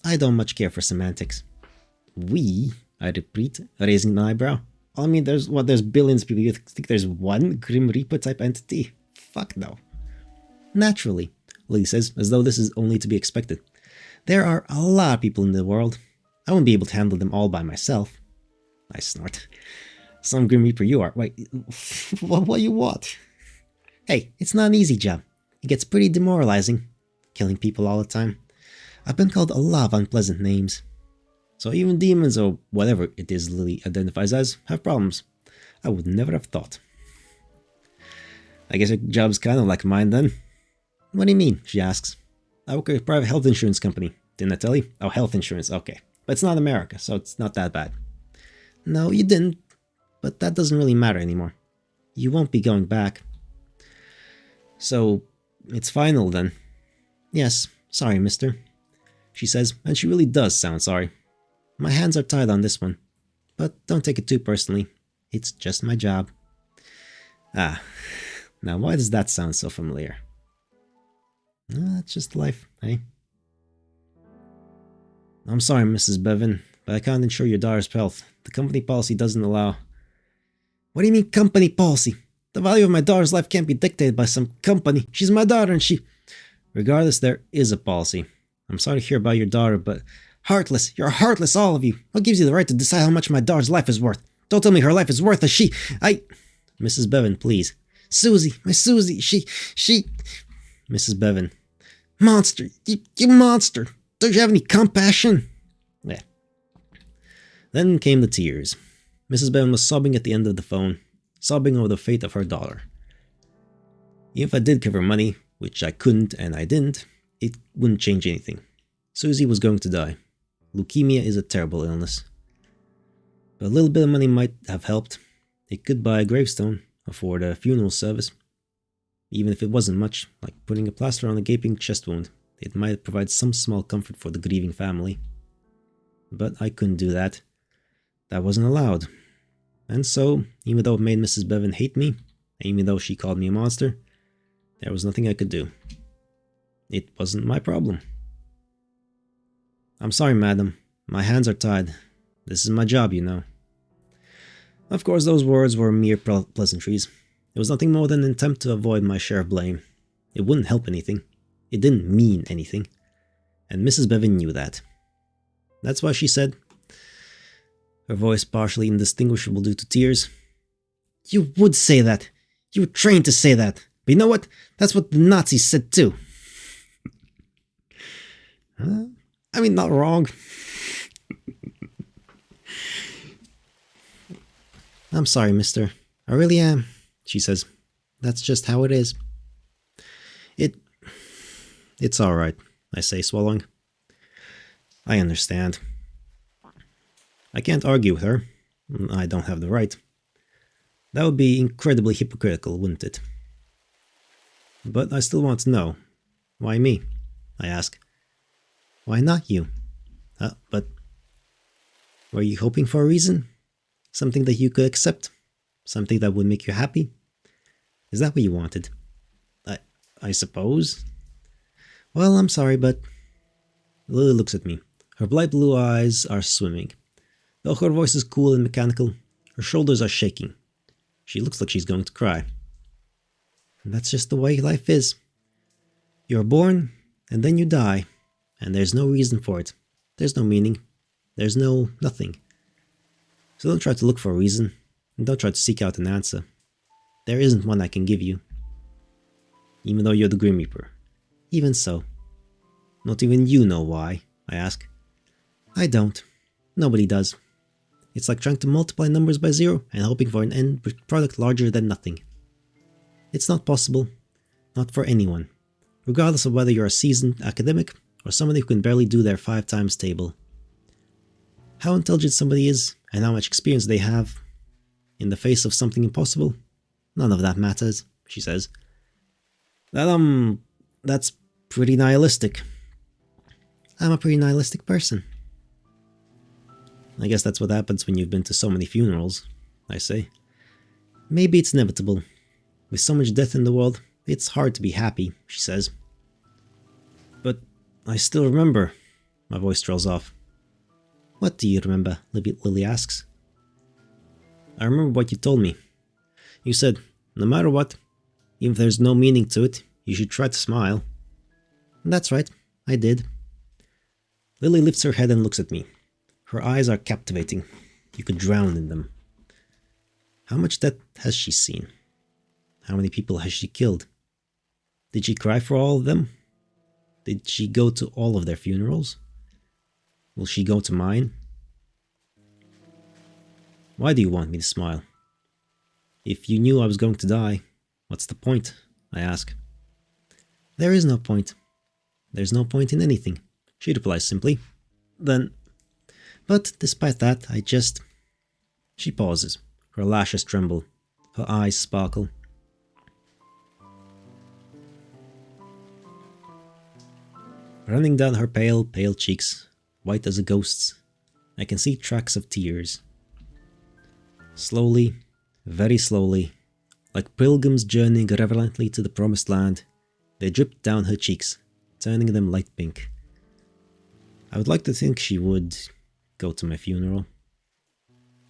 I don't much care for semantics. We? I repeat, raising an eyebrow. I mean, there's billions of people. You think there's one Grim Reaper type entity? Fuck no. Naturally, Lily says, as though this is only to be expected. There are a lot of people in the world. I won't be able to handle them all by myself. I snort. Some Grim Reaper you are. Wait, what you want? Hey, it's not an easy job. It gets pretty demoralizing, killing people all the time. I've been called a lot of unpleasant names. So even demons, or whatever it is Lily identifies as, have problems. I would never have thought. I guess your job's kind of like mine then. What do you mean? She asks. I work at a private health insurance company. Didn't I tell you? Oh, health insurance, okay. But it's not America, so it's not that bad. No, you didn't. But that doesn't really matter anymore. You won't be going back. So, it's final then. Yes, sorry, mister. She says, and she really does sound sorry. My hands are tied on this one. But don't take it too personally. It's just my job. Ah, now why does that sound so familiar? It's just life, eh? I'm sorry, Mrs. Bevan, but I can't insure your daughter's health. The company policy doesn't allow... What do you mean, company policy? The value of my daughter's life can't be dictated by some company. She's my daughter and she... Regardless, there is a policy. I'm sorry to hear about your daughter, but... Heartless! You're heartless, all of you! What gives you the right to decide how much my daughter's life is worth? Don't tell me her life is worth a she... Mrs. Bevan, please. Susie! My Susie! She... Mrs. Bevan. Monster! You monster! Don't you have any compassion? Yeah. Then came the tears. Mrs. Bevan was sobbing at the end of the phone, sobbing over the fate of her daughter. If I did give her money, which I couldn't and I didn't, it wouldn't change anything. Susie was going to die. Leukemia is a terrible illness. But a little bit of money might have helped. It could buy a gravestone, afford a funeral service. Even if it wasn't much, like putting a plaster on a gaping chest wound, it might provide some small comfort for the grieving family. But I couldn't do that. That wasn't allowed. And so, even though it made Mrs. Bevan hate me, and even though she called me a monster, there was nothing I could do. It wasn't my problem. I'm sorry, madam. My hands are tied. This is my job, you know. Of course, those words were mere pleasantries. It was nothing more than an attempt to avoid my share of blame. It wouldn't help anything. It didn't mean anything. And Mrs. Bevan knew that. That's why she said, her voice partially indistinguishable due to tears, "You would say that. You were trained to say that. But you know what? That's what the Nazis said too." I mean, not wrong. I'm sorry, mister. I really am, she says. That's just how it is. It's alright, I say, swallowing. I understand. I can't argue with her. I don't have the right. That would be incredibly hypocritical, wouldn't it? But I still want to know. Why me? I ask. Why not you? But were you hoping for a reason? Something that you could accept? Something that would make you happy? Is that what you wanted? I suppose. Well, I'm sorry, but... Lily looks at me. Her bright blue eyes are swimming. Though her voice is cool and mechanical, her shoulders are shaking. She looks like she's going to cry. And that's just the way life is. You're born, and then you die, and there's no reason for it. There's no meaning. There's no nothing. So don't try to look for a reason, and don't try to seek out an answer. There isn't one I can give you. Even though you're the Grim Reaper. Even so. Not even you know why, I ask. I don't. Nobody does. It's like trying to multiply numbers by zero and hoping for an end product larger than nothing. It's not possible. Not for anyone. Regardless of whether you're a seasoned academic or somebody who can barely do their 5 times table. How intelligent somebody is and how much experience they have in the face of something impossible, none of that matters, she says. That's pretty nihilistic. I'm a pretty nihilistic person. I guess that's what happens when you've been to so many funerals, I say. Maybe it's inevitable. With so much death in the world, it's hard to be happy, she says. But I still remember. My voice trails off. What do you remember? Lily asks. I remember what you told me. You said, no matter what, even if there's no meaning to it, you should try to smile. That's right, I did. Lily lifts her head and looks at me. Her eyes are captivating. You could drown in them. How much death has she seen? How many people has she killed? Did she cry for all of them? Did she go to all of their funerals? Will she go to mine? Why do you want me to smile? If you knew I was going to die, what's the point? I ask. There is no point. There's no point in anything, she replies simply. Then, but despite that, She pauses. Her lashes tremble. Her eyes sparkle. Running down her pale, pale cheeks, white as a ghost's, I can see tracks of tears. Slowly, very slowly, like pilgrims journeying reverently to the promised land, they dripped down her cheeks, turning them light pink. I would like to think she would go to my funeral.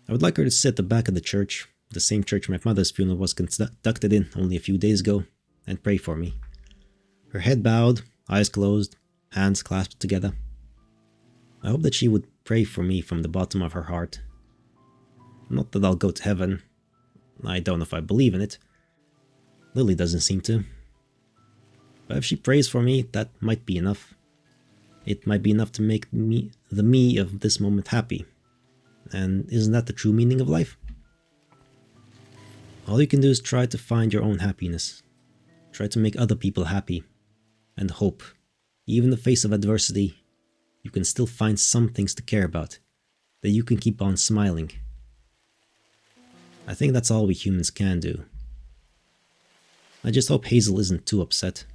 I would like her to sit at the back of the church, the same church my mother's funeral was conducted in only a few days ago, and pray for me. Her head bowed, eyes closed, hands clasped together. I hope that she would pray for me from the bottom of her heart. Not that I'll go to heaven. I don't know if I believe in it. Lily doesn't seem to. But if she prays for me, that might be enough. It might be enough to make me, the me of this moment, happy. And isn't that the true meaning of life? All you can do is try to find your own happiness. Try to make other people happy. And hope, even in the face of adversity, you can still find some things to care about, that you can keep on smiling. I think that's all we humans can do. I just hope Hazel isn't too upset.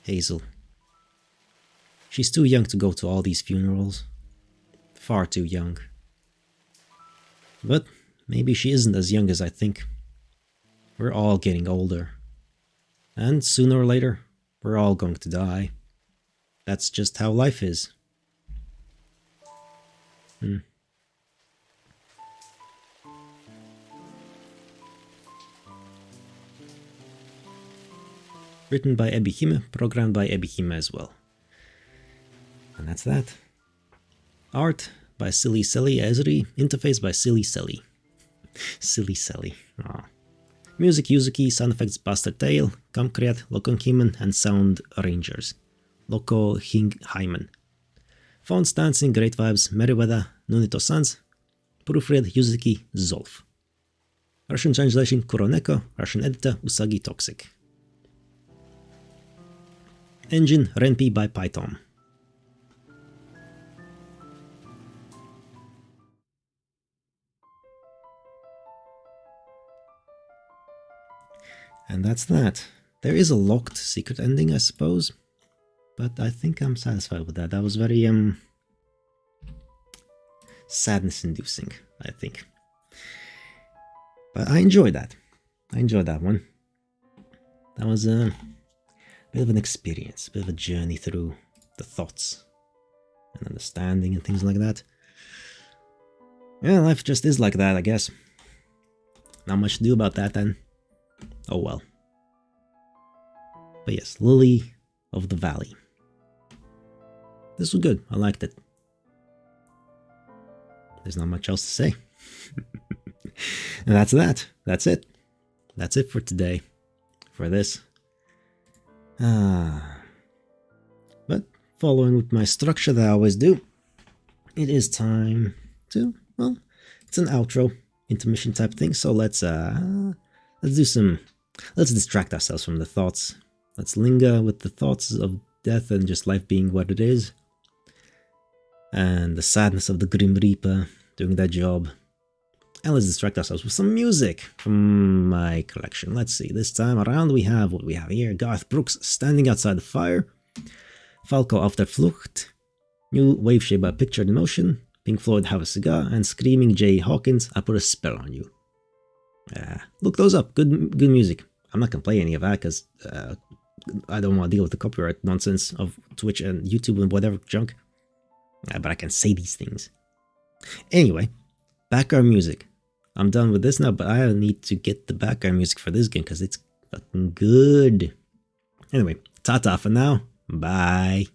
Hazel. She's too young to go to all these funerals. Far too young. But maybe she isn't as young as I think. We're all getting older. And sooner or later, we're all going to die. That's just how life is. Written by ebi-hime, programmed by ebi-hime as well. And that's that. Art by Silly Selly Ezri, interface by Silly Selly. Silly Selly. Aww. Music Yuzuki, sound effects Bastard Tail, Comcreat, Lokon Himen, and Sound Arrangers. Loco Hing Hyman. Fonts, dancing, great vibes, Meriwether, Nunito Sans, proofread Yuzuki Zolf. Russian translation Kuroneko, Russian editor Usagi Toxic. Engine Renpi by Python. And that's that. There is a locked secret ending, I suppose. But I think I'm satisfied with that. That was very, sadness-inducing, I think. But I enjoyed that. I enjoyed that one. That was a bit of an experience, a bit of a journey through the thoughts and understanding and things like that. Yeah, life just is like that, I guess. Not much to do about that then. Oh well. But yes, Lily of the Valley. This was good. I liked it. There's not much else to say. And that's that. That's it. That's it for today. For this. But following with my structure that I always do, it is time to, well, it's an outro, intermission type thing. So let's distract ourselves from the thoughts. Let's linger with the thoughts of death and just life being what it is. And the sadness of the Grim Reaper doing that job. And let's distract ourselves with some music from my collection. Let's see, this time around we have what we have here. Garth Brooks, Standing Outside the Fire. Falco, Auf der Flucht. New Wave Shape by Pictured in Motion. Pink Floyd, Have a Cigar. And Screaming Jay Hawkins, I Put a Spell on You. Look those up, good music. I'm not gonna play any of that because I don't want to deal with the copyright nonsense of Twitch and YouTube and whatever junk. But I can say these things. Anyway, background music. I'm done with this now, but I need to get the background music for this game because it's fucking good. Anyway, ta-ta for now. Bye.